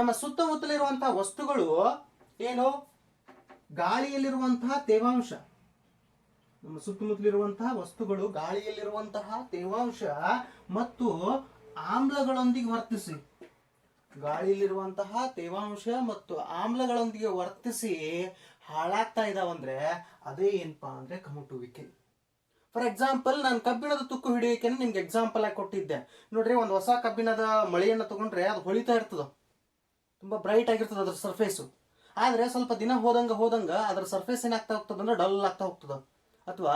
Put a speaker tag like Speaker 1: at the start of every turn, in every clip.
Speaker 1: ನಮ್ಮ ಸುತ್ತಮುತ್ತಲಿರುವಂತಹ ವಸ್ತುಗಳು ಏನು, ಗಾಳಿಯಲ್ಲಿರುವಂತಹ ತೇವಾಂಶ, ನಮ್ಮ ಸುತ್ತಮುತ್ತಲಿರುವಂತಹ ವಸ್ತುಗಳು ಗಾಳಿಯಲ್ಲಿರುವಂತಹ ತೇವಾಂಶ ಮತ್ತು ಆಮ್ಲಗಳೊಂದಿಗೆ ವರ್ತಿಸಿ, ಗಾಳಿಯಲ್ಲಿರುವಂತಹ ತೇವಾಂಶ ಮತ್ತು ಆಮ್ಲಗಳೊಂದಿಗೆ ವರ್ತಿಸಿ ಹಾಳಾಗ್ತಾ ಇದಾವಂದ್ರೆ ಅದೇ ಏನಪ್ಪಾ ಅಂದ್ರೆ ಕಮಟುವಿಕೆ. ಫಾರ್ ಎಕ್ಸಾಂಪಲ್, ನಾನು ಕಬ್ಬಿಣದ ತುಕ್ಕು ಹಿಡಿಯೋಕೆನ ನಿಮ್ಗೆ ಎಕ್ಸಾಂಪಲ್ ಆಗಿ ಕೊಟ್ಟಿದ್ದೆ ನೋಡ್ರಿ. ಒಂದು ಹೊಸ ಕಬ್ಬಿಣದ ಮಳೆಯನ್ನು ತಗೊಂಡ್ರೆ ಅದು ಹೊಳಿತಾ ಇರ್ತದ, ತುಂಬಾ ಬ್ರೈಟ್ ಆಗಿರ್ತದ ಅದ್ರ ಸರ್ಫೇಸು. ಆದ್ರೆ ಸ್ವಲ್ಪ ದಿನ ಹೋದಂಗ ಅದ್ರ ಸರ್ಫೇಸ್ ಏನಾಗ್ತಾ ಹೋಗ್ತದ ಅಂದ್ರೆ ಡಲ್ ಆಗ್ತಾ ಹೋಗ್ತದ, ಅಥವಾ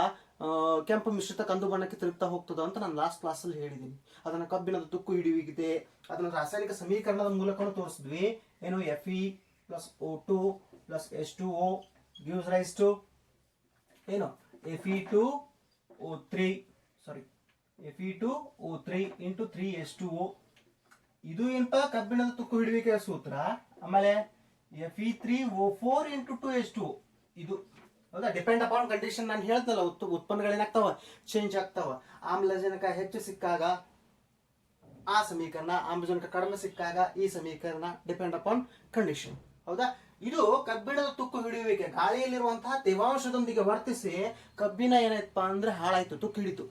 Speaker 1: ಕೆಂಪು ಮಿಶ್ರಿತ ಕಂದು ಬಣ್ಣಕ್ಕೆ ತಿರುಗ್ತಾ ಹೋಗ್ತದ ಅಂತ ನಾನು ಲಾಸ್ಟ್ ಕ್ಲಾಸಲ್ಲಿ ಹೇಳಿದ್ದೀನಿ. ಅದನ್ನ ಕಬ್ಬಿಣದ ತುಕ್ಕು ಹಿಡಿಯುವಿಕೆ ಅದನ್ನ ರಾಸಾಯನಿಕ ಸಮೀಕರಣದ ಮೂಲಕ ತೋರಿಸಿದ್ವಿ. ಏನು, Fe+O2 + H2O gives rise to ಏನು Fe2O3 into 3H2O. ಇದು ಏನಪ್ಪ ಕಬ್ಬಿಣದ ತುಕ್ಕು ಹಿಡಿಯುವಿಕೆಯ ಸೂತ್ರ. ಆಮೇಲೆ Fe3O4 into 2H2O ಇದು. ಹೌದಾ, ಡಿಪೆಂಡ್ ಅಪಾನ್ ಕಂಡೀಷನ್. ನಾನು ಹೇಳ್ತಲ್ಲ, ಉತ್ಪನ್ನಗಳೇನಾಗ್ತಾವ, ಚೇಂಜ್ ಆಗ್ತಾವ. ಆಮ್ಲಜನಕ ಹೆಚ್ಚು ಸಿಕ್ಕಾಗ ಆ ಸಮೀಕರಣ, ಆಮ್ಲಜನಕ ಕಡಿಮೆ ಸಿಕ್ಕಾಗ ಈ ಸಮೀಕರಣ, ಡಿಪೆಂಡ್ ಅಪಾನ್ ಕಂಡೀಷನ್. ಹೌದಾ, ಇದು ಕಬ್ಬಿಣದ ತುಕ್ಕು ಹಿಡಿಯುವಿಕೆ. ಗಾಳಿಯಲ್ಲಿರುವಂತಹ ತೇವಾಂಶದೊಂದಿಗೆ ವರ್ತಿಸಿ ಕಬ್ಬಿಣ ಏನಾಯ್ತಪ್ಪ ಅಂದ್ರೆ ಹಾಳಾಯ್ತು, ತುಕ್ಕು ಹಿಡಿತು.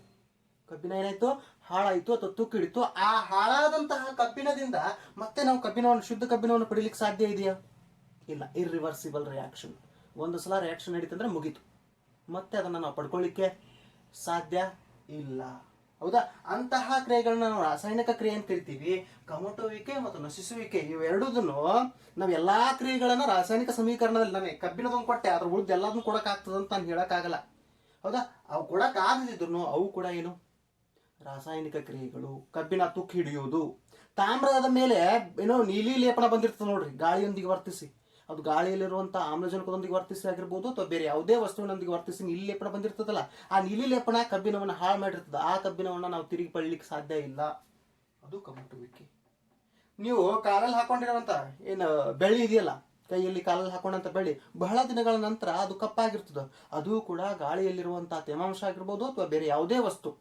Speaker 1: ಕಬ್ಬಿಣ ಏನಾಯ್ತು, ಹಾಳಾಯ್ತು ಅಥವಾ ತುಕ್ಕು ಹಿಡಿತು. ಆ ಹಾಳಾದಂತಹ ಕಬ್ಬಿಣದಿಂದ ಮತ್ತೆ ನಾವು ಕಬ್ಬಿಣವನ್ನು, ಶುದ್ಧ ಕಬ್ಬಿಣವನ್ನು ಪಡಿಲಿಕ್ಕೆ ಸಾಧ್ಯ ಇದೆಯಾ? ಇಲ್ಲ. Irreversible reaction. ಒಂದು ಸಲ ರಿಯಾಕ್ಷನ್ ನಡೀತಂದ್ರೆ ಮುಗೀತು, ಮತ್ತೆ ಅದನ್ನು ನಾವು ಪಡ್ಕೊಳ್ಳಿಕ್ಕೆ ಸಾಧ್ಯ ಇಲ್ಲ. ಹೌದಾ, ಅಂತಹ ಕ್ರಿಯೆಗಳನ್ನ ನಾವು ರಾಸಾಯನಿಕ ಕ್ರಿಯೆ ಅಂತ ಕರಿತೀವಿ. ಕಮಟುವಿಕೆ ಮತ್ತು ನಶಿಸುವಿಕೆ ಇವೆರಡೂದನ್ನು ನಾವು ಎಲ್ಲಾ ಕ್ರಿಯೆಗಳನ್ನ ರಾಸಾಯನಿಕ ಸಮೀಕರಣದಲ್ಲಿ, ನಾನು ಕಬ್ಬಿಣದೊಂದು ಕೊಟ್ಟೆ, ಅದ್ರ ಉಳಿದ ಎಲ್ಲದನ್ನು ಕೊಡಕ್ ಆಗ್ತದಂತ ನಾನು ಹೇಳಕ್ಕಾಗಲ್ಲ. ಹೌದಾ, ಅವು ಕೊಡಕ್ ಆಗದಿದ್ರು ಅವು ಕೂಡ ಏನು, ರಾಸಾಯನಿಕ ಕ್ರಿಯೆಗಳು. ಕಬ್ಬಿಣ ತುಕ್ಕು ಹಿಡಿಯುವುದು. ತಾಮ್ರದ ಮೇಲೆ ಏನೋ ನೀಲಿ ಲೇಪನ ಬಂದಿರ್ತದೆ ನೋಡ್ರಿ, ಗಾಳಿಯೊಂದಿಗೆ ವರ್ತಿಸಿ. ಅದು ಗಾಳಿಯಲ್ಲಿರುವಂತಹ ಆಮ್ಲಜನಕದೊಂದಿಗೆ ವರ್ತಿಸಿ ಆಗಿರ್ಬೋದು, ಅಥವಾ ಬೇರೆ ಯಾವುದೇ ವಸ್ತುವಿನೊಂದಿಗೆ ವರ್ತಿಸಿ ನೀಲಿ ಲೇಪನ ಬಂದಿರ್ತದಲ್ಲ, ಆ ನೀಲಿ ಲೇಪನ ಕಬ್ಬಿಣವನ್ನು ಹಾಳು ಮಾಡಿರ್ತದೆ. ಆ ಕಬ್ಬಿಣವನ್ನು ನಾವು ತಿರುಗಿ ಪಡಲಿಕ್ಕೆ ಸಾಧ್ಯ ಇಲ್ಲ. ಅದು ಕಮಟುವಿಕೆ. ನೀವು ಕಾಲಲ್ಲಿ ಹಾಕೊಂಡಿರುವಂತ ಏನು ಬೆಳ್ಳಿ ಇದೆಯಲ್ಲ, ಕೈಯಲ್ಲಿ ಕಾಲಲ್ಲಿ ಹಾಕೊಂಡಂತ ಬೆಳ್ಳಿ ಬಹಳ ದಿನಗಳ ನಂತರ ಅದು ಕಪ್ಪಾಗಿರ್ತದೆ. ಅದು ಕೂಡ ಗಾಳಿಯಲ್ಲಿರುವಂತಹ ತೇವಾಂಶ ಆಗಿರ್ಬೋದು, ಅಥವಾ ಬೇರೆ ಯಾವುದೇ ವಸ್ತು,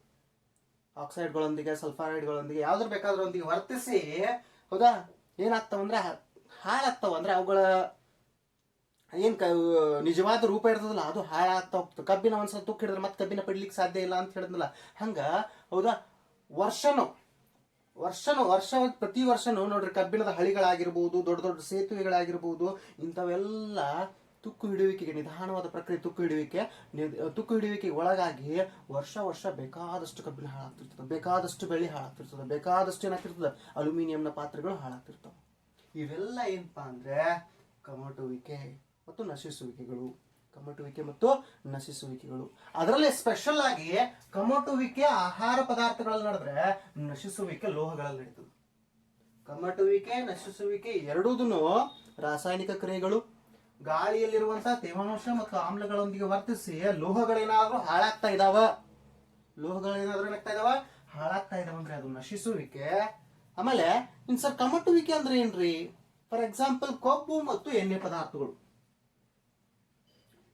Speaker 1: ಆಕ್ಸೈಡ್ಗಳೊಂದಿಗೆ, ಸಲ್ಫೈಡ್ಗಳೊಂದಿಗೆ, ಯಾವ್ದ್ರ ಬೇಕಾದ್ರೊಂದಿಗೆ ವರ್ತಿಸಿ, ಹೌದಾ, ಏನಾಗ್ತಾವಂದ್ರೆ ಹಾಳಾಗ್ತಾವ. ಅಂದ್ರೆ ಅವುಗಳ ಏನ್ ನಿಜವಾದ ರೂಪ ಇರ್ತದಲ್ಲ ಅದು ಹಾಳಾಗ್ತಾ ಹೋಗ್ತದೆ. ಕಬ್ಬಿಣ ಒಂದ್ಸಲ ತುಕ್ಕು ಹಿಡಿದ್ರೆ ಮತ್ತೆ ಕಬ್ಬಿಣ ಪಡಿಲಿಕ್ಕೆ ಸಾಧ್ಯ ಇಲ್ಲ ಅಂತ ಹೇಳಿದ್ನಲ್ಲ, ಹಂಗ. ಹೌದಾ, ಪ್ರತಿ ವರ್ಷನೂ ನೋಡ್ರಿ ಕಬ್ಬಿಣದ ಹಳಿಗಳಾಗಿರ್ಬೋದು, ದೊಡ್ಡ ದೊಡ್ಡ ಸೇತುವೆಗಳಾಗಿರ್ಬೋದು, ಇಂಥವೆಲ್ಲ ತುಕ್ಕು ಹಿಡಿಯುವಿಕೆಗೆ, ನಿಧಾನವಾದ ಪ್ರಕ್ರಿಯೆ ತುಕ್ಕು ಹಿಡಿಯುವಿಕೆಗೆ ಒಳಗಾಗಿ ವರ್ಷ ಬೇಕಾದಷ್ಟು ಕಬ್ಬಿಣ ಹಾಳಾಗ್ತಿರ್ತದೆ, ಬೇಕಾದಷ್ಟು ಬೆಳ್ಳಿ ಹಾಳಾಗ್ತಿರ್ತದೆ, ಬೇಕಾದಷ್ಟು ಏನಾಗ್ತಿರ್ತದೆ, ಅಲ್ಯೂಮಿನಿಯಂನ ಪಾತ್ರೆಗಳು ಹಾಳಾಗ್ತಿರ್ತವೆ. ಇವೆಲ್ಲ ಏನಪ್ಪಾ ಅಂದ್ರೆ ಕಮಟುವಿಕೆ ಮತ್ತು ನಶಿಸುವಿಕೆಗಳು. ಕಮಟುವಿಕೆ ಮತ್ತು ನಶಿಸುವಿಕೆಗಳು. ಅದರಲ್ಲಿ ಸ್ಪೆಷಲ್ ಆಗಿ ಕಮಟುವಿಕೆ ಆಹಾರ ಪದಾರ್ಥಗಳಲ್ಲಿ ನಡೆದ್ರೆ, ನಶಿಸುವಿಕೆ ಲೋಹಗಳಲ್ಲಿ ನಡೀತದೆ. ಕಮಟುವಿಕೆ, ನಶಿಸುವಿಕೆ ಎರಡೂದನ್ನು ರಾಸಾಯನಿಕ ಕ್ರಿಯೆಗಳು. ಗಾಳಿಯಲ್ಲಿರುವಂತಹ ತೇವಾಂಶ ಮತ್ತು ಆಮ್ಲಗಳೊಂದಿಗೆ ವರ್ತಿಸಿ ಲೋಹಗಳೇನಾದ್ರೂ ಹಾಳಾಗ್ತಾ ಇದಾವ, ಹಾಳಾಗ್ತಾ ಇದಾವ ಅಂದ್ರೆ ಅದು ನಶಿಸುವಿಕೆ. ಆಮೇಲೆ ಸರ್ ಕಮಟುವಿಕೆ ಅಂದ್ರೆ ಏನ್ರಿ? ಫಾರ್ ಎಕ್ಸಾಂಪಲ್, ಕೊಬ್ಬು ಮತ್ತು ಎಣ್ಣೆ ಪದಾರ್ಥಗಳು.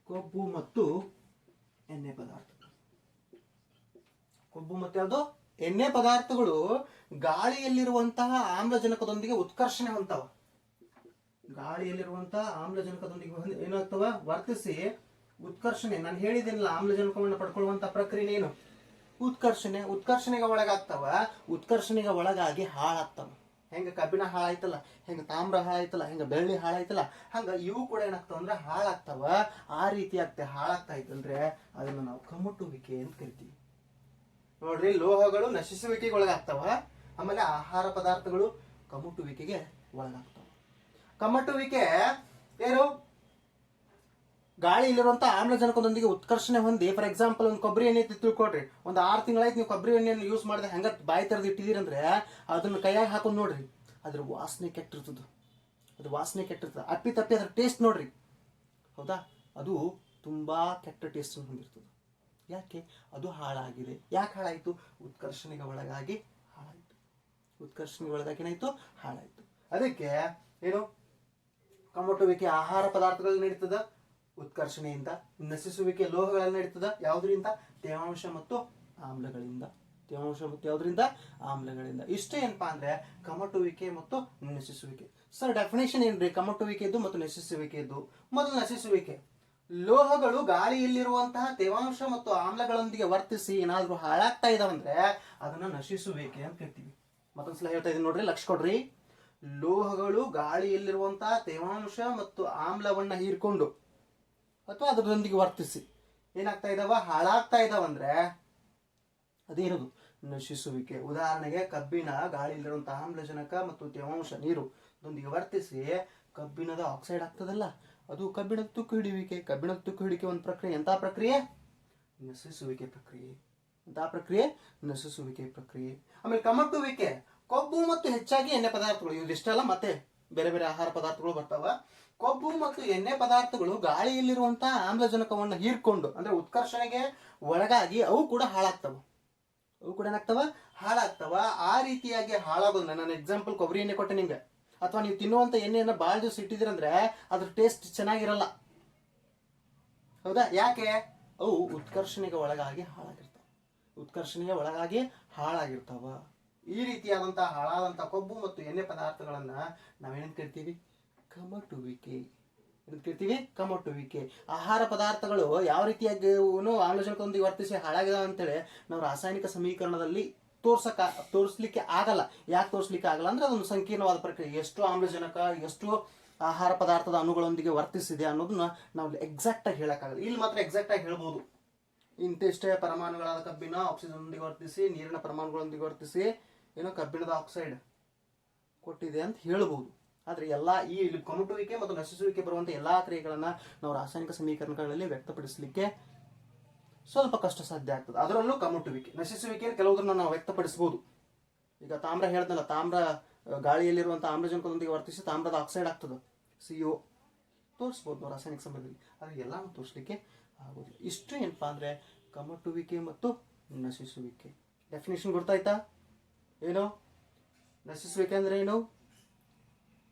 Speaker 1: ಕೊಬ್ಬು ಮತ್ತು ಯಾವುದು, ಎಣ್ಣೆ ಪದಾರ್ಥಗಳು ಗಾಳಿಯಲ್ಲಿರುವಂತಹ ಆಮ್ಲಜನಕದೊಂದಿಗೆ ಉತ್ಕರ್ಷಣೆ ಹೊಂದವ. ಗಾಳಿಯಲ್ಲಿರುವಂತಹ ಆಮ್ಲಜನಕದೊಂದಿಗೆ ಏನಾಗ್ತವ, ವರ್ತಿಸಿ ಉತ್ಕರ್ಷಣೆ. ನಾನು ಹೇಳಿದ್ದೇನಲ್ಲ, ಆಮ್ಲಜನಕವನ್ನು ಪಡ್ಕೊಳ್ಳುವಂತಹ ಪ್ರಕ್ರಿಯೆ ಏನು, ಉತ್ಕರ್ಷಣೆಗೆ ಒಳಗಾಗ್ತವ. ಉತ್ಕರ್ಷಣೆಗೆ ಒಳಗಾಗಿ ಹಾಳಾಗ್ತವ. ಹೆಂಗ ಕಬ್ಬಿಣ ಹಾಳಾಯ್ತಲ್ಲ, ಹೆಂಗ ತಾಮ್ರ ಹಾಳಾಯ್ತಲ್ಲ, ಹೆಂಗ ಬೆಳ್ಳಿ ಹಾಳಾಯ್ತಲ್ಲ, ಹಂಗ ಇವು ಕೂಡ ಏನಾಗ್ತಾವ ಅಂದ್ರೆ ಹಾಳಾಗ್ತಾವ. ಆ ರೀತಿ ಹಾಳಾಗ್ತಾ ಇತ್ತಂದ್ರೆ ಅದನ್ನ ನಾವು ಕಮಟುವಿಕೆ ಅಂತ ಕರಿತೀವಿ. ನೋಡ್ರಿ, ಲೋಹಗಳು ನಶಿಸುವಿಕೆಗೆ ಒಳಗಾಗ್ತಾವ, ಆಮೇಲೆ ಆಹಾರ ಪದಾರ್ಥಗಳು ಕಮಟುವಿಕೆಗೆ ಒಳಗಾಗ್ತಾವ. ಕಮಟುವಿಕೆ ಏನು, ಗಾಳಿಯಲ್ಲಿರುವಂತ ಆಮ್ಲಜನಕದೊಂದಿಗೆ ಉತ್ಕರ್ಷಣೆ ಹೊಂದಿ. ಫಾರ್ ಎಕ್ಸಾಂಪಲ್, ಒಂದು ಕೊಬ್ಬರಿ ಎಣ್ಣೆ ತಿಳ್ಕೊಡ್ರಿ, ಒಂದು 6 ತಿಂಗಳಾಯ್ತು ನೀವು ಕೊಬ್ಬರಿ ಎಣ್ಣೆಯನ್ನು ಯೂಸ್ ಮಾಡಿದ್ರೆ ಹೆಂಗ ಬಾಯಿ ತೆರೆದು ಇಟ್ಟಿದ್ದೀರಂದ್ರೆ ಅದನ್ನ ಕೈಯಾಗಿ ಹಾಕೊಂಡು ನೋಡ್ರಿ, ಅದ್ರ ವಾಸನೆ ಕೆಟ್ಟಿರ್ತದ. ಅಪ್ಪಿ ತಪ್ಪಿ ಅದ್ರ ಟೇಸ್ಟ್ ನೋಡ್ರಿ. ಹೌದಾ, ಅದು ತುಂಬಾ ಕೆಟ್ಟ ಟೇಸ್ಟ್ ಹೊಂದಿರ್ತದೆ. ಯಾಕೆ? ಅದು ಹಾಳಾಗಿದೆ. ಯಾಕೆ ಹಾಳಾಯ್ತು? ಉತ್ಕರ್ಷಣೆಗೆ ಒಳಗಾಗಿ ಏನಾಯ್ತು, ಹಾಳಾಯ್ತು. ಅದಕ್ಕೆ ಏನು, ಕಮಟುವಿಕೆ ಆಹಾರ ಪದಾರ್ಥಗಳಲ್ಲಿ ನಡೀತದ ಉತ್ಕರ್ಷಣೆಯಿಂದ. ನಶಿಸುವಿಕೆ ಲೋಹಗಳಲ್ಲಿ ನಡೀತದ ಯಾವುದರಿಂದ? ತೇವಾಂಶ ಮತ್ತು ಆಮ್ಲಗಳಿಂದ. ಇಷ್ಟೇ ಏನಪ್ಪಾ ಅಂದ್ರೆ ಕಮಟುವಿಕೆ ಮತ್ತು ನಶಿಸುವಿಕೆ. ಸರ್ ಡೆಫಿನೇಷನ್ ಏನ್ರಿ ಕಮ್ಮಟುವಿಕೆದ್ದು ಮತ್ತು ನಶಿಸುವಿಕೆದ್ದು? ಮೊದಲು ನಶಿಸುವಿಕೆ, ಲೋಹಗಳು ಗಾಳಿಯಲ್ಲಿರುವಂತಹ ತೇವಾಂಶ ಮತ್ತು ಆಮ್ಲಗಳೊಂದಿಗೆ ವರ್ತಿಸಿ ಏನಾದ್ರೂ ಹಾಳಾಗ್ತಾ ಇದಾವಂದ್ರೆ ಅದನ್ನ ನಶಿಸುವಿಕೆ ಅಂತ ಕರಿತೀವಿ. ಮತ್ತೊಂದ್ಸಲ ಹೇಳ್ತಾ ಇದೀನಿ ನೋಡ್ರಿ, ಲಕ್ಷ ಕೊಡ್ರಿ. ಲೋಹಗಳು ಗಾಳಿಯಲ್ಲಿರುವಂತಹ ತೇವಾಂಶ ಮತ್ತು ಆಮ್ಲವನ್ನ ಹೀರ್ಕೊಂಡು ಅಥವಾ ಅದರೊಂದಿಗೆ ವರ್ತಿಸಿ ಏನಾಗ್ತಾ ಇದಾವ, ಹಾಳಾಗ್ತಾ ಇದಾವಂದ್ರೆ ಅದೇನದು, ನಶಿಸುವಿಕೆ. ಉದಾಹರಣೆಗೆ ಕಬ್ಬಿಣ ಗಾಳಿಯಲ್ಲಿರುವಂತಹ ಆಮ್ಲಜನಕ ಮತ್ತು ತೇವಾಂಶ ನೀರು ದೊಂದಿಗೆ ವರ್ತಿಸಿ ಕಬ್ಬಿಣದ ಆಕ್ಸೈಡ್ ಆಗ್ತದಲ್ಲ, ಅದು ಕಬ್ಬಿಣದ ತುಕ್ಕು ಹಿಡಿಯುವಿಕೆ. ಕಬ್ಬಿಣದ ತುಕ್ಕು ಹಿಡಿಕೆ ಒಂದು ಪ್ರಕ್ರಿಯೆ. ಎಂಥ ಪ್ರಕ್ರಿಯೆ? ನಶಿಸುವಿಕೆ ಪ್ರಕ್ರಿಯೆ. ಎಂಥ ಪ್ರಕ್ರಿಯೆ? ನಶಿಸುವಿಕೆ ಪ್ರಕ್ರಿಯೆ. ಆಮೇಲೆ ಕಮಟುವಿಕೆ, ಕೊಬ್ಬು ಮತ್ತು ಹೆಚ್ಚಾಗಿ ಎಣ್ಣೆ ಪದಾರ್ಥಗಳು, ಇವಿಷ್ಟಲ್ಲ ಮತ್ತೆ ಬೇರೆ ಬೇರೆ ಆಹಾರ ಪದಾರ್ಥಗಳು ಬರ್ತಾವ. ಕೊಬ್ಬು ಮತ್ತು ಎಣ್ಣೆ ಪದಾರ್ಥಗಳು ಗಾಳಿಯಲ್ಲಿರುವಂತಹ ಆಮ್ಲಜನಕವನ್ನು ಹೀರ್ಕೊಂಡು ಅಂದ್ರೆ ಉತ್ಕರ್ಷಣೆಗೆ ಒಳಗಾಗಿ ಅವು ಕೂಡ ಹಾಳಾಗ್ತವ. ಅವು ಕೂಡ ಏನಾಗ್ತವ? ಹಾಳಾಗ್ತವ. ಆ ರೀತಿಯಾಗಿ ಹಾಳಾಗೋದು, ನಾನು ಎಕ್ಸಾಂಪಲ್ ಕೊಬ್ಬರಿ ಎಣ್ಣೆ ಕೊಟ್ಟೆ ನಿಮ್ಗೆ. ಅಥವಾ ನೀವು ತಿನ್ನುವಂತ ಎಣ್ಣೆಯನ್ನು ಭಾಳ ದಿವಸ ಇಟ್ಟಿದ್ರಂದ್ರೆ ಅದ್ರ ಟೇಸ್ಟ್ ಚೆನ್ನಾಗಿರಲ್ಲ. ಹೌದಾ? ಯಾಕೆ? ಅವು ಉತ್ಕರ್ಷಣೆಗೆ ಒಳಗಾಗಿ ಹಾಳಾಗಿರ್ತಾವ. ಉತ್ಕರ್ಷಣೆಗೆ ಒಳಗಾಗಿ ಹಾಳಾಗಿರ್ತಾವ. ಈ ರೀತಿಯಾದಂತಹ ಹಾಳಾದಂತಹ ಕೊಬ್ಬು ಮತ್ತು ಎಣ್ಣೆ ಪದಾರ್ಥಗಳನ್ನ ನಾವೇನಂತ ಕರಿತೀವಿ? ಕಮಟುವಿಕೆ. ಏನಂತ ಕರಿತೀವಿ? ಕಮಟುವಿಕೆ. ಆಹಾರ ಪದಾರ್ಥಗಳು ಯಾವ ರೀತಿಯಾಗಿ ಆಮ್ಲಜನಕದೊಂದಿಗೆ ವರ್ತಿಸಿ ಹಾಳಾಗಿದಾವೆ ಅಂತೇಳಿ ನಾವು ರಾಸಾಯನಿಕ ಸಮೀಕರಣದಲ್ಲಿ ತೋರಿಸ್ಲಿಕ್ಕೆ ಆಗಲ್ಲ. ಯಾಕೆ ತೋರಿಸ್ಲಿಕ್ಕೆ ಆಗಲ್ಲ ಅಂದ್ರೆ ಅದೊಂದು ಸಂಕೀರ್ಣವಾದ ಪ್ರಕ್ರಿಯೆ. ಎಷ್ಟು ಆಮ್ಲಜನಕ ಎಷ್ಟು ಆಹಾರ ಪದಾರ್ಥದ ಅಣುಗಳೊಂದಿಗೆ ವರ್ತಿಸಿದೆ ಅನ್ನೋದನ್ನ ನಾವು ಎಕ್ಸಾಕ್ಟ್ ಆಗಿ ಹೇಳಕ್ಕಾಗಲ್ಲ. ಇಲ್ಲಿ ಮಾತ್ರ ಎಕ್ಸಾಕ್ಟ್ ಆಗಿ ಹೇಳ್ಬೋದು, ಇಂತಿಷ್ಟೇ ಪರಮಾಣುಗಳಾದ ಕಬ್ಬಿಣ ಆಕ್ಸಿಜನ್ ಒಂದಿಗೆ ವರ್ತಿಸಿ ನೀರಿನ ಪರಮಾಣುಗಳೊಂದಿಗೆ ವರ್ತಿಸಿ ಏನೋ ಕಬ್ಬಿಣದ ಆಕ್ಸೈಡ್ ಕೊಟ್ಟಿದೆ ಅಂತ ಹೇಳ್ಬೋದು. ಆದ್ರೆ ಎಲ್ಲಾ ಈ ಕಮಟುವಿಕೆ ಮತ್ತು ನಶಿಸುವಿಕೆ ಬರುವಂತ ಎಲ್ಲಾ ಕ್ರಿಯೆಗಳನ್ನ ನಾವು ರಾಸಾಯನಿಕ ಸಮೀಕರಣಗಳಲ್ಲಿ ವ್ಯಕ್ತಪಡಿಸಲಿಕ್ಕೆ ಸ್ವಲ್ಪ ಕಷ್ಟ ಸಾಧ್ಯ ಆಗ್ತದೆ. ಅದರಲ್ಲೂ ಕಮಟುವಿಕೆ. ನಶಿಸುವಿಕೆ ಕೆಲವುದನ್ನ ನಾವು ವ್ಯಕ್ತಪಡಿಸಬಹುದು. ಈಗ ತಾಮ್ರ ಹೇಳ್ದಲ್ಲ, ತಾಮ್ರ ಗಾಳಿಯಲ್ಲಿರುವಂತಹ ಆಮ್ಲಜನಕದೊಂದಿಗೆ ವರ್ತಿಸಿ ತಾಮ್ರದ ಆಕ್ಸೈಡ್ ಆಗ್ತದೆ, CO. ತೋರಿಸ್ಬೋದು ನಾವು ರಾಸಾಯನಿಕ ಸಂಬಂಧದಲ್ಲಿ. ಆದ್ರೆ ಎಲ್ಲಾನು ತೋರಿಸ್ಲಿಕ್ಕೆ ಆಗೋದಿಲ್ಲ. ಇಷ್ಟು ಏನಪ್ಪಾ ಅಂದ್ರೆ ಕಮಟುವಿಕೆ ಮತ್ತು ನಶಿಸುವಿಕೆ. ಡೆಫಿನೇಷನ್ ಗೊತ್ತಾಯ್ತಾ? ಏನು ನಶಿಸುವಿಕೆ ಅಂದ್ರೆ ಏನು?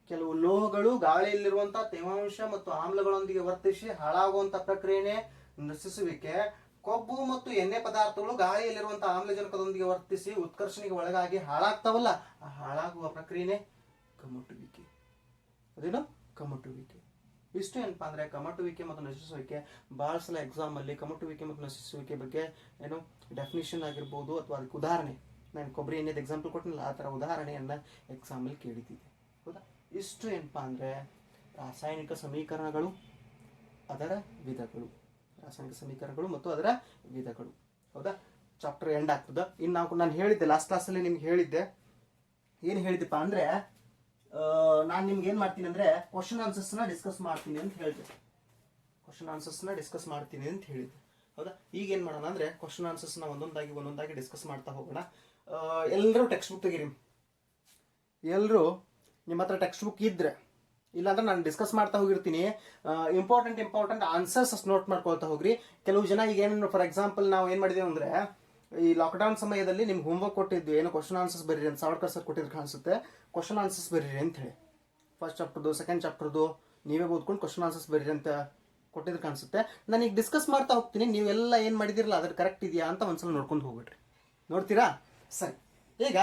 Speaker 1: ಕೆಲವು ಲೋಹಗಳು ಗಾಳಿಯಲ್ಲಿರುವಂತಹ ತೇವಾಂಶ ಮತ್ತು ಆಮ್ಲಗಳೊಂದಿಗೆ ವರ್ತಿಸಿ ಹಾಳಾಗುವಂತ ಪ್ರಕ್ರಿಯೆನೇ ನಶಿಸುವಿಕೆ. ಕೊಬ್ಬು ಮತ್ತು ಎಣ್ಣೆ ಪದಾರ್ಥಗಳು ಗಾಳಿಯಲ್ಲಿರುವಂತಹ ಆಮ್ಲಜನಕದೊಂದಿಗೆ ವರ್ತಿಸಿ ಉತ್ಕರ್ಷಣೆಗೆ ಒಳಗಾಗಿ ಹಾಳಾಗ್ತಾವಲ್ಲ, ಆ ಹಾಳಾಗುವ ಪ್ರಕ್ರಿಯೆನೇ ಕಮಟುವಿಕೆ. ಅದೇನು? ಕಮಟುವಿಕೆ. ಇಷ್ಟು ಏನಪ್ಪಾ ಅಂದ್ರೆ ಕಮಟುವಿಕೆ ಮತ್ತು ನಶಿಸುವಿಕೆ. ಬಹಳ ಸಲ ಎಕ್ಸಾಮ್ ಅಲ್ಲಿ ಕಮಟುವಿಕೆ ಮತ್ತು ನಶಿಸುವಿಕೆ ಬಗ್ಗೆ ಏನು ಡೆಫಿನಿಷನ್ ಆಗಿರ್ಬೋದು ಅಥವಾ ಅದಕ್ಕೆ ಉದಾಹರಣೆ, ನಾನು ಕೊಬ್ಬರಿ ಎಣ್ಣೆದ ಎಕ್ಸಾಂಪಲ್ ಕೊಟ್ಟಿಲ್ಲ, ಆ ಥರ ಉದಾಹರಣೆಯನ್ನ ಎಕ್ಸಾಮ್ ಅಲ್ಲಿ ಕೇಳಿದ್ದೆ. ಹೌದಾ? ಇಷ್ಟು ಏನಪ್ಪಾ ಅಂದ್ರೆ ರಾಸಾಯನಿಕ ಸಮೀಕರಣಗಳು, ಅದರ ವಿಧಗಳು. ರಾಸಾಯನಿಕ ಸಮೀಕರಣಗಳು ಮತ್ತು ಅದರ ವಿಧಗಳು. ಹೌದಾ? ಚಾಪ್ಟರ್ ಎಂಡ್ ಆಗ್ತದ. ಇನ್ನು ನಾನು ಹೇಳಿದ್ದೆ ಲಾಸ್ಟ್ ಕ್ಲಾಸಲ್ಲಿ ನಿಮ್ಗೆ ಹೇಳಿದ್ದೆ, ಏನು ಹೇಳಿದೆಪ್ಪ ಅಂದ್ರೆ ನಾನು ನಿಮ್ಗೆ ಏನು ಮಾಡ್ತೀನಿ ಅಂದ್ರೆ ಕ್ವಶನ್ ಆನ್ಸರ್ಸ್ನ ಡಿಸ್ಕಸ್ ಮಾಡ್ತೀನಿ ಅಂತ ಹೇಳಿದೆ. ಕ್ವಶನ್ ಆನ್ಸರ್ಸ್ನ ಡಿಸ್ಕಸ್ ಮಾಡ್ತೀನಿ ಅಂತ ಹೇಳಿದ್ದೆ. ಹೌದಾ? ಈಗ ಏನು ಮಾಡೋಣ ಅಂದ್ರೆ ಕ್ವಶನ್ ಆನ್ಸರ್ಸ್ನ ಒಂದೊಂದಾಗಿ ಡಿಸ್ಕಸ್ ಮಾಡ್ತಾ ಹೋಗೋಣ. ಎಲ್ಲರೂ ಟೆಕ್ಸ್ಟ್ ಬುಕ್ ತೆಗೀರಿ. ಎಲ್ಲರೂ ನಿಮ್ಮ ಹತ್ರ ಟೆಕ್ಸ್ಟ್ ಬುಕ್ ಇದ್ರೆ, ಇಲ್ಲಾಂದ್ರೆ ನಾನು ಡಿಸ್ಕಸ್ ಮಾಡ್ತಾ ಹೋಗಿರ್ತೀನಿ. ಇಂಪಾರ್ಟೆಂಟ್ ಆನ್ಸರ್ಸ್ ನೋಟ್ ಮಾಡ್ಕೊಳ್ತಾ ಹೋಗ್ರಿ. ಕೆಲವು ಜನ ಈಗ ಏನು, ಫಾರ್ ಎಕ್ಸಾಂಪಲ್ ನಾವು ಏನು ಮಾಡಿದೀವಿ ಅಂದ್ರೆ ಈ ಲಾಕ್ಡೌನ್ ಸಮಯದಲ್ಲಿ ನಿಮ್ಗೆ ಹೋಮ್ವರ್ಕ್ ಕೊಟ್ಟಿದ್ವಿ, ಏನೋ ಕ್ವಶನ್ ಆನ್ಸರ್ಸ್ ಬರೀರಿ ಅಂತ ಸಾವರ್ಕರ್ ಸರ್ ಕೊಟ್ಟಿದ್ರು ಕಾಣಿಸುತ್ತೆ. ಕ್ವಶನ್ ಆನ್ಸರ್ಸ್ ಬರೀರಿ ಅಂತ ಹೇಳಿ ಫಸ್ಟ್ ಚಾಪ್ಟರ್ದು ಸೆಕೆಂಡ್ ಚಾಪ್ಟರ್ದು ನೀವೇ ಓದ್ಕೊಂಡು ಕ್ವಶನ್ ಆನ್ಸರ್ಸ್ ಬರೀರಿ ಅಂತ ಕೊಟ್ಟಿದ್ರು ಕಾಣಿಸುತ್ತೆ. ನಾನು ಈಗ ಡಿಸ್ಕಸ್ ಮಾಡ್ತಾ ಹೋಗ್ತೀನಿ, ನೀವೆಲ್ಲ ಏನು ಮಾಡಿದಿರಲ್ಲ ಅದ್ರ ಕರೆಕ್ಟ್ ಇದೆಯಾ ಅಂತ ಒಂದ್ಸಲ ನೋಡ್ಕೊಂಡು ಹೋಗ್ಬಿಟ್ರಿ. ನೋಡ್ತೀರಾ? ಸರಿ. ಈಗ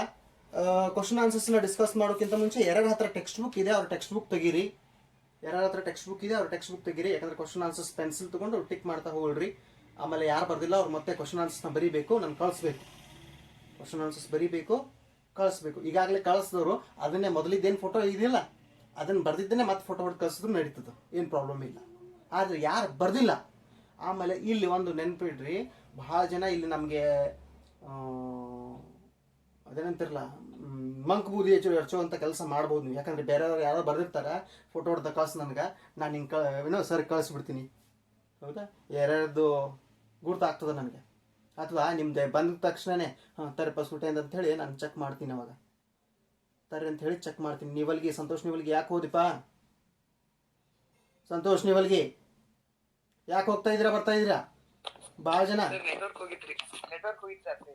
Speaker 1: ಕ್ವಶನ್ ಆನ್ಸರ್ಸ್ನ ಡಿಸ್ಕಸ್ ಮಾಡೋಕ್ಕಿಂತ ಮುಂಚೆ ಯಾರ ಹತ್ರ ಟೆಕ್ಸ್ಟ್ ಬುಕ್ ಇದೆ ಅವ್ರ ಟೆಕ್ಸ್ಟ್ ಬುಕ್ ತೆಗೀರಿ. ಯಾರ ಹತ್ರ ಟೆಕ್ಸ್ಟ್ ಬುಕ್ ಇದೆ ಅವ್ರ ಟೆಕ್ಸ್ಟ್ ಬುಕ್ ತೆಗೀರಿ. ಯಾಕಂದ್ರೆ ಕ್ವಶನ್ ಆನ್ಸರ್ಸ್ ಪೆನ್ಸಿಲ್ ತಗೊಂಡು ಟಿಕ್ ಮಾಡ್ತಾ ಹೋಗ್ರಿ. ಆಮೇಲೆ ಯಾರು ಬರ್ದಿಲ್ಲ ಅವ್ರು ಮತ್ತೆ ಕ್ವಶನ್ ಆನ್ಸರ್ಸ್ನ ಬರೀಬೇಕು, ನಾನು ಕಳಿಸ್ಬೇಕು. ಕ್ವಶನ್ ಆನ್ಸರ್ಸ್ ಬರೀಬೇಕು, ಕಳಿಸ್ಬೇಕು. ಈಗಾಗಲೇ ಕಳಿಸಿದವರು ಅದನ್ನೇ ಮೊದಲಿದ್ದೇನು ಫೋಟೋ ಇದೆಯಲ್ಲ ಅದನ್ನು ಬರ್ದಿದ್ದೇನೆ ಮತ್ತೆ ಫೋಟೋ ಹೊಡೆದು ಕಳಿಸಿದ್ರು ನಡೀತದೆ, ಏನು ಪ್ರಾಬ್ಲಮ್ ಇಲ್ಲ. ಆದರೆ ಯಾರು ಬರ್ದಿಲ್ಲ, ಆಮೇಲೆ ಇಲ್ಲಿ ಒಂದು ನೆನಪಿಡ್ರಿ, ಬಹಳ ಜನ ಇಲ್ಲಿ ನಮಗೆ ಅದೇನಂತಿರಲ್ಲ ಮಂಕ್ ಬೂದಿ ಹಚ್ಚುವಂಥ ಕೆಲಸ ಮಾಡ್ಬೋದು ನೀವು. ಯಾಕಂದರೆ ಬೇರೆಯವ್ರು ಯಾರೋ ಬರ್ದಿರ್ತಾರೆ, ಫೋಟೋ ಹೊಡೆದ ಕಳ್ಸಿ ನನಗೆ, ನಾನು ಹಿಂಗೆ ಏನೋ ಸರ್ ಕಳಿಸ್ಬಿಡ್ತೀನಿ. ಹೌದಾ? ಯಾರ್ಯಾರ್ದು ಗುರ್ತಾಗ್ತದೆ ನನಗೆ. ಅಥವಾ ನಿಮ್ದು ಬಂದ ತಕ್ಷಣವೇ ತರಪ್ಪ ಸುಟೇಂದ್ ಅಂತ ಹೇಳಿ ನಾನು ಚೆಕ್ ಮಾಡ್ತೀನಿ. ಅವಾಗ ತರ್ರಿ ಅಂತ ಹೇಳಿ ಚೆಕ್ ಮಾಡ್ತೀನಿ. ನೀವಲ್ಗಿ ಸಂತೋಷ್ ನೀವಲ್ಗಿ ಯಾಕೆ ಹೋದಿಪ್ಪ? ಸಂತೋಷ್ ನೀವಲ್ಗಿ ಯಾಕೆ ಹೋಗ್ತಾ ಇದ್ದೀರಾ, ಬರ್ತಾ ಇದ್ದೀರಾ? ಭಾಳ ಜನ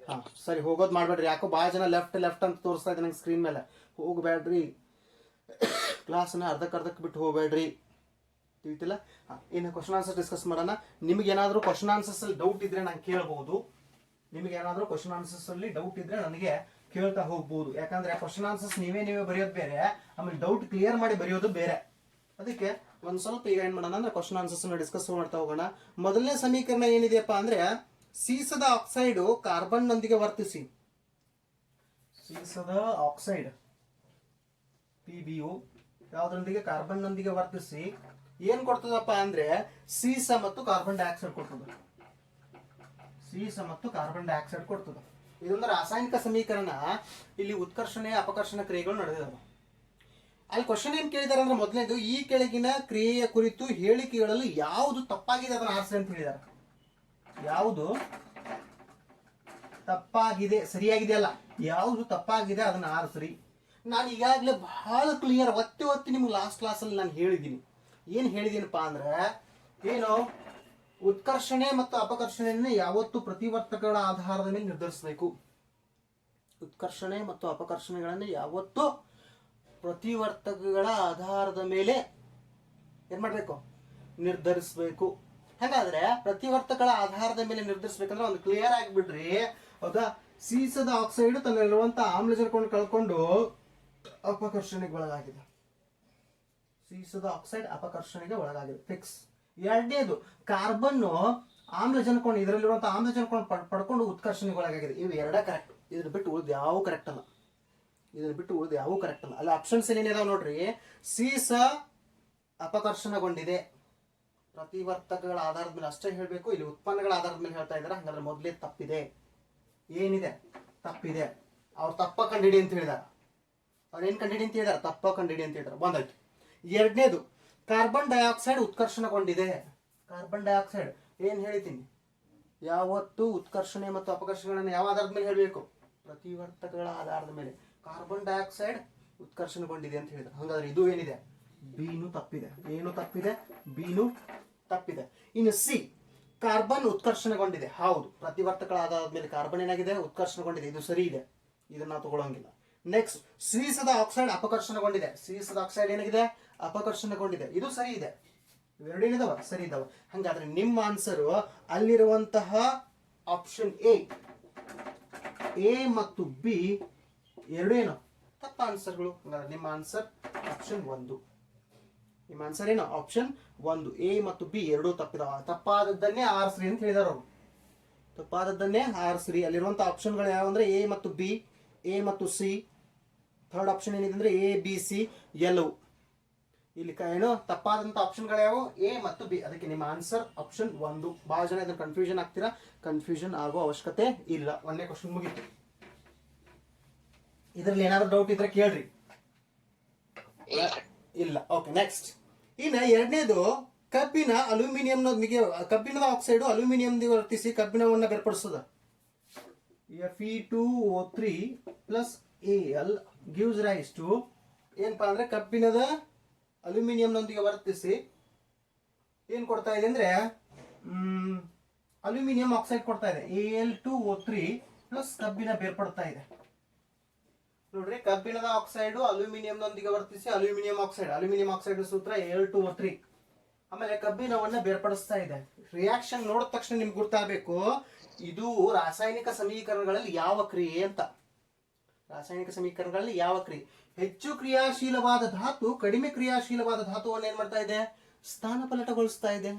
Speaker 1: ಹಾಂ ಸರಿ, ಹೋಗೋದು ಮಾಡಬೇಡ್ರಿ. ಯಾಕೋ ಭಾಳ ಜನ ಲೆಫ್ಟ್ ಅಂತ ತೋರಿಸ್ತಾ ಇದೆ ನಂಗೆ ಸ್ಕ್ರೀನ್ ಮೇಲೆ. ಹೋಗಬೇಡ್ರಿ, ಕ್ಲಾಸನ್ನ ಅರ್ಧಕ್ಕೆ ಬಿಟ್ಟು ಹೋಗಬೇಡ್ರಿ. ತಿಳಿತಿಲ್ಲ? ಹಾಂ, ಇನ್ನು ಕ್ವಶನ್ ಆನ್ಸರ್ ಡಿಸ್ಕಸ್ ಮಾಡೋಣ. ನಿಮಗೇನಾದರೂ ಕ್ವಶನ್ ಆನ್ಸರ್ಸಲ್ಲಿ ಡೌಟ್ ಇದ್ದರೆ ನಾನು ಕೇಳ್ಬೋದು. ನಿಮಗೇನಾದರೂ ಕ್ವಶನ್ ಆನ್ಸರ್ಸಲ್ಲಿ ಡೌಟ್ ಇದ್ದರೆ ನನಗೆ ಕೇಳ್ತಾ ಹೋಗ್ಬೋದು. ಯಾಕಂದ್ರೆ ಕ್ವಶನ್ ಆನ್ಸರ್ಸ್ ನೀವೇ ಬರೆಯೋದು ಬೇರೆ, ಆಮೇಲೆ ಡೌಟ್ ಕ್ಲಿಯರ್ ಮಾಡಿ ಬರೆಯೋದು ಬೇರೆ. ಅದಕ್ಕೆ ಒಂದು ಸ್ವಲ್ಪ ಈಗ ಏನ್ ಮಾಡೋಣ ಅಂದ್ರೆ ಕ್ವಶನ್ ಆನ್ಸರ್ಸ್ ಡಿಸ್ಕಸ್ ಮಾಡ್ತಾ ಹೋಗೋಣ. ಮೊದಲನೇ ಸಮೀಕರಣ ಏನಿದೆಯಪ್ಪ ಅಂದ್ರೆ ಸೀಸದ ಆಕ್ಸೈಡ್ ಕಾರ್ಬನ್ ನೊಂದಿಗೆ ವರ್ತಿಸಿ, ಸೀಸದ ಆಕ್ಸೈಡ್ PbO ಯಾವ್ದೊಂದಿಗೆ ಕಾರ್ಬನ್ ನೊಂದಿಗೆ ವರ್ತಿಸಿ ಏನ್ ಕೊಡ್ತದಪ್ಪ ಅಂದ್ರೆ ಸೀಸ ಮತ್ತು ಕಾರ್ಬನ್ ಡೈಆಕ್ಸೈಡ್ ಕೊಡ್ತದ, ಸೀಸ ಮತ್ತು ಕಾರ್ಬನ್ ಡೈಆಕ್ಸೈಡ್ ಕೊಡ್ತದ. ಇದೊಂದು ರಾಸಾಯನಿಕ ಸಮೀಕರಣ. ಇಲ್ಲಿ ಉತ್ಕರ್ಷಣೆ ಅಪಕರ್ಷಣ ಕ್ರಿಯೆಗಳು ನಡೆದಿದ್ದಾವೆ. ಅಲ್ಲಿ ಕ್ವಶನ್ ಏನ್ ಕೇಳಿದಾರೆ ಅಂದ್ರೆ ಮೊದಲನೇದು ಈ ಕೆಳಗಿನ ಕ್ರಿಯೆಯ ಕುರಿತು ಹೇಳಿಕೆಗಳಲ್ಲಿ ಯಾವುದು ತಪ್ಪಾಗಿದೆ ಅದನ್ನ ಆರಿಸಿ ಅಂತ ಹೇಳಿದಾರೆ. ಯಾವುದು ತಪ್ಪಾಗಿದೆ, ಸರಿಯಾಗಿದೆ ಅಲ್ಲ, ಯಾವುದು ತಪ್ಪಾಗಿದೆ ಅದನ್ನ ಆರಿಸ್ರಿ. ನಾನು ಈಗಾಗಲೇ ಬಹಳ ಕ್ಲಿಯರ್ ಒತ್ತಿ ನಿಮ್ಗೆ ಲಾಸ್ಟ್ ಕ್ಲಾಸಲ್ಲಿ ನಾನು ಹೇಳಿದ್ದೀನಿ. ಏನು ಹೇಳಿದ್ದೀನಪ್ಪ ಅಂದ್ರೆ ಏನು ಉತ್ಕರ್ಷಣೆ ಮತ್ತು ಅಪಕರ್ಷಣೆಯನ್ನು ಯಾವತ್ತು ಪ್ರತಿವರ್ತಕಗಳ ಆಧಾರದ ಮೇಲೆ ನಿರ್ಧರಿಸಬೇಕು. ಉತ್ಕರ್ಷಣೆ ಮತ್ತು ಅಪಕರ್ಷಣೆಗಳನ್ನು ಯಾವತ್ತು ಪ್ರತಿವರ್ತಕಗಳ ಆಧಾರದ ಮೇಲೆ ಏನ್ ಮಾಡ್ಬೇಕು, ನಿರ್ಧರಿಸಬೇಕು. ಹಾಗಾದ್ರೆ ಪ್ರತಿವರ್ತಕಗಳ ಆಧಾರದ ಮೇಲೆ ನಿರ್ಧರಿಸಬೇಕಂದ್ರೆ ಒಂದು ಕ್ಲಿಯರ್ ಆಗಿಬಿಡ್ರಿ. ಹೌದಾ, ಸೀಸದ ಆಕ್ಸೈಡ್ ತನ್ನಲ್ಲಿರುವಂತಹ ಆಮ್ಲಜನಕವನ್ನು ಕಳ್ಕೊಂಡು ಅಪಕರ್ಷಣೆಗೆ ಒಳಗಾಗಿದೆ. ಸೀಸದ ಆಕ್ಸೈಡ್ ಅಪಕರ್ಷಣೆಗೆ ಒಳಗಾಗಿದೆ, ಫಿಕ್ಸ್. ಎರಡನೇದು ಕಾರ್ಬನ್ ಆಮ್ಲಜನಕವನ್ನು, ಇದರಲ್ಲಿರುವಂತಹ ಆಮ್ಲಜನಕವನ್ನು ಪಡ್ಕೊಂಡು ಉತ್ಕರ್ಷಣೆಗೆ ಒಳಗಾಗಿದೆ. ಇವು ಎರಡೇ ಕರೆಕ್ಟ್. ಇದ್ರ ಬಿಟ್ಟು ಉಳಿದು ಯಾವ ಕರೆಕ್ಟ್ ಅಲ್ಲ, ಇದನ್ನ ಬಿಟ್ಟು ಉಳಿದು ಯಾವ ಕರೆಕ್ಟ್ ಅಲ್ಲ. ಅಲ್ಲಿ ಆಪ್ಷನ್ಸ್ ಏನೇನಿದಾವ ನೋಡ್ರಿ. ಸೀಸ ಅಪಕರ್ಷಣಗೊಂಡಿದೆ, ಪ್ರತಿವರ್ತಕಗಳ ಆಧಾರದ ಮೇಲೆ ಅಷ್ಟೇ ಹೇಳಬೇಕು. ಇಲ್ಲಿ ಉತ್ಪನ್ನಗಳ ಆಧಾರದ ಮೇಲೆ ಹೇಳ್ತಾ ಇದ್ದಾರೆ. ಹಾಗಾದ್ರೆ ಮೊದಲೇ ತಪ್ಪಿದೆ. ಏನಿದೆ ತಪ್ಪಿದೆ. ಅವ್ರು ತಪ್ಪ ಕಂಡಿಡಿ ಅಂತ ಹೇಳಿದಾರ. ಅವ್ರು ಏನ್ ಕಂಡಿಡಿ ಅಂತ ಹೇಳಿದಾರೆ, ತಪ್ಪ ಕಂಡಿಡಿ ಅಂತ ಹೇಳಿದಾರೆ. ಬಂದಾಯ್ತು. ಎರಡನೇದು ಕಾರ್ಬನ್ ಡೈಆಕ್ಸೈಡ್ ಉತ್ಕರ್ಷಣಗೊಂಡಿದೆ. ಕಾರ್ಬನ್ ಡೈಆಕ್ಸೈಡ್ ಏನ್ ಹೇಳ್ತೀನಿ, ಯಾವತ್ತು ಉತ್ಕರ್ಷಣೆ ಮತ್ತು ಅಪಕರ್ಷಣೆಗಳನ್ನು ಯಾವ ಆಧಾರದ ಮೇಲೆ ಹೇಳಬೇಕು, ಪ್ರತಿವರ್ತಕಗಳ ಆಧಾರದ ಮೇಲೆ. ಕಾರ್ಬನ್ ಡೈಆಕ್ಸೈಡ್ ಉತ್ಕರ್ಷಣಗೊಂಡಿದೆ ಅಂತ ಹೇಳಿದ್ರು. ಹಾಗಾದ್ರೆ ಇದು ಏನಿದೆ, ಬಿನು ತಪ್ಪಿದೆ. ಏನು ತಪ್ಪಿದೆ, ಬಿನು ತಪ್ಪಿದೆ. ಇನ್ನು ಸಿ, ಕಾರ್ಬನ್ ಉತ್ಕರ್ಷಣಗೊಂಡಿದೆ. ಹೌದು, ಪ್ರತಿವರ್ತಕಗಳ ಆಧಾರದ ಮೇಲೆ ಕಾರ್ಬನ್ ಏನಾಗಿದೆ, ಉತ್ಕರ್ಷಣಗೊಂಡಿದೆ. ಇದು ಸರಿ ಇದೆ, ಇದನ್ನ ನಾವು ತಗೊಳ್ಳಂಗಿಲ್ಲ. ನೆಕ್ಸ್ಟ್, ಸೀಸದ ಆಕ್ಸೈಡ್ ಅಪಕರ್ಷಣಗೊಂಡಿದೆ. ಸೀಸದ ಆಕ್ಸೈಡ್ ಏನಾಗಿದೆ, ಅಪಕರ್ಷಣಗೊಂಡಿದೆ. ಇದು ಸರಿ ಇದೆ. ಇವೆರಡೇನಿದಾವ, ಸರಿ ಇದಾವ. ಹಂಗಾದ್ರೆ ನಿಮ್ಮ ಆನ್ಸರ್ ಅಲ್ಲಿರುವಂತಹ ಆಪ್ಷನ್ ಎ ಮತ್ತು ಬಿ ಎರಡು ಏನು ತಪ್ಪ ಆನ್ಸರ್ಗಳು. ಹಂಗಾದ್ರೆ ನಿಮ್ಮ ಆನ್ಸರ್ ಆಪ್ಷನ್ 1. ನಿಮ್ಮ ಆನ್ಸರ್ ಏನು, ಆಪ್ಷನ್ 1. ಎ ಮತ್ತು ಬಿ ಎರಡೂ ತಪ್ಪಿದಾವ. ತಪ್ಪಾದದ್ದನ್ನೇ ಆರಿಸ್ರಿ ಅಂತ ಹೇಳಿದಾರ ಅವರು. ತಪ್ಪಾದದ್ದನ್ನೇ ಆರಿಸ್ರಿ. ಅಲ್ಲಿರುವಂತಹ ಆಪ್ಷನ್ಗಳು ಯಾವ ಅಂದ್ರೆ ಎ ಮತ್ತು ಬಿ, ಎ ಮತ್ತು ಸಿ. ಥರ್ಡ್ ಆಪ್ಷನ್ ಏನಿದೆ ಅಂದ್ರೆ ಎ ಬಿ ಸಿ ಎಲ್ಲವು. ಇಲ್ಲಿ ಏನು ತಪ್ಪಾದಂತ ಆಪ್ಷನ್ಗಳು ಯಾವ, ಎ ಮತ್ತು ಬಿ. ಅದಕ್ಕೆ ನಿಮ್ಮ ಆನ್ಸರ್ ಆಪ್ಷನ್ 1. ಬಹಳ ಜನ ಇದ್ರ ಕನ್ಫ್ಯೂಷನ್ ಆಗ್ತೀರಾ. ಕನ್ಫ್ಯೂಷನ್ ಆಗೋ ಅವಶ್ಯಕತೆ ಇಲ್ಲ. ಒಂದೇ ಕ್ವಶನ್ ಮುಗೀತು. ಇದ್ರಲ್ಲಿ ಏನಾದ್ರು ಡೌಟ್ ಇದ್ರೆ ಕೇಳ್ರಿ. ಇಲ್ಲ, ಓಕೆ. ನೆಕ್ಸ್ಟ್, ಇನ್ನು ಎರಡನೇದು ಕಬ್ಬಿನ ಅಲ್ಯೂಮಿನಿಯಂನೊಂದಿಗೆ, ಕಬ್ಬಿಣದ ಆಕ್ಸೈಡ್ ಅಲ್ಯೂಮಿನಿಯಂಗೆ ವರ್ತಿಸಿ ಕಬ್ಬಿಣವನ್ನು ಬೇರ್ಪಡಿಸ್ತದ. Fe2O3 plus Al gives rise to ಏನಪ್ಪಾ ಅಂದ್ರೆ ಕಬ್ಬಿಣದ ಅಲ್ಯೂಮಿನಿಯಂನೊಂದಿಗೆ ವರ್ತಿಸಿ ಏನ್ ಕೊಡ್ತಾ ಇದೆ ಅಂದ್ರೆ ಅಲ್ಯೂಮಿನಿಯಂ ಆಕ್ಸೈಡ್ ಕೊಡ್ತಾ ಇದೆ. Al2O3 ಪ್ಲಸ್ ಕಬ್ಬಿಣ ಬೇರ್ಪಡ್ತಾ ಇದೆ. ನೋಡ್ರಿ, ಕಬ್ಬಿಣದ ಆಕ್ಸೈಡ್ ಅಲ್ಯೂಮಿನಿಯಂನೊಂದಿಗೆ ವರ್ತಿಸಿ ಅಲ್ಯೂಮಿನಿಯಂ ಆಕ್ಸೈಡ್ ಸೂತ್ರ Al2O3. ಆಮೇಲೆ ಕಬ್ಬಿಣವನ್ನ ಬೇರ್ಪಡಿಸ್ತಾ ಇದೆ. ರಿಯಾಕ್ಷನ್ ನೋಡಿದ ತಕ್ಷಣ ನಿಮ್ಗೆ ಗೊತ್ತಾಗಬೇಕು ಇದು ರಾಸಾಯನಿಕ ಸಮೀಕರಣಗಳಲ್ಲಿ ಯಾವ ಕ್ರಿಯೆ ಅಂತ. ರಾಸಾಯನಿಕ ಸಮೀಕರಣಗಳಲ್ಲಿ ಯಾವ ಕ್ರಿಯೆ. ಹೆಚ್ಚು ಕ್ರಿಯಾಶೀಲವಾದ ಧಾತು ಕಡಿಮೆ ಕ್ರಿಯಾಶೀಲವಾದ ಧಾತುವನ್ನು ಏನ್ ಮಾಡ್ತಾ ಇದೆ, ಸ್ಥಾನಪಲ್ಲಟಗೊಳಿಸ್ತಾ ಇದೆ.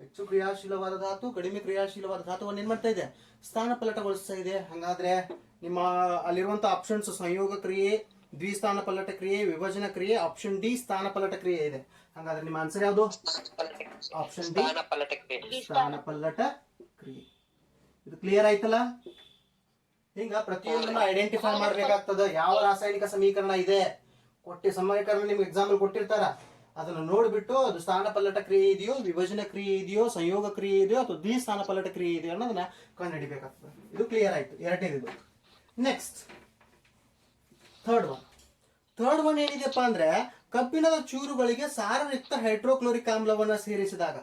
Speaker 1: ಹೆಚ್ಚು ಕ್ರಿಯಾಶೀಲವಾದ ಧಾತು ಕಡಿಮೆ ಕ್ರಿಯಾಶೀಲವಾದ ಧಾತುವನ್ನು ಏನ್ ಮಾಡ್ತಾ ಇದೆ, ಸ್ಥಾನಪಲ್ಲಟಗೊಳಿಸ್ತಾ ಇದೆ. ಹಾಗಾದ್ರೆ ನಿಮ್ಮ ಅಲ್ಲಿರುವಂತಹ ಆಪ್ಷನ್ಸ್ ಸಂಯೋಗ ಕ್ರಿಯೆ, ದ್ವಿಸ್ಥಾನಪಲ್ಲಟ ಕ್ರಿಯೆ, ವಿಭಜನ ಕ್ರಿಯೆ. ಆಪ್ಷನ್ ಡಿ ಸ್ಥಾನಪಲ್ಲಟ ಕ್ರಿಯೆ ಇದೆ. ಹಾಗಾದ್ರೆ ನಿಮ್ಮ ಆನ್ಸರ್ ಯಾವುದು, ಆಪ್ಷನ್ ಡಿ ಸ್ಥಾನಪಲ್ಲಟ ಕ್ರಿಯೆ. ಇದು ಕ್ಲಿಯರ್ ಆಯ್ತಲ್ಲ. ಹಿಂಗ ಪ್ರತಿಯೊಂದನ್ನು ಐಡೆಂಟಿಫೈ ಮಾಡ್ಬೇಕಾಗ್ತದ. ಯಾವ ರಾಸಾಯನಿಕ ಸಮೀಕರಣ ಇದೆ ಸಮೀಕರಣ ನಿಮ್ಗೆ ಎಕ್ಸಾಂಪಲ್ ಕೊಟ್ಟಿರ್ತಾರ, ಅದನ್ನು ನೋಡ್ಬಿಟ್ಟು ಅದು ಸ್ಥಾನಪಲ್ಲಟ ಕ್ರಿಯೆ ಇದೆಯೋ, ವಿಭಜನ ಕ್ರಿಯೆ ಇದೆಯೋ, ಸಂಯೋಗ ಕ್ರಿಯೆ ಇದೆಯೋ ಅಥವಾ ದ್ವಿಸ್ಥಾನಪಲ್ಲಟ ಕ್ರಿಯೆ ಇದೆಯೋ ಅನ್ನೋದನ್ನ ಕಂಡುಹಿಡಿಬೇಕಾಗ್ತದೆ. ಇದು ಕ್ಲಿಯರ್ ಆಯ್ತು, ಎರಡನೇದು. ನೆಕ್ಸ್ಟ್ ಥರ್ಡ್ ಒನ್ ಏನಿದೆಪ್ಪ ಅಂದ್ರೆ ಕಬ್ಬಿಣದ ಚೂರುಗಳಿಗೆ ಸಾರಯುಕ್ತ ಹೈಡ್ರೋಕ್ಲೋರಿಕ್ ಆಮ್ಲವನ್ನ ಸೇರಿಸಿದಾಗ,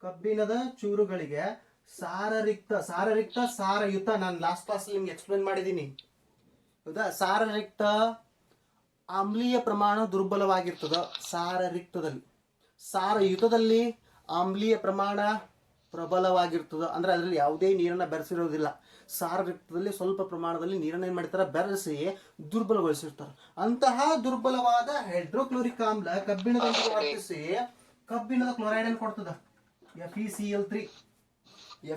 Speaker 1: ಕಬ್ಬಿಣದ ಚೂರುಗಳಿಗೆ ಸಾರಯುತ ನಾನು ಲಾಸ್ಟ್ ಕ್ಲಾಸ್ ನಿಮ್ಗೆ ಎಕ್ಸ್ಪ್ಲೇನ್ ಮಾಡಿದ್ದೀನಿ ಹೌದಾ. ಸಾರರಿಕ್ತ ಆಮ್ಲೀಯ ಪ್ರಮಾಣ ದುರ್ಬಲವಾಗಿರ್ತದ. ಸಾರಯುತದಲ್ಲಿ ಆಮ್ಲೀಯ ಪ್ರಮಾಣ ಪ್ರಬಲವಾಗಿರ್ತದ. ಅಂದ್ರೆ ಅದರಲ್ಲಿ ಯಾವುದೇ ನೀರನ್ನ ಬೆರೆಸಿರೋದಿಲ್ಲ. ಸಾರಯುಕ್ತದಲ್ಲಿ ಸ್ವಲ್ಪ ಪ್ರಮಾಣದಲ್ಲಿ ನೀರನ್ನು ಏನ್ ಮಾಡ್ತಾರೆ, ಬೆರೆಸಿ ದುರ್ಬಲಗೊಳಿಸಿರ್ತಾರೆ. ಅಂತಹ ದುರ್ಬಲವಾದ ಹೈಡ್ರೋಕ್ಲೋರಿಕ್ ಆಮ್ಲ ಕಬ್ಬಿಣದೊಂದಿಗೆ ವರ್ತಿಸಿ ಕಬ್ಬಿಣದ ಕ್ಲೋರೈಡ್ ಅನ್ನು ಕೊಡ್ತದ, FeCl3.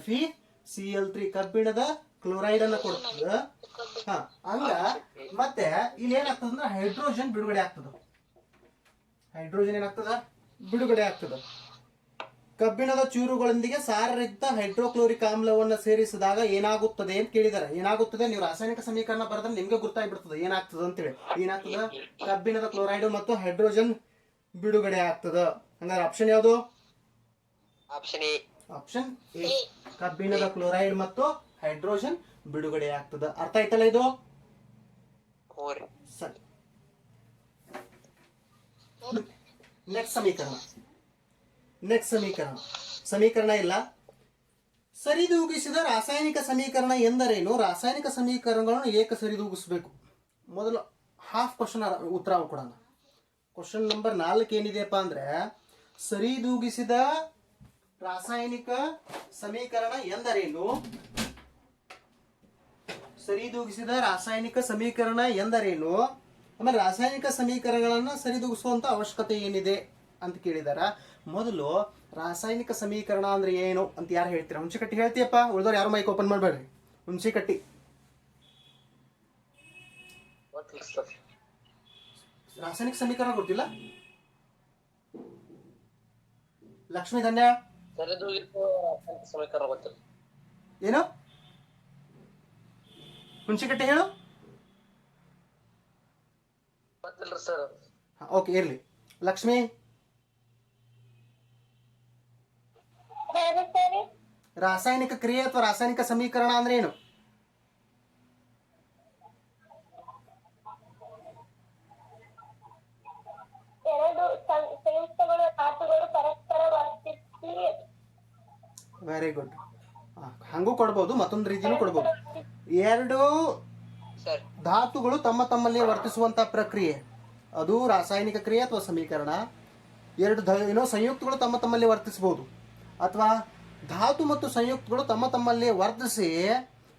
Speaker 1: FeCl3 ಕಬ್ಬಿಣದ ಕ್ಲೋರೈಡ್ ಅನ್ನು ಕೊಡ್ತದ. ಹಂಗ ಮತ್ತೆ ಇಲ್ಲಿ ಏನಾಗ್ತದ ಅಂದ್ರೆ ಹೈಡ್ರೋಜನ್ ಬಿಡುಗಡೆ ಆಗ್ತದ. ಹೈಡ್ರೋಜನ್ ಏನಾಗ್ತದ, ಬಿಡುಗಡೆ ಆಗ್ತದ. ಕಬ್ಬಿಣದ ಚೂರುಗಳೊಂದಿಗೆ ಸಾರರಹಿತ ಹೈಡ್ರೋಕ್ಲೋರಿಕ್ ಆಮ್ಲವನ್ನು ಸೇರಿಸಿದಾಗ ಏನಾಗುತ್ತದೆ ಅಂತ ಕೇಳಿದಾರೆ. ಏನಾಗುತ್ತದೆ, ನೀವು ರಾಸಾಯನಿಕ ಸಮೀಕರಣ ಬರೆದ್ರೆ ನಿಮ್ಗೆ ಗೊತ್ತಾಗ್ಬಿಡ್ತದೆ ಏನಾಗ್ತದೆ ಅಂತೇಳಿ. ಏನಾಗ್ತದ, ಕಬ್ಬಿಣದ ಕ್ಲೋರೈಡ್ ಮತ್ತು ಹೈಡ್ರೋಜನ್ ಬಿಡುಗಡೆ ಆಗ್ತದ. ಹಂಗಾರೆ ಆಪ್ಷನ್ ಯಾವುದು? ಆಪ್ಷನ್ ಎ, ಕಬ್ಬಿಣದ ಕ್ಲೋರೈಡ್ ಮತ್ತು ಹೈಡ್ರೋಜನ್ ಬಿಡುಗಡೆ ಆಗ್ತದ. ಅರ್ಥ ಆಯ್ತಲ್ಲ ಇದು? ಸರಿ. ನೆಕ್ಸ್ಟ್ ಸಮೀಕರಣ ಇಲ್ಲ. ಸರಿದೂಗಿಸಿದ ರಾಸಾಯನಿಕ ಸಮೀಕರಣ ಎಂದರೇನು? ರಾಸಾಯನಿಕ ಸಮೀಕರಣಗಳನ್ನು ಏಕ ಸರಿದೂಗಿಸಬೇಕು. ಮೊದಲು ಹಾಫ್ ಕ್ವಶನ್ ಉತ್ತರ ಕೊಡೋಣ. ಕ್ವಶನ್ ನಂಬರ್ 4 ಏನಿದೆಯಪ್ಪ ಅಂದ್ರೆ, ಸರಿದೂಗಿಸಿದ ರಾಸಾಯನಿಕ ಸಮೀಕರಣ ಎಂದರೇನು? ಸರಿದೂಗಿಸಿದ ರಾಸಾಯನಿಕ ಸಮೀಕರಣ ಎಂದರೇನು? ಆಮೇಲೆ ರಾಸಾಯನಿಕ ಸಮೀಕರಣಗಳನ್ನು ಸರಿದೂಗಿಸುವಂತ ಅವಶ್ಯಕತೆ ಏನಿದೆ ಅಂತ ಕೇಳಿದಾರ. ಮೊದಲು ರಾಸಾಯನಿಕ ಸಮೀಕರಣ ಅಂದ್ರೆ ಏನು ಅಂತ ಯಾರು ಹೇಳ್ತೀರಾ? ಹುಣಸಿ ಕಟ್ಟಿ ಹೇಳ್ತೀಯಪ್ಪ, ಉಳಿದವ್ರು ಯಾರು ಮೈಕ್ ಓಪನ್ ಮಾಡಬೇಡ್ರಿ. ಹುಣಸಿ ಕಟ್ಟಿ ರಾಸಾಯನಿಕ ಸಮೀಕರಣ ಗೊತ್ತಿಲ್ಲ? ಲಕ್ಷ್ಮೀ ಧನ್ಯ
Speaker 2: ಸಮೀಕರಣ ಗೊತ್ತಿಲ್ಲ.
Speaker 1: ಏನು? ಹುಣಸಿ ಕಟ್ಟಿ ಹೇಳು. ಓಕೆ, ಇರ್ಲಿ. ಲಕ್ಷ್ಮಿ, ರಾಸಾಯನಿಕ ಕ್ರಿಯೆ ಅಥವಾ ರಾಸಾಯನಿಕ ಸಮೀಕರಣ ಅಂದ್ರೆ ಏನು? Very good. ಹಂಗೂ ಕೊಡ್ಬೋದು, ಮತ್ತೊಂದು ರೀತಿನೂ ಕೊಡ್ಬೋದು. ಎರಡು ಧಾತುಗಳು ತಮ್ಮ ತಮ್ಮಲ್ಲಿ ವರ್ತಿಸುವಂತ ಪ್ರಕ್ರಿಯೆ, ಅದು ರಾಸಾಯನಿಕ ಕ್ರಿಯೆ ಅಥವಾ ಸಮೀಕರಣ. ಎರಡು ಸಂಯುಕ್ತಗಳು ತಮ್ಮ ತಮ್ಮಲ್ಲಿ ವರ್ತಿಸಬಹುದು, ಅಥವಾ ಧಾತು ಮತ್ತು ಸಂಯುಕ್ತಗಳು ತಮ್ಮ ತಮ್ಮಲ್ಲಿ ವರ್ತಿಸಿ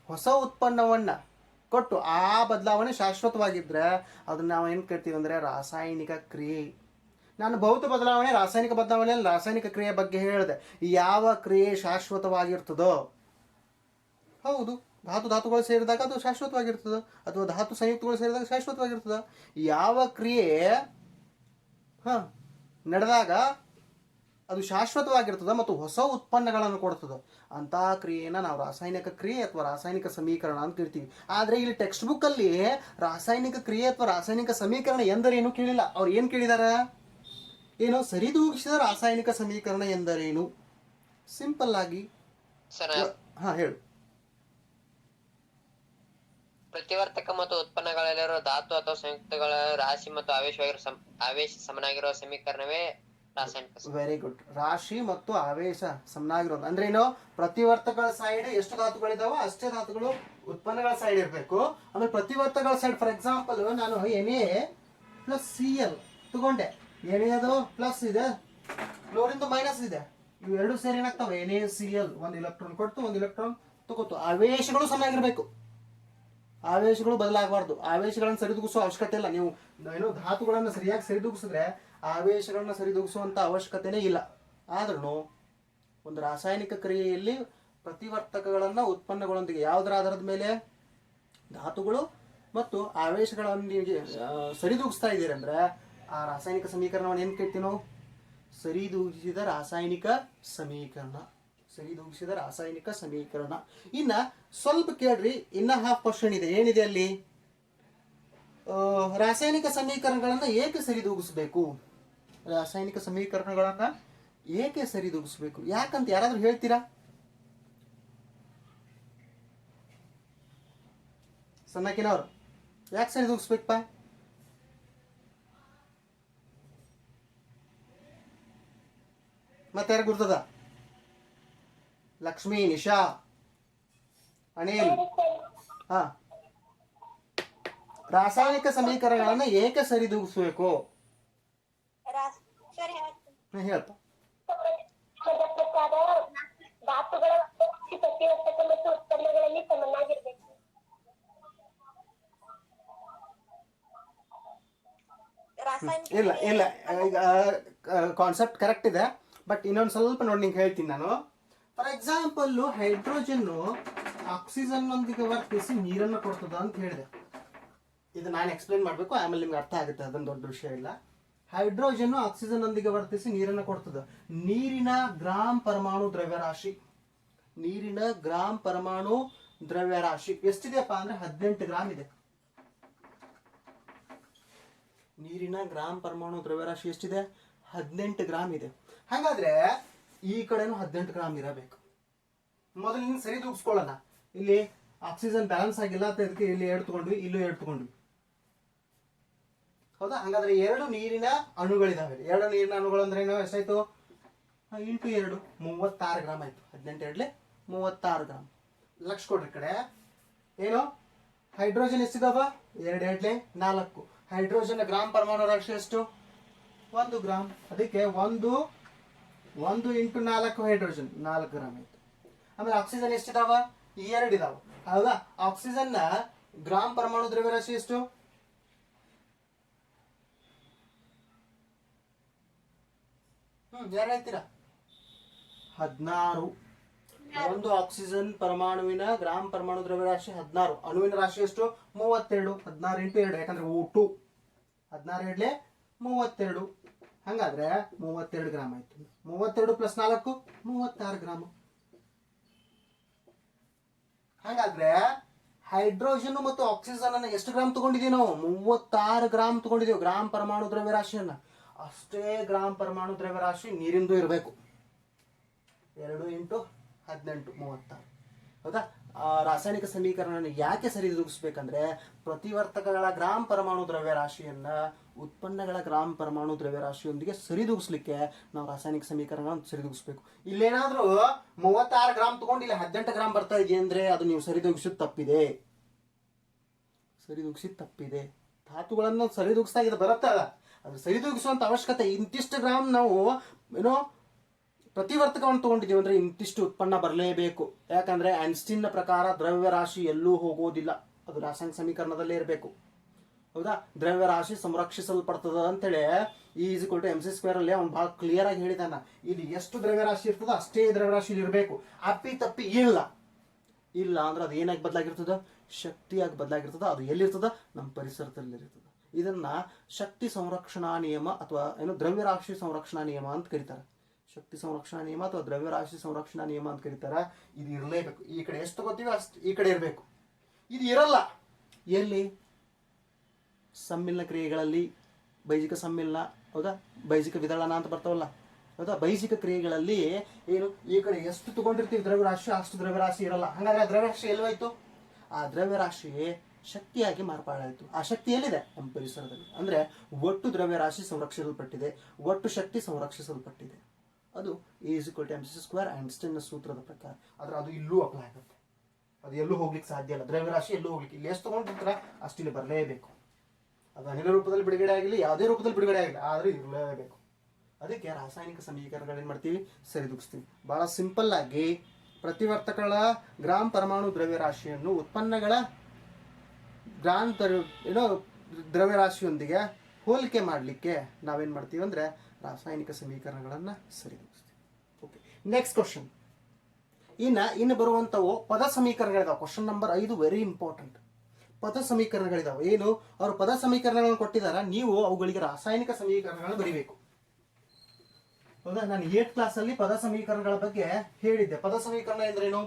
Speaker 1: ಹೊಸ ಉತ್ಪನ್ನವನ್ನ ಕೊಟ್ಟು ಆ ಬದಲಾವಣೆ ಶಾಶ್ವತವಾಗಿದ್ರೆ ಅದನ್ನ ನಾವು ಏನು ಕರಿತೀವಿ ಅಂದ್ರೆ ರಾಸಾಯನಿಕ ಕ್ರಿಯೆ. ನಾನು ಭೌತ ಬದಲಾವಣೆ, ರಾಸಾಯನಿಕ ಬದಲಾವಣೆಯಲ್ಲಿ ರಾಸಾಯನಿಕ ಕ್ರಿಯೆ ಬಗ್ಗೆ ಹೇಳಿದೆ. ಯಾವ ಕ್ರಿಯೆ ಶಾಶ್ವತವಾಗಿರ್ತದೋ, ಹೌದು, ಧಾತುಗಳು ಸೇರಿದಾಗ ಅದು ಶಾಶ್ವತವಾಗಿರ್ತದ, ಅಥವಾ ಧಾತು ಸಂಯುಕ್ತಗಳು ಸೇರಿದಾಗ ಶಾಶ್ವತವಾಗಿರ್ತದ. ಯಾವ ಕ್ರಿಯೆ ನಡೆದಾಗ ಅದು ಶಾಶ್ವತವಾಗಿರ್ತದ ಮತ್ತು ಹೊಸ ಉತ್ಪನ್ನಗಳನ್ನು ಕೊಡ್ತದ, ಅಂತಹ ಕ್ರಿಯೆನ ನಾವು ರಾಸಾಯನಿಕ ಕ್ರಿಯೆ ಅಥವಾ ರಾಸಾಯನಿಕ ಸಮೀಕರಣ ಅಂತ ಕರಿತೀವಿ. ಆದ್ರೆ ಇಲ್ಲಿ ಟೆಕ್ಸ್ಟ್ ಬುಕ್ ಅಲ್ಲಿ ರಾಸಾಯನಿಕ ಕ್ರಿಯೆ ಅಥವಾ ರಾಸಾಯನಿಕ ಸಮೀಕರಣ ಎಂದರೇನು ಕೇಳಿಲ್ಲ. ಅವ್ರು ಏನ್ ಕೇಳಿದಾರ? ಏನೋ ಸರಿದೂಗಿಸಿದ ರಾಸಾಯನಿಕ ಸಮೀಕರಣ ಎಂದರೇನು? ಸಿಂಪಲ್ ಆಗಿ ಹೇಳು.
Speaker 2: ಪ್ರತಿವರ್ತಕ ಮತ್ತು ಉತ್ಪನ್ನಗಳಲ್ಲಿರುವ ಧಾತು ಅಥವಾ ಸಂಯುಕ್ತಗಳ ರಾಶಿ ಮತ್ತು ಆವೇಶ ಸಮನಾಗಿರುವ ಸಮೀಕರಣವೇ ರಾಸಾಯನಿಕ.
Speaker 1: Very good. ರಾಶಿ ಮತ್ತು ಆವೇಶ ಸಮನಾಗಿರೋದು ಅಂದ್ರೆ ಏನು? ಪ್ರತಿವರ್ತಕಗಳ ಸೈಡ್ ಎಷ್ಟು ಧಾತುಗಳಿದಾವೋ ಅಷ್ಟೇ ಧಾತುಗಳು ಉತ್ಪನ್ನಗಳ ಸೈಡ್ ಇರಬೇಕು. ಆಮೇಲೆ ಪ್ರತಿವರ್ತಕಗಳ ಸೈಡ್, ಫಾರ್ ಎಕ್ಸಾಂಪಲ್ ನಾನು Na+Cl ತಗೊಂಡೆ. ಅದು ಪ್ಲಸ್ ಇದೆ, ಕ್ಲೋರಿನ್ ಮೈನಸ್ ಇದೆ, ಇವು ಎರಡು ಸೇರಿ ಏನಾಗ್ತವೆ? NaCl. ಒಂದು ಇಲೆಕ್ಟ್ರಾನ್ ಕೊಟ್ಟು ಒಂದು ಇಲೆಕ್ಟ್ರಾನ್ ತಗೋತು. ಆವೇಶಗಳು ಸಮಾಗಿರ್ಬೇಕು, ಆವೇಶಗಳು ಬದಲಾಗಬಾರ್ದು. ಆವೇಶಗಳನ್ನು ಸರಿದೂಗಿಸುವ ಅವಶ್ಯಕತೆ ಇಲ್ಲ. ನೀವು ಧಾತುಗಳನ್ನು ಸರಿಯಾಗಿ ಸರಿದೂಗಿಸಿದ್ರೆ ಆವೇಶಗಳನ್ನ ಸರಿದೂಗಿಸುವಂತ ಅವಶ್ಯಕತೆನೇ ಇಲ್ಲ. ಆದ್ರೂ ಒಂದು ರಾಸಾಯನಿಕ ಕ್ರಿಯೆಯಲ್ಲಿ ಪ್ರತಿವರ್ತಕಗಳನ್ನ ಉತ್ಪನ್ನಗಳೊಂದಿಗೆ ಯಾವುದರ ಆಧಾರದ ಮೇಲೆ? ಧಾತುಗಳು ಮತ್ತು ಆವೇಶಗಳೊಂದಿಗೆ ಸರಿದೂಗಿಸ್ತಾ ಇದ್ದೀರಿ ಅಂದ್ರೆ ಆ ರಾಸಾಯನಿಕ ಸಮೀಕರಣವನ್ನು ಏನ್ ಕೇಳ್ತೀವಿ ನಾವು? ಸರಿದೂಗಿಸಿದ ರಾಸಾಯನಿಕ ಸಮೀಕರಣ. ಸರಿದೂಗಿಸಿದ ರಾಸಾಯನಿಕ ಸಮೀಕರಣ. ಇನ್ನ ಸ್ವಲ್ಪ ಕೇಳ್ರಿ, ಇನ್ನ ಹಾಫ್ ಕ್ವಶನ್ ಇದೆ. ಏನಿದೆ ಅಲ್ಲಿ? ರಾಸಾಯನಿಕ ಸಮೀಕರಣಗಳನ್ನ ಏಕೆ ಸರಿದೂಗಿಸಬೇಕು? ರಾಸಾಯನಿಕ ಸಮೀಕರಣಗಳನ್ನ ಏಕೆ ಸರಿದೂಗಿಸಬೇಕು, ಯಾಕಂತ ಯಾರಾದ್ರೂ ಹೇಳ್ತೀರಾ? ಸಣ್ಣಕಿನವ್ರು, ಯಾಕೆ ಸರಿದೂಗಿಸ್ಬೇಕಪ್ಪ? ಮತ್ತೆ ಯಾರು ಗುರ್ತದ? ಲಕ್ಷ್ಮಿ, ನಿಶಾ, ಅನಿಲ್. ರಾಸಾಯನಿಕ ಸಮೀಕರಣಗಳನ್ನ ಏಕೆ ಸರಿದೂಗಿಸಬೇಕು? ಹೇಳಪ್ಪ.
Speaker 3: ಧಾತುಗಳ ಪ್ರತಿವರ್ತಕ ಮತ್ತು ಉತ್ಪನ್ನಗಳಲ್ಲಿ ಸಮನಾಗಿ
Speaker 1: ಇಲ್ಲ ಇಲ್ಲ, ಈಗ ಕಾನ್ಸೆಪ್ಟ್ ಕರೆಕ್ಟ್ ಇದೆ, ಬಟ್ ಇನ್ನೊಂದು ಸ್ವಲ್ಪ ನೋಡಿ ನಿಂಗೆ ಹೇಳ್ತೀನಿ ನಾನು. ಫಾರ್ ಎಕ್ಸಾಂಪಲ್ ಹೈಡ್ರೋಜನ್ನು ಆಕ್ಸಿಜನ್ನೊಂದಿಗೆ ವರ್ತಿಸಿ ನೀರನ್ನು ಕೊಡ್ತದ ಅಂತ ಹೇಳಿದೆ. ಇದು ನಾನು ಎಕ್ಸ್ಪ್ಲೇನ್ ಮಾಡಬೇಕು, ಆಮೇಲೆ ನಿಮ್ಗೆ ಅರ್ಥ ಆಗುತ್ತೆ, ಅದೊಂದು ದೊಡ್ಡ ವಿಷಯ ಇಲ್ಲ. ಹೈಡ್ರೋಜನ್ ಆಕ್ಸಿಜನ್ ಒಂದಿಗೆ ವರ್ತಿಸಿ ನೀರನ್ನು ಕೊಡ್ತದೆ. ನೀರಿನ ಗ್ರಾಮ್ ಪರಮಾಣು ದ್ರವ್ಯರಾಶಿ, ನೀರಿನ ಗ್ರಾಮ್ ಪರಮಾಣು ದ್ರವ್ಯರಾಶಿ ಎಷ್ಟಿದೆಯಪ್ಪ ಅಂದ್ರೆ 18 ಗ್ರಾಮ್ ಇದೆ. ನೀರಿನ ಗ್ರಾಮ್ ಪರಮಾಣು ದ್ರವ್ಯರಾಶಿ ಎಷ್ಟಿದೆ? 18 ಗ್ರಾಮ್ ಇದೆ. ಹಾಗಾದ್ರೆ ಈ ಕಡೆನೂ 18 ಗ್ರಾಮ್ ಇರಬೇಕು. ಮೊದಲಿನ ಸರಿ ತೂಗಿಸ್ಕೊಳ್ಳೋಣ. ಇಲ್ಲಿ ಆಕ್ಸಿಜನ್ ಬ್ಯಾಲೆನ್ಸ್ ಆಗಿಲ್ಲ ಅಂತ ಇದಕ್ಕೆ ಇಲ್ಲಿ 2 ತಗೊಂಡ್ವಿ, ಇಲ್ಲೂ 2 ತಗೊಂಡ್ವಿ. ಹೌದಾ? ಹಾಗಾದ್ರೆ 2 ನೀರಿನ ಅಣುಗಳಿದಾವೆ. 2 ನೀರಿನ ಅಣುಗಳು ಅಂದ್ರೆ ಏನು? ಎಷ್ಟಾಯ್ತು? ಇಂಟು 2 36 ಗ್ರಾಮ್ ಆಯ್ತು. 18 36 ಗ್ರಾಮ್. ಲಕ್ಷ ಕೊಡ್ರಿ ಕಡೆ. ಏನು ಹೈಡ್ರೋಜನ್ ಎಷ್ಟಿದಾವ? 2 4. ಹೈಡ್ರೋಜನ್ ಗ್ರಾಮ್ ಪರಮಾಣು ರಾಶಿ ಎಷ್ಟು? 1 ಗ್ರಾಮ್. ಅದಕ್ಕೆ 1 ಇಂಟು 4 ಹೈಡ್ರೋಜನ್ 4 ಗ್ರಾಮ್ ಆಯ್ತು. ಆಮೇಲೆ ಆಕ್ಸಿಜನ್ ಎಷ್ಟಿದಾವ? 2 ಇದಾವ. ಹೌದಾ? ಆಕ್ಸಿಜನ್ ನ ಗ್ರಾಮ್ ಪರಮಾಣು ದ್ರವ್ಯರಾಶಿ ಎಷ್ಟು? ಯಾರು ಹೇಳ್ತೀರಾ? 16. ಒಂದು ಆಕ್ಸಿಜನ್ ಪರಮಾಣುವಿನ ಗ್ರಾಮ್ ಪರಮಾಣು ದ್ರವ್ಯರಾಶಿ 16. ಅಣುವಿನ ರಾಶಿ ಎಷ್ಟು? 32. 16 ಇಂಟು 2, ಯಾಕಂದ್ರೆ O2. 16 32. ಹಾಗಾದ್ರೆ 32 ಗ್ರಾಮ್ ಆಯ್ತು. 32 ಪ್ಲಸ್ 4 36 ಗ್ರಾಮ್. ಹಾಗಾದ್ರೆ ಹೈಡ್ರೋಜನ್ ಮತ್ತು ಆಕ್ಸಿಜನ್ ಅನ್ನ ಎಷ್ಟು ಗ್ರಾಮ್ ತಗೊಂಡಿದೀವಿ ನಾವು? 36 ಗ್ರಾಮ್ ತಗೊಂಡಿದೀವಿ. ಗ್ರಾಮ್ ಪರಮಾಣು ದ್ರವ್ಯರಾಶಿಯನ್ನ. ಅಷ್ಟೇ ಗ್ರಾಮ್ ಪರಮಾಣು ದ್ರವ್ಯರಾಶಿ ನೀರಿಂದು ಇರಬೇಕು. 2 ಇಂಟು 18 36. ಹೌದಾ? ರಾಸಾಯನಿಕ ಸಮೀಕರಣ ಯಾಕೆ ಸರಿದೂಗಿಸ್ಬೇಕಂದ್ರೆ ಪ್ರತಿವರ್ತಕಗಳ ಗ್ರಾಮ್ ಪರಮಾಣು ದ್ರವ್ಯರಾಶಿಯನ್ನ ಉತ್ಪನ್ನಗಳ ಗ್ರಾಮ್ ಪರಮಾಣು ದ್ರವ್ಯರಾಶಿಯೊಂದಿಗೆ ಸರಿದೂಗಿಸ್ಲಿಕ್ಕೆ ನಾವು ರಾಸಾಯನಿಕ ಸಮೀಕರಣ ಸರಿದೂಗಿಸ್ಬೇಕು. ಇಲ್ಲೇನಾದ್ರೂ 36 ಗ್ರಾಮ್ ತಗೊಂಡು ಇಲ್ಲಿ 18 ಗ್ರಾಮ್ ಬರ್ತಾ ಇದೆಯಾ ಅಂದ್ರೆ ಅದು ನೀವು ಸರಿದೂಗಿಸಿದ ತಪ್ಪಿದೆ. ಧಾತುಗಳನ್ನು ಸರಿದೂಗಿಸ್ತಾ ಇದು ಬರುತ್ತಲ್ಲ, ಅದು ಸರಿದೂಗಿಸುವಂತ ಅವಶ್ಯಕತೆ. ಇಂತಿಷ್ಟು ಗ್ರಾಮ್ ನಾವು ಏನೋ ಪ್ರತಿವರ್ತಕವನ್ನು ತಗೊಂಡಿದ್ದೀವಿ ಅಂದ್ರೆ ಇಂತಿಷ್ಟು ಉತ್ಪನ್ನ ಬರಲೇಬೇಕು. ಯಾಕಂದ್ರೆ ಐನ್ಸ್ಟೀನ್ ಪ್ರಕಾರ ದ್ರವ್ಯರಾಶಿ ಎಲ್ಲೂ ಹೋಗೋದಿಲ್ಲ, ಅದು ರಾಸಾಯನಿಕ ಸಮೀಕರಣದಲ್ಲೇ ಇರಬೇಕು. ಹೌದಾ? ದ್ರವ್ಯರಾಶಿ ಸಂರಕ್ಷಿಸಲ್ಪಡ್ತದ ಅಂತೇಳಿ E=mc² ಅಲ್ಲಿ ಅವ್ನು ಬಹಳ ಕ್ಲಿಯರ್ ಆಗಿ ಹೇಳಿದಾನ. ಇಲ್ಲಿ ಎಷ್ಟು ದ್ರವ್ಯರಾಶಿ ಇರ್ತದೋ ಅಷ್ಟೇ ದ್ರವ್ಯರಾಶಿ ಇರಬೇಕು. ಅಪ್ಪಿ ತಪ್ಪಿ ಇಲ್ಲ ಅಂದ್ರೆ ಅದು ಏನಾಗಿ ಬದಲಾಗಿರ್ತದ? ಶಕ್ತಿಯಾಗಿ ಬದಲಾಗಿರ್ತದ. ಅದು ಎಲ್ಲಿರ್ತದ? ನಮ್ಮ ಪರಿಸರದಲ್ಲಿ ಇರ್ತದ. ಇದನ್ನ ಶಕ್ತಿ ಸಂರಕ್ಷಣಾ ನಿಯಮ ಅಥವಾ ಏನು ದ್ರವ್ಯರಾಶಿ ಸಂರಕ್ಷಣಾ ನಿಯಮ ಅಂತ ಕರೀತಾರೆ. ಶಕ್ತಿ ಸಂರಕ್ಷಣಾ ನಿಯಮ ಅಥವಾ ದ್ರವ್ಯರಾಶಿ ಸಂರಕ್ಷಣಾ ನಿಯಮ ಅಂತ ಕರೀತಾರೆ. ಇದು ಇರಲೇಬೇಕು. ಈ ಕಡೆ ಎಷ್ಟು ತಗೋತೀವಿ ಅಷ್ಟು ಈ ಕಡೆ ಇರಬೇಕು. ಇದು ಇರಲ್ಲ ಎಲ್ಲಿ? ಸಮ್ಮಿಲನ ಕ್ರಿಯೆಗಳಲ್ಲಿ, ಬೈಜಿಕ ಸಮ್ಮಿಲನ, ಹೌದಾ, ಬೈಜಿಕ ವಿದಳನ ಅಂತ ಬರ್ತಾವಲ್ಲ, ಹೌದಾ, ಬೈಜಿಕ ಕ್ರಿಯೆಗಳಲ್ಲಿ ಏನು ಈ ಕಡೆ ಎಷ್ಟು ತಗೊಂಡಿರ್ತೀವಿ ದ್ರವ್ಯರಾಶಿ ಅಷ್ಟು ದ್ರವ್ಯರಾಶಿ ಇರಲ್ಲ. ಹಾಗಾದ್ರೆ ಆ ದ್ರವ್ಯರಾಶಿ ಎಲ್ಲೋಯ್ತು? ಆ ದ್ರವ್ಯರಾಶಿ ಶಕ್ತಿಯಾಗಿ ಮಾರ್ಪಾಡಾಯಿತು. ಆ ಶಕ್ತಿ ಎಲ್ಲಿದೆ? ನಮ್ಮ ಪರಿಸರದಲ್ಲಿ. ಅಂದ್ರೆ ಒಟ್ಟು ದ್ರವ್ಯರಾಶಿ ಸಂರಕ್ಷಿಸಲ್ಪಟ್ಟಿದೆ, ಒಟ್ಟು ಶಕ್ತಿ ಸಂರಕ್ಷಿಸಲ್ಪಟ್ಟಿದೆ. ಅದು E=mc² ಐನ್ಸ್ಟೈನ್ ಸೂತ್ರದ ಪ್ರಕಾರ. ಆದ್ರೆ ಅದು ಇಲ್ಲೂ ಅಪ್ಲೈ ಆಗುತ್ತೆ. ಅದು ಎಲ್ಲೂ ಹೋಗ್ಲಿಕ್ಕೆ ಸಾಧ್ಯ ಇಲ್ಲ. ದ್ರವ್ಯರಾಶಿ ಎಲ್ಲೂ ಹೋಗ್ಲಿಕ್ಕೆ, ಇಲ್ಲಿ ಎಷ್ಟು ತಗೊಂಡಿರ್ತಾರ ಅಷ್ಟು ಇಲ್ಲಿ ಬರಲೇಬೇಕು. ಅದು ಅನಿಲ ರೂಪದಲ್ಲಿ ಬಿಡುಗಡೆ ಆಗಿಲ್ಲ, ಯಾವುದೇ ರೂಪದಲ್ಲಿ ಬಿಡುಗಡೆ ಆಗಿಲ್ಲ, ಆದ್ರೆ ಇರಲೇಬೇಕು. ಅದಕ್ಕೆ ರಾಸಾಯನಿಕ ಸಮೀಕರಣಗಳು ಏನ್ ಮಾಡ್ತೀವಿ? ಸರಿದೂಗಿಸ್ತೀವಿ. ಬಹಳ ಸಿಂಪಲ್ ಆಗಿ ಪ್ರತಿವರ್ತಕಗಳ ಗ್ರಾಮ್ ಪರಮಾಣು ದ್ರವ್ಯರಾಶಿಯನ್ನು ಉತ್ಪನ್ನಗಳ ಗ್ರಾಮ್ ದ್ರವ್ಯರಾಶಿಯೊಂದಿಗೆ ಹೋಲಿಕೆ ಮಾಡಲಿಕ್ಕೆ ನಾವೇನ್ ಮಾಡ್ತೀವಿ ಅಂದ್ರೆ ರಾಸಾಯನಿಕ ಸಮೀಕರಣಗಳನ್ನ ಸರಿದೂಗಿಸ್ತೀವಿ. Okay, next question. ಇನ್ನು ಬರುವಂತವು ಪದ ಸಮೀಕರಣಗಳಿದಾವೆ. Question number 5 very important. ಪದ ಸಮೀಕರಣಗಳಿದಾವೆ. ಏನು? ಅವರು ಪದ ಸಮೀಕರಣಗಳನ್ನು ಕೊಟ್ಟಿದ್ದಾರೆ, ನೀವು ಅವುಗಳಿಗೆ ರಾಸಾಯನಿಕ ಸಮೀಕರಣಗಳನ್ನು ಬರೀಬೇಕು. ಹೌದಾ? ನಾನು 8th ಕ್ಲಾಸಲ್ಲಿ ಪದ ಸಮೀಕರಣಗಳ ಬಗ್ಗೆ ಹೇಳಿದ್ದೆ. ಪದ ಸಮೀಕರಣ ಎಂದ್ರೇನು?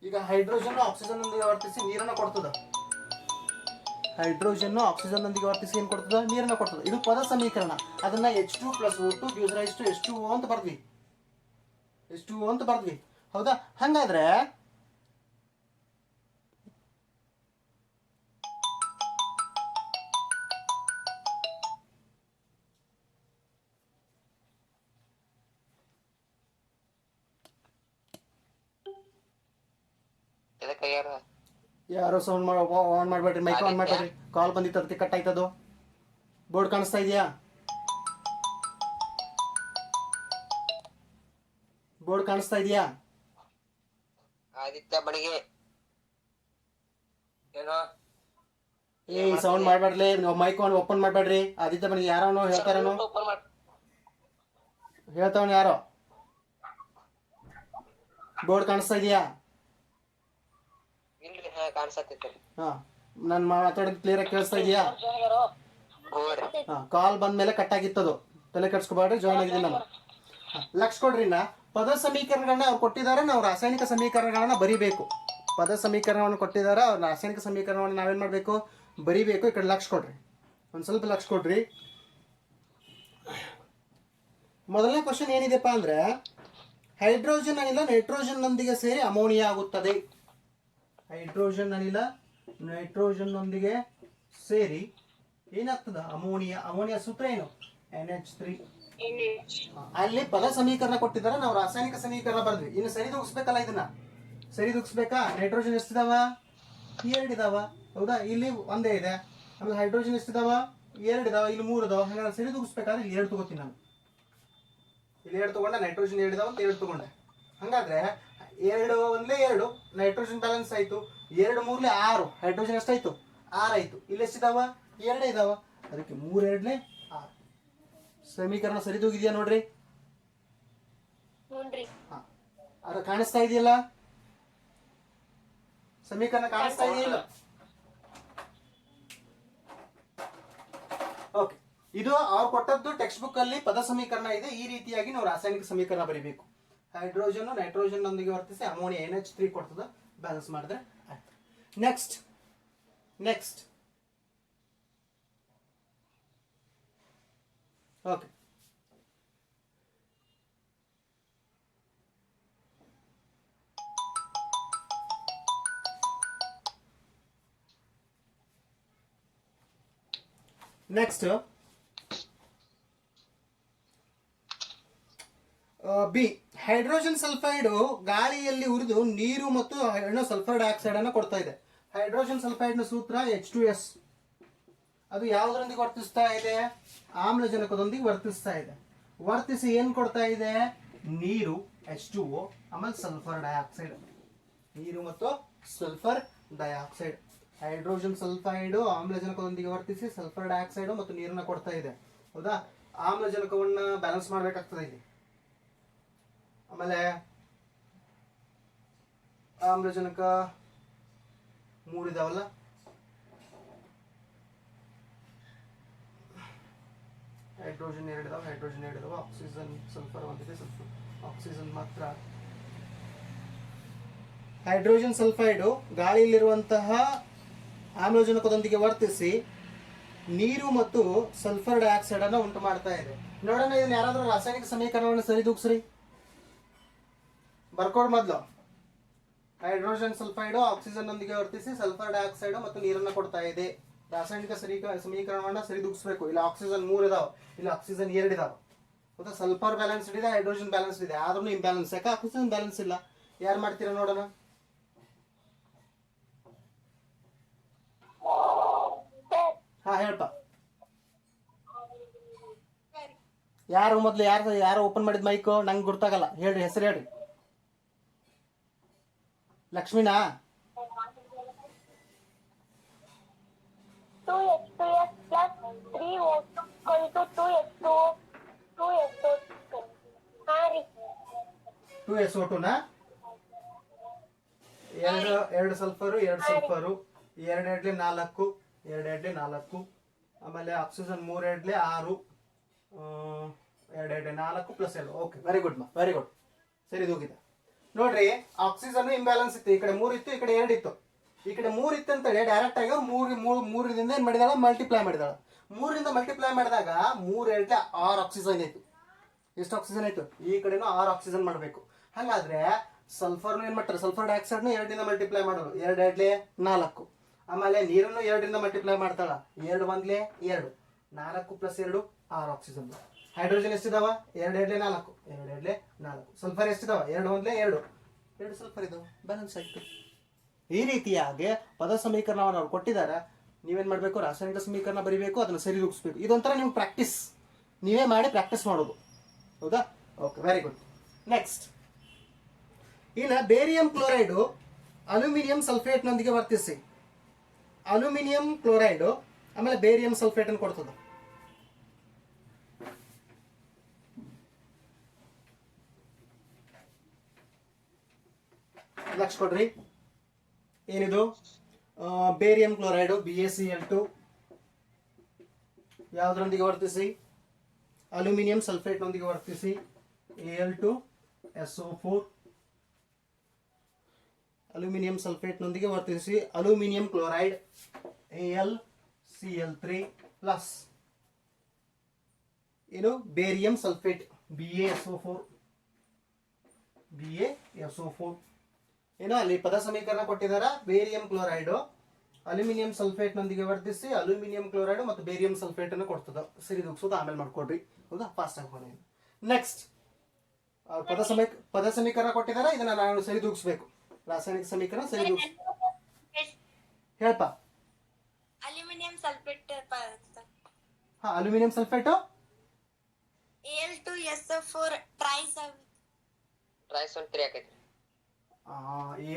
Speaker 1: ಈಗ ಹೈಡ್ರೋಜನ್ ಆಕ್ಸಿಜನ್ ನೊಂದಿಗೆ ವರ್ತಿಸಿ ನೀರನ್ನು ಕೊಡ್ತದ. ಹೈಡ್ರೋಜನ್ ಆಕ್ಸಿಜನ್ ನೊಂದಿಗೆ ವರ್ತಿಸಿ ಏನ್ ಕೊಡ್ತದ? ನೀರನ್ನು ಕೊಡ್ತದ. ಇದು ಪದ ಸಮೀಕರಣ. ಅದನ್ನ H2 + O2 gives rise to H2O ಅಂತ ಬರ್ದ್ವಿ. H2O ಅಂತ ಬರ್ದ್ವಿ. ಹೌದಾ? ಹಂಗಾದ್ರೆ ಯಾರೋ ಸೌಂಡ್ ಆನ್ ಮಾಡ್ಬೇಡ್ರಿ, ಮೈಕ್ ಆನ್ ಮಾಡ್ಬೇಡ್ರಿ. ಕಾಲ್ ಬಂದಿತ್ತು ಅದಕ್ಕೆ ಕಟ್ ಆಯ್ತದು. ಬೋರ್ಡ್ ಕಾಣಿಸ್ತಾ ಇದೆಯಾ? ಬೋರ್ಡ್ ಕಾಣಿಸ್ತಾ ಇದೆಯಾ?
Speaker 2: ಆದಿತ್ಯ ಬಡಿಗೆ ಏನೋ
Speaker 1: ಏ ಸೌಂಡ್ ಮಾಡಬೇಡ್ರಿ, ನೀವು ಮೈಕ್ ಓಪನ್ ಮಾಡಬೇಡ್ರಿ. ಆದಿತ್ಯ ಬನ್ನಿ, ಯಾರವನು ಹೇಳ್ತಾರನು
Speaker 2: ಓಪನ್ ಮಾಡಿ.
Speaker 1: ಹೇಳ್ತಾವನು ಯಾರೋ. ಬೋರ್ಡ್ ಕಾಣಿಸ್ತಾ ಇದೆಯಾ?
Speaker 2: ಇಲ್ರಿ, ಹಾ ಕಾಣಿಸತೈತಿ.
Speaker 1: ಹಾ, ನಾನು ಮಾತಾಡೋದು ಕ್ಲಿಯರ್ ಆಗಿ ಕೇಳಿಸ್ತಾ ಇದೆಯಾ? ಹಾ, ಕಾಲ್ ಬಂದ್ಮೇಲೆ ಕಟ್ ಆಗಿತ್ತದು, ತಲೆ ಕೆಡ್ಸ್ಕೊಬೇಡ್ರಿ. ಜಾಯ್ನ್ ಆಗಿದ್ದೀನಿ ನಾನು. ಲಕ್ಷ ಕೊಡ್ರಿ. ಪದ ಸಮೀಕರಣಗಳನ್ನ ಅವ್ರು ಕೊಟ್ಟಿದ್ದಾರೆ, ನಾವು ರಾಸಾಯನಿಕ ಸಮೀಕರಣಗಳನ್ನ ಬರಿಬೇಕು. ಪದ ಸಮೀಕರಣವನ್ನು ಕೊಟ್ಟಿದ್ದಾರೆ, ಅವ್ರ ರಾಸಾಯನಿಕ ಸಮೀಕರಣವನ್ನು ನಾವೇನು ಮಾಡಬೇಕು, ಬರಿಬೇಕು. ಈ ಕಡೆ ಲಕ್ಷ ಕೊಡ್ರಿ, ಒಂದು ಸ್ವಲ್ಪ ಲಕ್ಷ ಕೊಡ್ರಿ. ಮೊದಲನೇ ಕ್ವಶನ್ ಏನಿದೆಪ್ಪ ಅಂದ್ರೆ, ಹೈಡ್ರೋಜನ್ ಅನಿಲ ನೈಟ್ರೋಜನ್ನೊಂದಿಗೆ ಸೇರಿ ಅಮೋನಿಯಾ ಆಗುತ್ತದೆ. ಹೈಡ್ರೋಜನ್ ಅನಿಲ ನೈಟ್ರೋಜನ್ನೊಂದಿಗೆ ಸೇರಿ ಏನಾಗ್ತದ? ಅಮೋನಿಯಾ. ಅಮೋನಿಯಾ ಸೂತ್ರ ಏನು? NH3. ಅಲ್ಲಿ ಪದ ಸಮೀಕರಣ ಕೊಟ್ಟಿದ್ದಾರೆ, ನಾವು ರಾಸಾಯನಿಕ ಸಮೀಕರಣ ಬರೆದ್ವಿ. ಇನ್ನು ಸರಿದೂಗಿಸ್ಬೇಕಲ್ಲ, ಇದನ್ನ ಸರಿದೂಗಿಸ್ಬೇಕಾ? ನೈಟ್ರೋಜನ್ ಎಷ್ಟಿದಾವ? 2 ಇದಾವ, ಹೌದಾ? ಇಲ್ಲಿ ಒಂದೇ ಇದೆ. ಆಮೇಲೆ ಹೈಡ್ರೋಜನ್ ಎಷ್ಟಿದಾವ? 2 ಇದಾವ, ಇಲ್ಲಿ 3 ಇದಾವ. ಹಾಗಾದ್ರೆ ಸರಿದೂಗಿಸ್ಬೇಕಾದ್ರೆ ಇಲ್ಲಿ 2 ತಗೋತೀನಿ ನಾನು. ಇಲ್ಲಿ 2 ತಗೊಂಡೆ, ನೈಟ್ರೋಜನ್ 2 ಇದಾವ ಅಂತ 2 ತಗೊಂಡೆ. ಹಾಗಾದ್ರೆ 2 ಒಂದ್ಲೇ 2 ನೈಟ್ರೋಜನ್ ಬ್ಯಾಲೆನ್ಸ್ ಆಯ್ತು. 2 3 6, ಹೈಡ್ರೋಜನ್ ಎಷ್ಟಾಯ್ತು? 6 ಆಯ್ತು. ಇಲ್ಲಿ ಎಷ್ಟಿದಾವ? 2 ಇದಾವ. ಅದಕ್ಕೆ 3 2 6. ಸಮೀಕರಣ ಸರಿದೂಗಿದೆಯಾ ನೋಡ್ರಿ. ಅದು ಕಾಣಿಸ್ತಾ ಇದೆಯಲ್ಲ, ಸಮೀಕರಣ ಕಾಣಿಸ್ತಾ ಇದೆಯಲ್ಲ? ಓಕೆ, ಇದು ಅವ್ರು ಕೊಟ್ಟದ್ದು ಟೆಕ್ಸ್ಟ್ ಬುಕ್ ಅಲ್ಲಿ ಪದ ಸಮೀಕರಣ ಇದೆ. ಈ ರೀತಿಯಾಗಿ ನಾವು ರಾಸಾಯನಿಕ ಸಮೀಕರಣ ಬರೀಬೇಕು. ಹೈಡ್ರೋಜನ್ ನೈಟ್ರೋಜನ್ ನೊಂದಿಗೆ ವರ್ತಿಸಿ ಅಮೋನಿಯಾ NH3 ಕೊಡ್ತದ, ಬ್ಯಾಲೆನ್ಸ್ ಮಾಡಿದ್ರೆ ಆಯ್ತು. Next okay, next B. Hydrogen sulphide ಗಾಳಿಯಲ್ಲಿ ಉರಿದು ನೀರು ಮತ್ತು ಸಲ್ಫರ್ ಡೈಆಕ್ಸೈಡ್ ಅನ್ನು ಕೊಡ್ತಾ ಇದೆ. ಹೈಡ್ರೋಜನ್ ಸಲ್ಫೈಡ್ ನ ಸೂತ್ರ H2S. ಅದು ಯಾವುದರೊಂದಿಗೆ ವರ್ತಿಸ್ತಾ ಇದೆ? ಆಮ್ಲಜನಕದೊಂದಿಗೆ ವರ್ತಿಸ್ತಾ ಇದೆ. ವರ್ತಿಸಿ ಏನ್ ಕೊಡ್ತಾ ಇದೆ? ನೀರು H2O, ಆಮೇಲೆ ಸಲ್ಫರ್ ಡೈಆಕ್ಸೈಡ್. ನೀರು ಮತ್ತು ಸಲ್ಫರ್ ಡೈಆಕ್ಸೈಡ್. ಹೈಡ್ರೋಜನ್ ಸಲ್ಫೈಡ್ ಆಮ್ಲಜನಕದೊಂದಿಗೆ ವರ್ತಿಸಿ ಸಲ್ಫರ್ ಡೈಆಕ್ಸೈಡ್ ಮತ್ತು ನೀರನ್ನ ಕೊಡ್ತಾ ಇದೆ, ಹೌದಾ? ಆಮ್ಲಜನಕವನ್ನ ಬ್ಯಾಲೆನ್ಸ್ ಮಾಡ್ಬೇಕಾಗ್ತದೆ ಇಲ್ಲಿ. ಆಮೇಲೆ ಆಮ್ಲಜನಕ 3 ಇದಾವಲ್ಲ, ಹೈಡ್ರೋಜನ್ 2 ಇದಾವ, ಆಕ್ಸಿಜನ್ ಸಲ್ಫರ್ ಒಂದಿದೆ, ಆಕ್ಸಿಜನ್ ಮಾತ್ರ. ಹೈಡ್ರೋಜನ್ ಸಲ್ಫೈಡ್ ಗಾಳಿಯಲ್ಲಿರುವಂತಹ ಆಮ್ಲಜನಕದೊಂದಿಗೆ ವರ್ತಿಸಿ ನೀರು ಮತ್ತು ಸಲ್ಫರ್ ಡೈಆಕ್ಸೈಡ್ ಅನ್ನು ಉಂಟು ಮಾಡ್ತಾ ಇದೆ. ನೋಡೋಣ, ಇದನ್ನ ಯಾರಾದ್ರೂ ರಾಸಾಯನಿಕ ಸಮೀಕರಣವನ್ನು ಸರಿದೂಗಿಸ್ರಿ. ಬರ್ಕೋಡ್ ಮೊದಲು. ಹೈಡ್ರೋಜನ್ ಸಲ್ಫೈಡ್ ಆಕ್ಸಿಜನ್ ನೊಂದಿಗೆ ವರ್ತಿಸಿ ಸಲ್ಫರ್ ಡೈಆಕ್ಸೈಡ್ ಮತ್ತು ನೀರನ್ನು ಕೊಡ್ತಾ ಇದೆ. ರಾಸಾಯನಿಕ ಸಮೀಕರಣವನ್ನ ಸರಿದೂಗಿಸ್ಬೇಕು. ಇಲ್ಲಿ ಆಕ್ಸಿಜನ್ 3 ಇದಾವ, ಇಲ್ಲಿ ಆಕ್ಸಿಜನ್ 2 ಇದಾವ, ಹೌದಾ? ಸಲ್ಫರ್ ಬ್ಯಾಲೆನ್ಸ್ ಇದೆ, ಹೈಡ್ರೋಜನ್ ಬ್ಯಾಲೆನ್ಸ್ ಇದೆ, ಆದ್ರೂ ಇಂಬ್ಯಾಲೆನ್ಸ್. ಯಾಕೆ ಆಕ್ಸಿಜನ್ ಬ್ಯಾಲೆನ್ಸ್ ಇಲ್ಲ? ಯಾರು ಮಾಡ್ತೀರಾ ನೋಡೋಣ. ಹಾ, ಹೇಳ್ಪ. ಯಾರು ಮೊದ್ಲು ಯಾರು ಓಪನ್ ಮಾಡಿದ ಮೈಕ್? ನಂಗೆ ಗೊತ್ತಾಗಲ್ಲ. ಹೇಳ್ರಿ, ಹೆಸರು ಹೇಳ್ರಿ. ಲಕ್ಷ್ಮೀನಾ?
Speaker 3: 2H2S plus 3O equal to 2H2O 2SO2. ಹಾ ರೀ,
Speaker 1: 2SO2 ನಾ? 2 ಸಲ್ಫರು 2 ಸಲ್ಫರು 2 2 4 2 4. ಆಮೇಲೆ oxygen 3 2 6 2 4 plus 2. Okay, very good very good. ಸರಿ ಹೋಗಿದೆ ನೋಡ್ರಿ. ಆಕ್ಸಿಜನ್ ಇಂಬ್ಯಾಲೆನ್ಸ್ ಇತ್ತು, ಈ ಕಡೆ 3 ಇತ್ತು, ಈ ಕಡೆ 2 ಇತ್ತು. ಈ ಕಡೆ 3 ಇತ್ತು ಅಂತೇಳಿ ಡೈರೆಕ್ಟ್ ಆಗಿ 3ರಿಂದ ಏನ್ ಮಾಡಿದಾಳ? ಮಲ್ಟಿಪ್ಲೈ ಮಾಡಿದಾಳ. 3ರಿಂದ ಮಲ್ಟಿಪ್ಲೈ ಮಾಡಿದಾಗ 3 2 6 ಆಕ್ಸಿಜನ್ ಆಯ್ತು. ಎಷ್ಟು ಆಕ್ಸಿಜನ್ ಆಯ್ತು? ಈ ಕಡೆನೂ 6 ಆಕ್ಸಿಜನ್ ಮಾಡಬೇಕು. ಹಾಗಾದ್ರೆ ಸಲ್ಫರ್ನು ಏನ್ ಮಾಡ್ತಾರೆ? ಸಲ್ಫರ್ ಡೈಆಕ್ಸೈಡ್ 2ರಿಂದ ಮಲ್ಟಿಪ್ಲೈ ಮಾಡೋರು, 2 2 4. ಆಮೇಲೆ ನೀರನ್ನು 2ರಿಂದ ಮಲ್ಟಿಪ್ಲೈ ಮಾಡ್ತಾಳ, 2 1 2, 4 ಪ್ಲಸ್ 2 6 ಆಕ್ಸಿಜನ್. ಹೈಡ್ರೋಜನ್ ಎಷ್ಟಿದಾವ? 2 2 4, 2 2 4. ಸಲ್ಫರ್ ಎಷ್ಟಿದಾವ? 2 1 2 ಸಲ್ಫರ್ ಇದಾವ, ಬ್ಯಾಲೆನ್ಸ್ ಆಯ್ತು. ಈ ರೀತಿಯಾಗಿ ಪದ ಸಮೀಕರಣವನ್ನು ಅವ್ರು ಕೊಟ್ಟಿದ್ದಾರೆ. ನೀವೇನ್ ಮಾಡ್ಬೇಕು? ರಾಸಾಯನಿಕ ಸಮೀಕರಣ ಬರಿಬೇಕು, ಅದನ್ನ ಸರಿದೂಗಿಸ್ಬೇಕು. ಇದೊಂಥರ ನೀವು ಪ್ರಾಕ್ಟೀಸ್, ನೀವೇ ಮಾಡಿ ಪ್ರಾಕ್ಟೀಸ್ ಮಾಡೋದು, ಹೌದಾ? Okay, very good. ನೆಕ್ಸ್ಟ್, ಇನ್ನು ಬೇರಿಯಂ ಕ್ಲೋರೈಡ್ ಅಲ್ಯೂಮಿನಿಯಂ ಸಲ್ಫೇಟ್ನೊಂದಿಗೆ ವರ್ತಿಸಿ ಅಲ್ಯೂಮಿನಿಯಂ ಕ್ಲೋರೈಡ್ ಆಮೇಲೆ ಬೇರಿಯಂ ಸಲ್ಫೇಟ್ ಅನ್ನು ಕೊಡ್ತದೆ. ಲಕ್ಷ ಕೊಡ್ರಿ. ಏನಿದು ಬೇರಿಯಂ ಕ್ಲೋರೈಡ್ BaCl2 ಯಾವುದರೊಂದಿಗೆ ವರ್ತಿಸಿ, ಅಲ್ಯೂಮಿನಿಯಂ ಸಲ್ಫೇಟ್ ನೊಂದಿಗೆ ವರ್ತಿಸಿ Al2SO4, ಅಲ್ಯೂಮಿನಿಯಂ ಸಲ್ಫೇಟ್ ನೊಂದಿಗೆ ವರ್ತಿಸಿ ಅಲ್ಯೂಮಿನಿಯಂ ಕ್ಲೋರೈಡ್ AlCl3 ಪ್ಲಸ್ ಏನು ಬೇರಿಯಂ ಸಲ್ಫೇಟ್ BaSO4 ಏನೋ ಅಲ್ಲಿ ಪದ ಸಮೀಕರಣ ಕೊಟ್ಟಿದಾರ. ಬೇರಿಯಂ ಕ್ಲೋರೈಡ್ ಅಲ್ಯೂಮಿನಿಯಂ ಸಲ್ಫೇಟ್ ನೊಂದಿಗೆ ವರ್ತಿಸಿ ಅಲ್ಯೂಮಿನಿಯಂ ಕ್ಲೋರೈಡ್ ಮತ್ತು ಬೇರಿಯಂ ಸಲ್ಫೇಟ್ ಅನ್ನು ಕೊಡ್ತದ. ಸರಿದೂಗಿಸೋದು ಆಮೇಲೆ ಮಾಡ್ಕೊಡ್ರಿ, ಹೌದಾ? ಫಾಸ್ಟ್ ಆಗಿ. ನೆಕ್ಸ್ಟ್ ಪದ ಸಮೀಕರಣ ಕೊಟ್ಟಿದಾರ, ಇದನ್ನ ನಾನು ಸರಿದೂಗಿಸ್ಬೇಕು. ರಾಸಾಯನಿಕ ಸಮೀಕರಣ ಸರಿದೂಗಿಸ್ ಹೇಳ್ಪ.
Speaker 3: ಅಲ್ಯೂಮಿನಿಯಂ ಸಲ್ಫೇಟ್
Speaker 1: ಹಾ, ಅಲ್ಯೂಮಿನಿಯಂ ಸಲ್ಫೇಟ್
Speaker 3: Al2SO4
Speaker 2: ಟ್ರೈಸೋನ್ 3 ಆಕೈತಿ.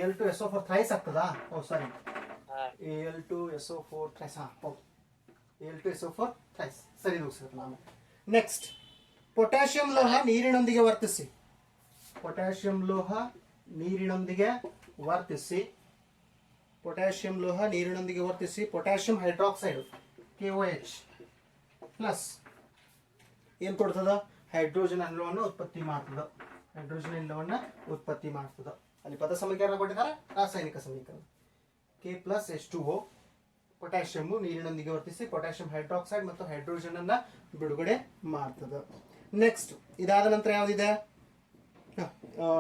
Speaker 1: Al2SO4 ಥ್ರೈಸ್ ಆಗ್ತದಾ? ಓ ಸಾರಿ, Al2SO4 ಥ್ರೈಸ್. ಹಾ, ಹೌದು, Al2SO4 ಥ್ರೈಸ್. ಸರಿ ದೂಗಿಸ್ಬೇಕು ನಾನು. ನೆಕ್ಸ್ಟ್, ಪೊಟ್ಯಾಷಿಯಂ ಲೋಹ ನೀರಿನೊಂದಿಗೆ ವರ್ತಿಸಿ. ಪೊಟ್ಯಾಷಿಯಂ ಲೋಹ ನೀರಿನೊಂದಿಗೆ ವರ್ತಿಸಿ ಪೊಟ್ಯಾಷಿಯಂ ಹೈಡ್ರಾಕ್ಸೈಡ್ KOH ಪ್ಲಸ್ ಏನು ಕೊಡ್ತದ? ಹೈಡ್ರೋಜನ್ ಅನಿಲವನ್ನು ಉತ್ಪತ್ತಿ ಮಾಡ್ತದ. ಅಲ್ಲಿ ಪದ ಸಮೀಕರಣ ಕೊಟ್ಟಿದ್ದಾರೆ, ರಾಸಾಯನಿಕ ಸಮೀಕರಣ K+H2O. ಪೊಟ್ಯಾಷಿಯಂ ನೀರಿನೊಂದಿಗೆ ವರ್ತಿಸಿ ಪೊಟ್ಯಾಷಿಯಂ ಹೈಡ್ರಾಕ್ಸೈಡ್ ಮತ್ತು ಹೈಡ್ರೋಜನ್ ಅನ್ನ ಬಿಡುಗಡೆ ಮಾಡ್ತದ. ನೆಕ್ಸ್ಟ್, ಇದಾದ ನಂತರ ಯಾವ್ದಿದೆ?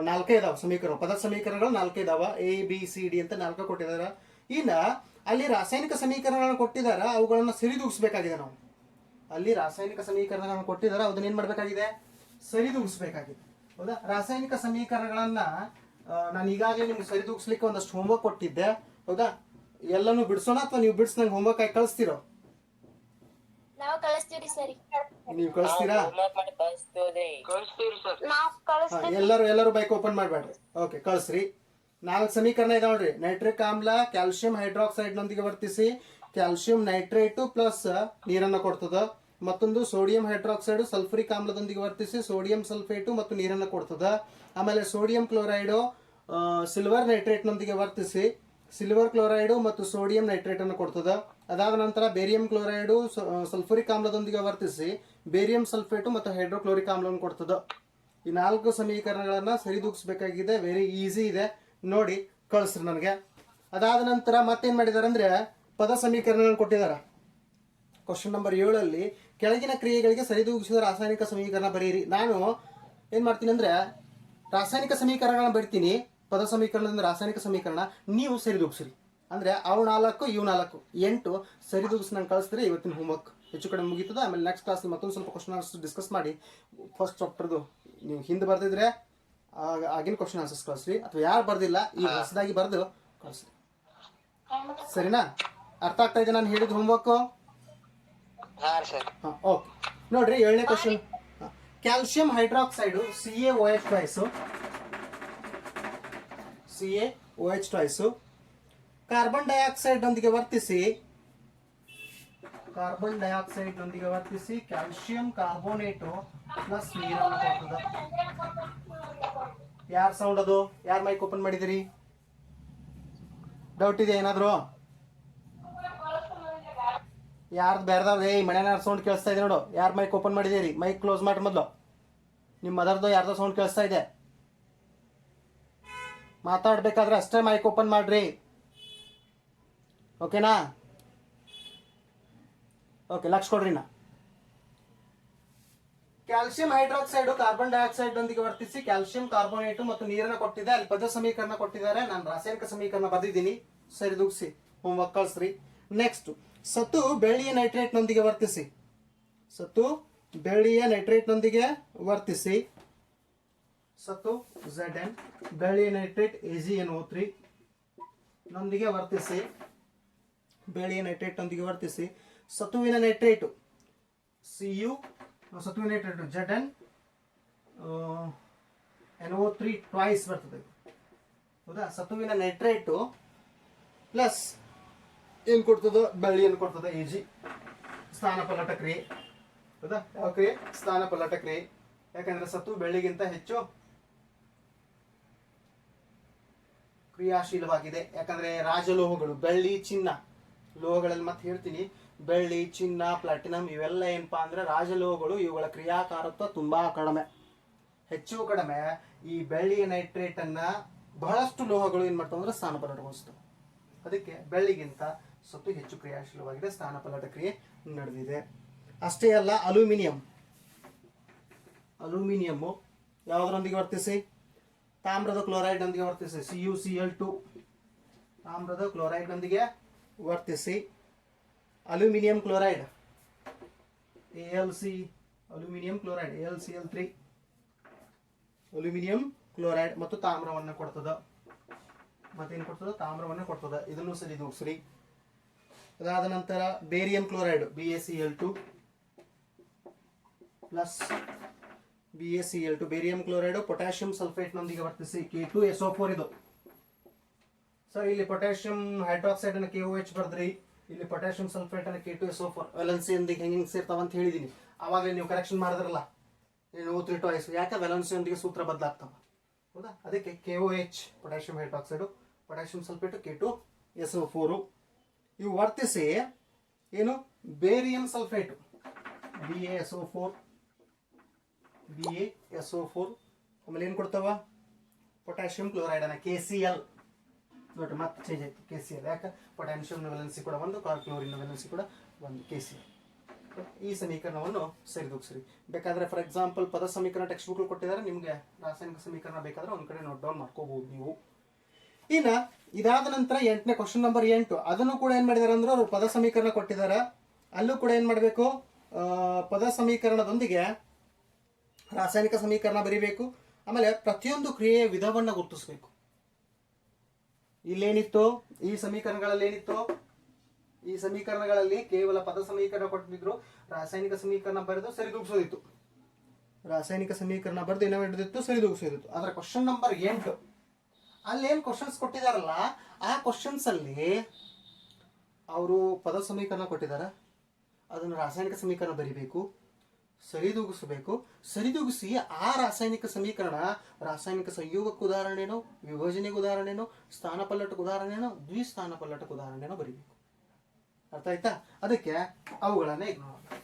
Speaker 1: 4 ಇದಾವ ಸಮೀಕರಣ. ಪದ ಸಮೀಕರಣಗಳು 4 ಇದಾವ. ABCD ಅಂತ 4 ಕೊಟ್ಟಿದಾರ. ಇನ್ನ ಅಲ್ಲಿ ರಾಸಾಯನಿಕ ಸಮೀಕರಣಗಳನ್ನು ಕೊಟ್ಟಿದಾರ, ಅವುಗಳನ್ನ ಸರಿದೂಗಿಸ್ಬೇಕಾಗಿದೆ. ನಾವು ಅಲ್ಲಿ ರಾಸಾಯನಿಕ ಸಮೀಕರಣಗಳನ್ನು ಕೊಟ್ಟಿದಾರ, ಅದನ್ನ ಏನ್ ಮಾಡ್ಬೇಕಾಗಿದೆ? ಸರಿದೂಗಿಸ್ಬೇಕಾಗಿದೆ, ಹೌದಾ? ರಾಸಾಯನಿಕ ಸಮೀಕರಣಗಳನ್ನ ನಾನು ಈಗಾಗಲೇ ನಿಮ್ಗೆ ಸರಿದೂಗಿಸ್ಲಿಕ್ಕೆ ಒಂದಷ್ಟು ಹೋಮ್ವರ್ಕ್ ಕೊಟ್ಟಿದ್ದೆ, ಹೌದಾ? ಎಲ್ಲನೂ ಬಿಡಿಸೋಣ ಅಥವಾ ನೀವು ಬಿಡಿಸ್ ನಂಗೆ ಹೋಮ್ವರ್ಕ್ ಆಗಿ ಕಳಿಸ್ತೀರೋ?
Speaker 3: ನಾವು ಕಳಿಸ್ತೀವಿ ಸರಿ.
Speaker 1: ನೀವು ಕಳಿಸ್ತೀರಾ?
Speaker 3: ನಾವು
Speaker 1: ಎಲ್ಲರೂ ಬೈಕ್ ಓಪನ್ ಮಾಡಬೇಡ್ರಿ. ಓಕೆ, ಕಳಿಸ್ರಿ. 4 ಸಮೀಕರಣ ಇದೆ ನೋಡ್ರಿ. ನೈಟ್ರಿಕ್ ಆಮ್ಲ ಕ್ಯಾಲ್ಸಿಯಂ ಹೈಡ್ರಾಕ್ಸೈಡ್ ನೊಂದಿಗೆ ವರ್ತಿಸಿ ಕ್ಯಾಲ್ಸಿಯಂ ನೈಟ್ರೇಟ್ ಪ್ಲಸ್ ನೀರನ್ನು ಕೊಡ್ತದ. ಮತ್ತೊಂದು ಸೋಡಿಯಂ ಹೈಡ್ರಾಕ್ಸೈಡ್ ಸಲ್ಫ್ರಿಕ್ ಆಮ್ಲದೊಂದಿಗೆ ವರ್ತಿಸಿ ಸೋಡಿಯಂ ಸಲ್ಫೇಟು ಮತ್ತು ನೀರನ್ನು ಕೊಡ್ತದ. ಆಮೇಲೆ ಸೋಡಿಯಂ ಕ್ಲೋರೈಡು ಸಿಲ್ವರ್ ನೈಟ್ರೇಟ್ ನೊಂದಿಗೆ ವರ್ತಿಸಿ ಸಿಲ್ವರ್ ಕ್ಲೋರೈಡು ಮತ್ತು ಸೋಡಿಯಂ ನೈಟ್ರೇಟ್ ಅನ್ನು ಕೊಡ್ತದ. ಅದಾದ ನಂತರ ಬೇರಿಯಂ ಕ್ಲೋರೈಡು ಸಲ್ಫ್ಯೂರಿಕ್ ಆಮ್ಲದೊಂದಿಗೆ ವರ್ತಿಸಿ ಬೇರಿಯಂ ಸಲ್ಫೇಟು ಮತ್ತು ಹೈಡ್ರೋಕ್ಲೋರಿಕ್ ಆಮ್ಲವನ್ನು ಕೊಡ್ತದ. ಈ 4 ಸಮೀಕರಣಗಳನ್ನ ಸರಿದೂಗಿಸಬೇಕಾಗಿದೆ. ವೆರಿ ಈಸಿ ಇದೆ, ನೋಡಿ ಕಳಿಸ್ರಿ ನನಗೆ. ಅದಾದ ನಂತರ ಮತ್ತೇನ್ ಮಾಡಿದಾರೆ ಅಂದ್ರೆ ಪದ ಸಮೀಕರಣಗಳನ್ನು ಕೊಟ್ಟಿದ್ದಾರೆ. ಕ್ವಶನ್ ನಂಬರ್ 7 ಕೆಳಗಿನ ಕ್ರಿಯೆಗಳಿಗೆ ಸರಿದೂಗಿಸಿದ ರಾಸಾಯನಿಕ ಸಮೀಕರಣ ಬರೀರಿ. ನಾನು ಏನ್ ಮಾಡ್ತೀನಿ ಅಂದ್ರೆ ರಾಸಾಯನಿಕ ಸಮೀಕರಣಗಳನ್ನ ಬರಿತೀನಿ, ಪದ ಸಮೀಕರಣದಿಂದ ರಾಸಾಯನಿಕ ಸಮೀಕರಣ ನೀವು ಸರಿದೂಗಿಸ್ರಿ. ಅಂದ್ರೆ ಅವು 4 ಇವು 4 8 ಸರಿದೂಗಿಸಿ ನಂಗೆ ಕಳಿಸ್ತೀರಿ. ಇವತ್ತಿನ ಹೋಮ್ವರ್ಕ್ ಹೆಚ್ಚು ಕಡೆ ಮುಗೀತದ. ಆಮೇಲೆ ನೆಕ್ಸ್ಟ್ ಕ್ಲಾಸ್ ಮತ್ತೊಂದು ಸ್ವಲ್ಪ ಕ್ವಶನ್ ಆನ್ಸರ್ಸ್ ಡಿಸ್ಕಸ್ ಮಾಡಿ ಫಸ್ಟ್ ಚಾಪ್ಟರ್ದು ನೀವು ಹಿಂದೆ ಬರ್ದಿದ್ರೆ ಆಗಿನ ಕ್ವಶನ್ ಆನ್ಸರ್ಸ್ ಕಳಿಸ್ರಿ, ಅಥವಾ ಯಾರು ಬರ್ದಿಲ್ಲ ಈಗ ಹೊಸದಾಗಿ ಬರೆದು ಕಳಿಸ್ರಿ. ಸರಿನಾ? ಅರ್ಥ ಆಗ್ತಾ ಇದೆ ನಾನು ಹೇಳಿದ ಹೋಮ್ವರ್ಕ್? ಓಕೆ, ನೋಡ್ರಿ 7ನೇ question. Calcium hydroxide CaOH carbon dioxide ನೊಂದಿಗೆ ವರ್ತಿಸಿ ಕ್ಯಾಲ್ಸಿಯಂ ಕಾರ್ಬೋನೇಟ್ ಪ್ಲಸ್ ನೀರನ್ನು ಕೊಡ್ತದ. ಯಾರ್ ಸೌಂಡ್ ಅದು? ಯಾರ್ ಮೈಕ್ ಓಪನ್ ಮಾಡಿದಿರಿ? ಡೌಟ್ ಇದೆ ಏನಾದ್ರು? ಯಾರ್ದು ಬೇರೆದವ್ರದ್ದು? ಮನೆಯಾರ ಸೌಂಡ್ ಕೇಳಿಸ್ತಾ ಇದೆ ನೋಡು. ಯಾರು ಮೈಕ್ ಓಪನ್ ಮಾಡಿದಿರಿ? ಮೈಕ್ ಕ್ಲೋಸ್ ಮಾಡ್ರಿ ಮೊದಲು. ನಿಮ್ಮ ಮದರ್ದು ಯಾರ್ದೋ ಸೌಂಡ್ ಕೇಳಿಸ್ತಾ ಇದೆ. ಮಾತಾಡ್ಬೇಕಾದ್ರೆ ಅಷ್ಟೇ ಮೈಕ್ ಓಪನ್ ಮಾಡ್ರಿ, ಓಕೆನಾ? ಓಕೆ, ಲಕ್ಷ ಕೊಡ್ರಿ. ಕ್ಯಾಲ್ಸಿಯಂ ಹೈಡ್ರಾಕ್ಸೈಡ್ ಕಾರ್ಬನ್ ಡೈಆಕ್ಸೈಡ್ ನೊಂದಿಗೆ ವರ್ತಿಸಿ ಕ್ಯಾಲ್ಸಿಯಂ ಕಾರ್ಬೋನೇಟ್ ಮತ್ತು ನೀರನ್ನು ಕೊಟ್ಟಿದೆ. ಅಲ್ಲಿ ಪದ ಸಮೀಕರಣ ಕೊಟ್ಟಿದ್ದಾರೆ, ನಾನು ರಾಸಾಯನಿಕ ಸಮೀಕರಣ ಬರೆದಿದ್ದೀನಿ. ಸರಿದೂಗಿಸಿ ಹೋಮ್ವರ್ಕ್ ಕಳಿಸ್ರಿ. ನೆಕ್ಸ್ಟ್, ಸತು ಬೆಳ್ಳಿಯ ನೈಟ್ರೇಟ್ ನೊಂದಿಗೆ ವರ್ತಿಸಿ ಸತು Zn ಬೆಳ್ಳಿಯ ನೈಟ್ರೇಟ್ AgNO3 ನೊಂದಿಗೆ ವರ್ತಿಸಿ ಸತುವಿನ ನೈಟ್ರೇಟ್ Zn NO3 ಟ್ವೈಸ್ ಬರ್ತದೆ, ಹೌದಾ? ಸತುವಿನ ನೈಟ್ರೇಟು ಪ್ಲಸ್ ಏನು ಕೊಡ್ತದ? ಬೆಳ್ಳಿಯನ್ನು ಕೊಡ್ತದ. Ag ಸ್ಥಾನಪಲ್ಲಟ ಕ್ರಿಯೆ. ಹೌದಾ? ಯಾವ ಕ್ರಿಯೆ? ಸ್ಥಾನಪಲ್ಲಟ ಕ್ರಿಯೆ. ಯಾಕಂದ್ರೆ ಸತು ಬೆಳ್ಳಿಗಿಂತ ಹೆಚ್ಚು ಕ್ರಿಯಾಶೀಲವಾಗಿದೆ. ಯಾಕಂದ್ರೆ ರಾಜಲೋಹಗಳು ಬೆಳ್ಳಿ, ಚಿನ್ನ, ಲೋಹಗಳಲ್ಲಿ ಮತ್ತೆ ಹೇಳ್ತೀನಿ, ಬೆಳ್ಳಿ, ಚಿನ್ನ, ಪ್ಲಾಟಿನಂ ಇವೆಲ್ಲ ಏನಪ್ಪಾ ಅಂದ್ರೆ ರಾಜಲೋಹಗಳು. ಇವುಗಳ ಕ್ರಿಯಾಕಾರತ್ವ ತುಂಬಾ ಕಡಿಮೆ, ಹೆಚ್ಚು ಕಡಿಮೆ. ಈ ಬೆಳ್ಳಿ ನೈಟ್ರೇಟ್ ಅನ್ನ ಬಹಳಷ್ಟು ಲೋಹಗಳು ಏನ್ ಮಾಡ್ತಾವ ಅಂದ್ರೆ ಸ್ಥಾನಪಲ್ಲಟಗೊಳಿಸ್ತವೆ. ಅದಕ್ಕೆ ಬೆಳ್ಳಿಗಿಂತ ಸತು ಹೆಚ್ಚು ಕ್ರಿಯಾಶೀಲವಾಗಿದೆ, ಸ್ಥಾನಪಲ್ಲಟ ಕ್ರಿಯೆ ನಡೆದಿದೆ. ಅಷ್ಟೇ ಅಲ್ಲ, ಅಲ್ಯೂಮಿನಿಯಂ ಯಾವುದರೊಂದಿಗೆ ವರ್ತಿಸಿ? ತಾಮ್ರದ ಕ್ಲೋರೈಡ್ ನೊಂದಿಗೆ ವರ್ತಿಸಿ. CuCl2 ತಾಮ್ರದ ಕ್ಲೋರೈಡ್ ನೊಂದಿಗೆ ವರ್ತಿಸಿ aluminium chloride aluminium chloride AlCl3 aluminium chloride ಮತ್ತು ತಾಮ್ರವನ್ನು ಕೊಡ್ತದ. ಮತ್ತೇನು ಕೊಡ್ತದ? ತಾಮ್ರವನ್ನು ಕೊಡ್ತದ. ಇದನ್ನು ಸರಿದೂಗಿಸ್ರಿ. ಅದಾದ ನಂತರ barium chloride BaCl2 plus BaCl2 barium chloride potassium sulphate ನೊಂದಿಗೆ ವರ್ತಿಸಿ K2SO4 ಇದು. ಸರ್ ಇಲ್ಲಿ ಪೊಟ್ಯಾಷಿಯಂ ಹೈಡ್ರಾಕ್ಸೈಡ್ ಅನ್ನು KOH ಬರ್ದ್ರಿ, ಇಲ್ಲಿ ಪೊಟ್ಯಾಷಿಯಂ ಸಲ್ಫೇಟ್ ಅನ್ನು K2SO4 ವೆಲೆನ್ಸಿ ಯೊಂದಿಗೆ ಹೆಂಗೆ ಸೇರ್ತಾವ ಅಂತ ಹೇಳಿದೀನಿ. ಆವಾಗಲೇ ನೀವು ಕರೆಕ್ಷನ್ ಮಾಡಿದ್ರಲ್ಲ, ಏನು 3 2 ಯಾಕೆ ವೆಲೆನ್ಸಿ ಯೊಂದಿಗೆ ಸೂತ್ರ ಬದಲಾಗ್ತಾವ. ಹೌದಾ? ಅದಕ್ಕೆ KOH potassium hydroxide, potassium sulphate K2SO4 ಇವು ವರ್ತಿಸಿ ಏನು ಬೇರಿಯಂ ಸಲ್ಫೇಟ್ BaSO4 ಆಮೇಲೆ ಏನು ಕೊಡ್ತಾವ? ಪೊಟ್ಯಾಷಿಯಂ ಕ್ಲೋರೈಡ್ ಅನ್ನ KCl. ನೋಡ್ರಿ ಮತ್ತೆ ಚೇಂಜ್ ಆಯ್ತು KCl. ಯಾಕೆ? ಪೊಟ್ಯಾಷಿಯಂ ವೆಲೆನ್ಸಿ ಕೂಡ ಒಂದು, ಕ್ಲೋರಿನ್ ವೆಲೆನ್ಸಿ ಕೂಡ ಒಂದು, KCl. ಈ ಸಮೀಕರಣವನ್ನು ಸರಿದೂಗಿಸ್ರಿ. ಬೇಕಾದ್ರೆ ಫಾರ್ ಎಕ್ಸಾಂಪಲ್ ಪದ ಸಮೀಕರಣ ಟೆಕ್ಸ್ಟ್ ಬುಕ್ ಕೊಟ್ಟಿದ್ದಾರೆ, ನಿಮಗೆ ರಾಸಾಯನಿಕ ಸಮೀಕರಣ ಬೇಕಾದ್ರೆ ಒಂದ್ ಕಡೆ ನೋಟ್ ಡೌನ್ ಮಾಡ್ಕೋಬಹುದು ನೀವು. ಇನ್ನ ಇದಾದ ನಂತರ 8ನೇ ಕ್ವಶನ್ ನಂಬರ್ 8 ಅದನ್ನು ಕೂಡ ಏನ್ ಮಾಡಿದಾರೆ ಅಂದ್ರೆ ಅವರು ಪದ ಸಮೀಕರಣ ಕೊಟ್ಟಿದ್ದಾರೆ. ಅಲ್ಲೂ ಕೂಡ ಏನ್ ಮಾಡಬೇಕು? ಪದ ಸಮೀಕರಣದೊಂದಿಗೆ ರಾಸಾಯನಿಕ ಸಮೀಕರಣ ಬರೀಬೇಕು. ಆಮೇಲೆ ಪ್ರತಿಯೊಂದು ಕ್ರಿಯೆಯ ವಿಧವನ್ನ ಗುರುತಿಸಬೇಕು. ಇಲ್ಲೇನಿತ್ತು? ಈ ಸಮೀಕರಣಗಳಲ್ಲಿ ಏನಿತ್ತು? ಈ ಸಮೀಕರಣಗಳಲ್ಲಿ ಕೇವಲ ಪದ ಸಮೀಕರಣ ಕೊಟ್ಟಿದ್ರು, ರಾಸಾಯನಿಕ ಸಮೀಕರಣ ಬರೆದು ಸರಿದೂಗಿಸೋದಿತ್ತು. ರಾಸಾಯನಿಕ ಸಮೀಕರಣ ಬರೆದು ಏನೋ ಹಿಡಿದಿತ್ತು, ಸರಿದೂಗಿಸೋದಿತ್ತು. ಆದ್ರೆ ಕ್ವಶನ್ ನಂಬರ್ 8 ಅಲ್ಲೇನ್ ಕ್ವಶನ್ಸ್ ಕೊಟ್ಟಿದಾರಲ್ಲ, ಆ ಕ್ವಶನ್ಸ್ ಅಲ್ಲಿ ಅವರು ಪದ ಸಮೀಕರಣ ಕೊಟ್ಟಿದ್ದಾರೆ, ಅದನ್ನು ರಾಸಾಯನಿಕ ಸಮೀಕರಣ ಬರಿಬೇಕು, ಸರಿದೂಗಿಸಬೇಕು. ಸರಿದೂಗಿಸಿ ಆ ರಾಸಾಯನಿಕ ಸಮೀಕರಣ ರಾಸಾಯನಿಕ ಸಂಯೋಗಕ್ಕೆ ಉದಾಹರಣೆನೋ, ವಿಭಜನೆಗೆ ಉದಾಹರಣೆನೋ, ಸ್ಥಾನಪಲ್ಲಟಕ್ಕೆ ಉದಾಹರಣೆನೋ, ದ್ವಿಸ್ಥಾನಪಲ್ಲಟಕ್ಕೆ ಉದಾಹರಣೆನೋ ಬರಿಬೇಕು. ಅರ್ಥ ಆಯ್ತಾ? ಅದಕ್ಕೆ ಅವುಗಳನ್ನ ಇಗ್ನೋರ್ ಮಾಡಿ.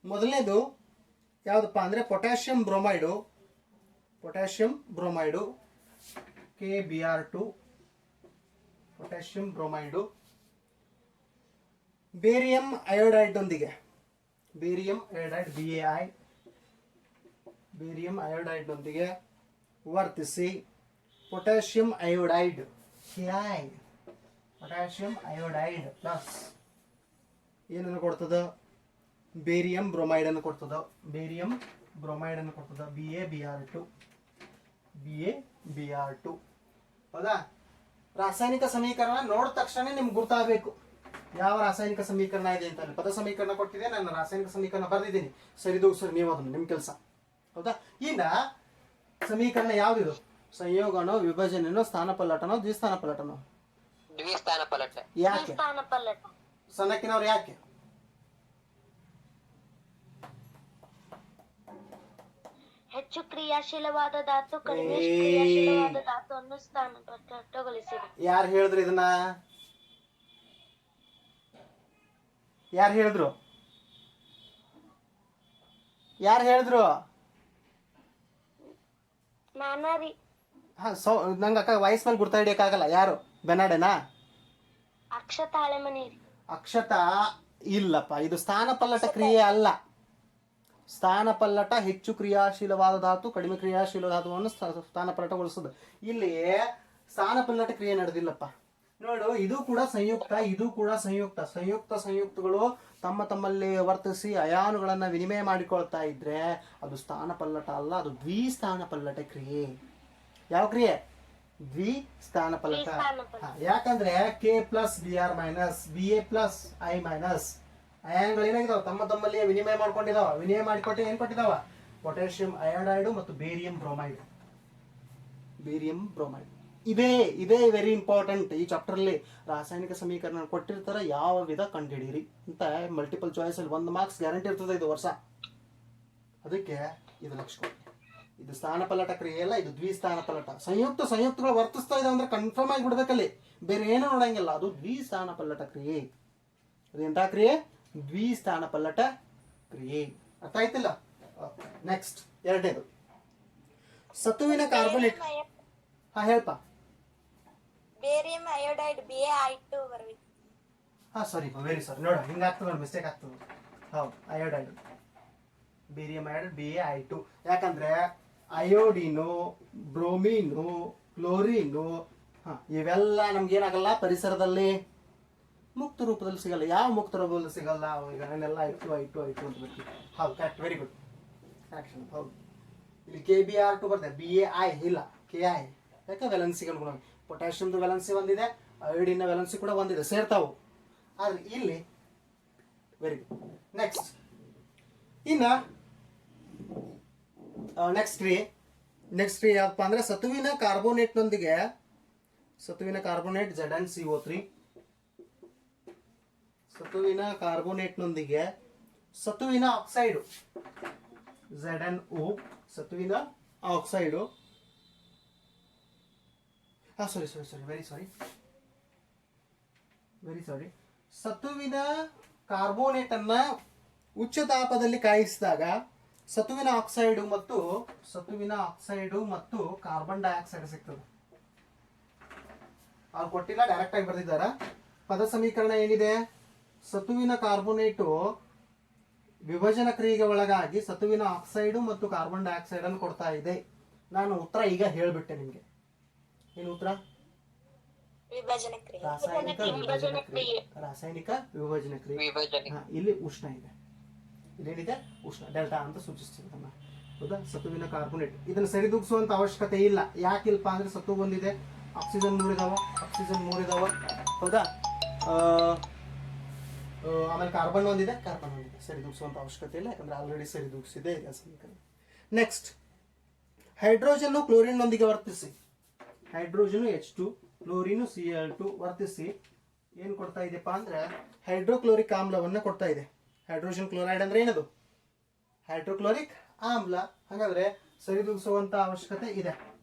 Speaker 1: ಮೊದಲನೇದು ಯಾವುದಪ್ಪ ಅಂದ್ರೆ potassium bromide KBr2 potassium bromide barium iodide ನೊಂದಿಗೆ ಬೇರಿಯಂ ಅಯೋಡೈಡ್ ನೊಂದಿಗೆ ವರ್ತಿಸಿ potassium iodide KI potassium iodide plus ಏನನ್ನು ಕೊಡ್ತದ? ಬೇರಿಯಂ ಬ್ರೋಮೈಡ್ ಅನ್ನು ಕೊಡ್ತದ. BaBr2 ಹೌದಾ? ರಾಸಾಯನಿಕ ಸಮೀಕರಣ ನೋಡಿದ ತಕ್ಷಣ ನಿಮ್ಗೆ ಗುರ್ತಾಗಬೇಕು ಯಾವ ರಾಸಾಯನಿಕ ಸಮೀಕರಣ ಇದೆ ಅಂತ. ಪದ ಸಮೀಕರಣ ಕೊಟ್ಟಿದೆ, ನಾನು ರಾಸಾಯನಿಕ ಸಮೀಕರಣ ಬರೆದಿದ್ದೀನಿ, ಸರಿದೂಗಿಸ್ರಿ ನೀವು ಅದನ್ನು, ನಿಮ್ಮ ಕೆಲಸ. ಹೌದಾ? ಇನ್ನ ಸಮೀಕರಣ ಯಾವ್ದಿದು? ಸಂಯೋಗನೋ, ವಿಭಜನೆನೋ, ಸ್ಥಾನಪಲ್ಲಟನೋ, ದ್ವಿಸ್ಥಾನಪಲ್ಲಟನೋ?
Speaker 2: ದ್ವಿಸ್ಥಾನಪಲ್ಲಟ.
Speaker 1: ಯಾಕೆ ಸಣ್ಣಕ್ಕಿನವ್ರು? ಯಾಕೆ?
Speaker 3: ಹೆಚ್ಚು ಕ್ರಿಯಾಶೀಲವಾದ ಧಾತು ಕಡಿಮೆ ಕ್ರಿಯಾಶೀಲವಾದ ಧಾತುವನ್ನು ಸ್ಥಾನಪಲ್ಲಟಗೊಳಿಸಿದೆ.
Speaker 1: ಯಾರು ಹೇಳಿದ್ರು ಇದನ್ನ? ಯಾರು ಹೇಳಿದ್ರು?
Speaker 3: ನಾನಾರಿ
Speaker 1: ನಂಗೆ ಅಕ್ಕ ವಾಯ್ಸ್ ಮೇಲೆ ಗುರ್ತಾ ಹಿಡಿಯಕ್ಕಾಗಲ್ಲ. ಯಾರು? ಬೆನಾಡೆನಾ?
Speaker 3: ಅಕ್ಷತಾ ಹಳೆಮನೇರಿ.
Speaker 1: ಅಕ್ಷತಾ ಇಲ್ಲಪ್ಪ, ಇದು ಸ್ಥಾನಪಲ್ಲಟ ಕ್ರಿಯೆ ಅಲ್ಲ. ಸ್ಥಾನಪಲ್ಲಟ ಹೆಚ್ಚು ಕ್ರಿಯಾಶೀಲವಾದ ಧಾತು ಕಡಿಮೆ ಕ್ರಿಯಾಶೀಲ ಧಾತುವನ್ನು ಸ್ಥಾನಪಲ್ಲಟಗೊಳಿಸುವುದು. ಇಲ್ಲಿ ಸ್ಥಾನಪಲ್ಲಟ ಕ್ರಿಯೆ ನಡೆದಿಲ್ಲಪ್ಪ. ನೋಡು, ಇದು ಕೂಡ ಸಂಯುಕ್ತ, ಇದು ಕೂಡ ಸಂಯುಕ್ತ. ಸಂಯುಕ್ತಗಳು ತಮ್ಮಲ್ಲಿ ವರ್ತಿಸಿ ಅಯಾನುಗಳನ್ನ ವಿನಿಮಯ ಮಾಡಿಕೊಳ್ತಾ ಇದ್ರೆ ಅದು ಸ್ಥಾನಪಲ್ಲಟ ಅಲ್ಲ, ಅದು ದ್ವಿಸ್ಥಾನಪಲ್ಲಟ ಕ್ರಿಯೆ. ಯಾವ ಕ್ರಿಯೆ? ದ್ವಿಸ್ಥಾನಪಲ್ಲಟ. ಯಾಕಂದ್ರೆ K+Br- Ba+I- ಅಯಾನ್ಗಳು ಏನಾಗಿದಾವ ತಮ್ಮ ತಮ್ಮಲ್ಲಿ ವಿನಿಮಯ ಮಾಡ್ಕೊಂಡಿದಾವ. ವಿನಿಮಯ ಮಾಡಿಕೊಟ್ಟು ಏನ್ ಕೊಟ್ಟಿದಾವ? ಪೊಟ್ಯಾಷಿಯಂ ಅಯೋಡೈಡ್ ಮತ್ತು ಬೇರಿಯಂ ಬ್ರೋಮೈಡ್. ಬೇರಿಯಂ ಬ್ರೋಮೈಡ್ ಇದೇ ವೆರಿ ಇಂಪಾರ್ಟೆಂಟ್. ಈ ಚಾಪ್ಟರ್ ಅಲ್ಲಿ ರಾಸಾಯನಿಕ ಸಮೀಕರಣ ಕೊಟ್ಟಿರ್ತಾರ, ಯಾವ ವಿಧ ಕಂಡುಹಿಡೀರಿ ಅಂತ ಮಲ್ಟಿಪಲ್ ಚಾಯ್ಸ್ ಅಲ್ಲಿ 1 ಮಾರ್ಕ್ಸ್ ಗ್ಯಾರಂಟಿ ಇರ್ತದೆ ಇದು ವರ್ಷ. ಅದಕ್ಕೆ ಇದು ಲಕ್ಷ ಕೊಡಿ. ಇದು ಸ್ಥಾನಪಲ್ಲಟ ಕ್ರಿಯೆ ಅಲ್ಲ, ಇದು ದ್ವಿಸ್ಥಾನಪಲ್ಲಟ. ಸಂಯುಕ್ತಗಳು ವರ್ತಿಸ್ತಾ ಇದೆ ಅಂದ್ರೆ ಕನ್ಫರ್ಮ್ ಆಗಿ ಬಿಡ್ಬೇಕಲ್ಲಿ, ಬೇರೆ ಏನು ನೋಡಂಗಿಲ್ಲ. ಅದು ದ್ವಿಸ್ಥಾನಪಲ್ಲಟ ಕ್ರಿಯೆ. ಅದೆಂತ ಕ್ರಿಯೆ? ದ್ವಿಸ್ಥಾನಪಲ್ಲಟ ಕ್ರಿಯೆ. ಅರ್ಥ ಆಯ್ತಿಲ್ಲ? ನೆಕ್ಸ್ಟ್ ಎರಡನೇದು ಸತುವಿನ ಕಾರ್ಬೋನೇಟ್. ಹಾ ಹೇಳ್ಪ.
Speaker 4: ಬೇರಿಯಂ ಅಯೋಡೈಡ್ BaI2 ಬರಬೇಕು.
Speaker 1: ಹಾ ಸರಿ, ವೆರಿ ಸಾರಿ. ನೋಡ ಹಿಂಗಾಗ್ತದೆ ನೋಡಿ, ಮಿಸ್ಟೇಕ್ ಆಗ್ತದೆ. ಹೌದು, ಅಯೋಡೈಡ್, ಬೇರಿಯಂ ಅಯೋಡೈಡ್ BaI2. ಯಾಕಂದ್ರೆ ಅಯೋಡಿನು, ಬ್ರೋಮೀನು, ಕ್ಲೋರಿನು ಇವೆಲ್ಲ ನಮ್ಗೇನಾಗಲ್ಲ ಪರಿಸರದಲ್ಲಿ ಮುಕ್ತ ರೂಪದಲ್ಲಿ ಸಿಗಲ್ಲ. ಯಾವ ಮುಕ್ತ ರೂಪದಲ್ಲಿ ಸಿಗಲ್ಲ? ಈಗ ನಾನೆಲ್ಲ I2 ಅಂತ ಬರ್ತೀವಿ. ಹೌದು, ಕರೆಕ್ಟ್, ವೆರಿ ಗುಡ್ ಕರೆಕ್ಷನ್. ಹೌದು, ಇಲ್ಲಿ KBr2 ಬರ್ತದೆ, BaI ಇಲ್ಲ, KI. ಯಾಕೆ? ವೆಲೆನ್ಸಿಗೆ ಅನುಗುಣ. ಪೊಟ್ಯಾಷಿಯಮ್ದು ವೆಲೆನ್ಸಿ ಒಂದಿದೆ, ಅಯೋಡಿನ ವೆಲೆನ್ಸಿ ಕೂಡ ಒಂದಿದೆ, ಸೇರ್ತಾವು. ಆದ್ರೆ ಇಲ್ಲಿ ವೆರಿ ಗುಡ್. ನೆಕ್ಸ್ಟ್ ಇನ್ನ ನೆಕ್ಸ್ಟ್ ಕ್ರಿಯೆ ಯಾವಪ್ಪ ಅಂದ್ರೆ ಸತುವಿನ ಕಾರ್ಬೋನೇಟ್ನೊಂದಿಗೆ, ಸತುವಿನ ಕಾರ್ಬೋನೇಟ್ ZnCO3, ಸತುವಿನ ಕಾರ್ಬೋನೇಟ್ನೊಂದಿಗೆ ಸತುವಿನ ಆಕ್ಸೈಡು ZnO, ಸತುವಿನ ಆಕ್ಸೈಡು. Very sorry. ಸತುವಿನ ಕಾರ್ಬೋನೇಟ್ ಅನ್ನ ಉಚ್ಚ ತಾಪದಲ್ಲಿ ಕಾಯಿಸಿದಾಗ ಸತುವಿನ ಆಕ್ಸೈಡು ಮತ್ತು ಕಾರ್ಬನ್ ಡೈಆಕ್ಸೈಡ್ ಸಿಗ್ತದೆ. ಅವ್ರು ಕೊಟ್ಟಿಲ್ಲ, ಡೈರೆಕ್ಟ್ ಆಗಿ ಬರ್ತಿದ್ದಾರ. ಪದ ಸಮೀಕರಣ ಏನಿದೆ? ಸತುವಿನ ಕಾರ್ಬೋನೇಟು ವಿಭಜನ ಕ್ರಿಯೆಗೆ ಒಳಗಾಗಿ ಸತುವಿನ ಆಕ್ಸೈಡು ಮತ್ತು ಕಾರ್ಬನ್ ಡೈಆಕ್ಸೈಡ್ ಅನ್ನು ಕೊಡ್ತಾ ಇದೆ. ನಾನು ಉತ್ತರ ಈಗ ಹೇಳ್ಬಿಟ್ಟೆ ನಿಮ್ಗೆ. ಏನು ಉತ್ತರ?
Speaker 4: ವಿಭಜನೆ ಕ್ರಿಯೆ.
Speaker 1: ರಾಸಾಯನಿಕ ವಿಭಜನೆ ಕ್ರಿಯೆ. ಇಲ್ಲಿ ಉಷ್ಣ ಇದೆ, ಇಲ್ಲೇನಿದೆ? ಉಷ್ಣ, ಡೆಲ್ಟಾ ಅಂತ ಸೂಚಿಸ್ತಿರೋದನ್ನ. ಹೌದಾ? ಸತುವಿನ ಕಾರ್ಬೋನೇಟ್ ಇದನ್ನು ಸರಿದೂಗಿಸುವಂತ ಅವಶ್ಯಕತೆ ಇಲ್ಲ. ಯಾಕಿಲ್ಪ ಅಂದ್ರೆ ಸತು ಬಂದಿದೆ, ಆಕ್ಸಿಜನ್ 3 ಇದಾವ. ಹೌದಾ? ಆಮೇಲೆ ಕಾರ್ಬನ್ ಒಂದಿದೆ, ಸರಿದೂಗಿಸುವಂತ ಅವಶ್ಯಕತೆ ಇಲ್ಲ, ಯಾಕಂದ್ರೆ ಆಲ್ರೆಡಿ ಸರಿದೂಗಿಸಿದೆ ಇದೆ ಸಮೀಕರಣ. ನೆಕ್ಸ್ಟ್, ಹೈಡ್ರೋಜನ್ ಕ್ಲೋರಿನ್ ನೊಂದಿಗೆ ವರ್ತಿಸಿ. ಹೈಡ್ರೋಜನ್ H2, ಕ್ಲೋರಿನ್ Cl2 ವರ್ತಿಸಿ ಏನ್ ಕೊಡ್ತಾ ಇದೆಯಪ್ಪ ಅಂದ್ರೆ ಹೈಡ್ರೋಕ್ಲೋರಿಕ್ ಆಮ್ಲವನ್ನ ಕೊಡ್ತಾ ಇದೆ. ಹೈಡ್ರೋಜನ್ ಕ್ಲೋರೈಡ್ ಅಂದ್ರೆ ಏನದು? ಹೈಡ್ರೋಕ್ಲೋರಿಕ್ ಆಮ್ಲ. ಹಾಗಾದ್ರೆ ಸರಿದೂಗಿಸುವಂತ ಅವಶ್ಯಕತೆ ಇದೆ.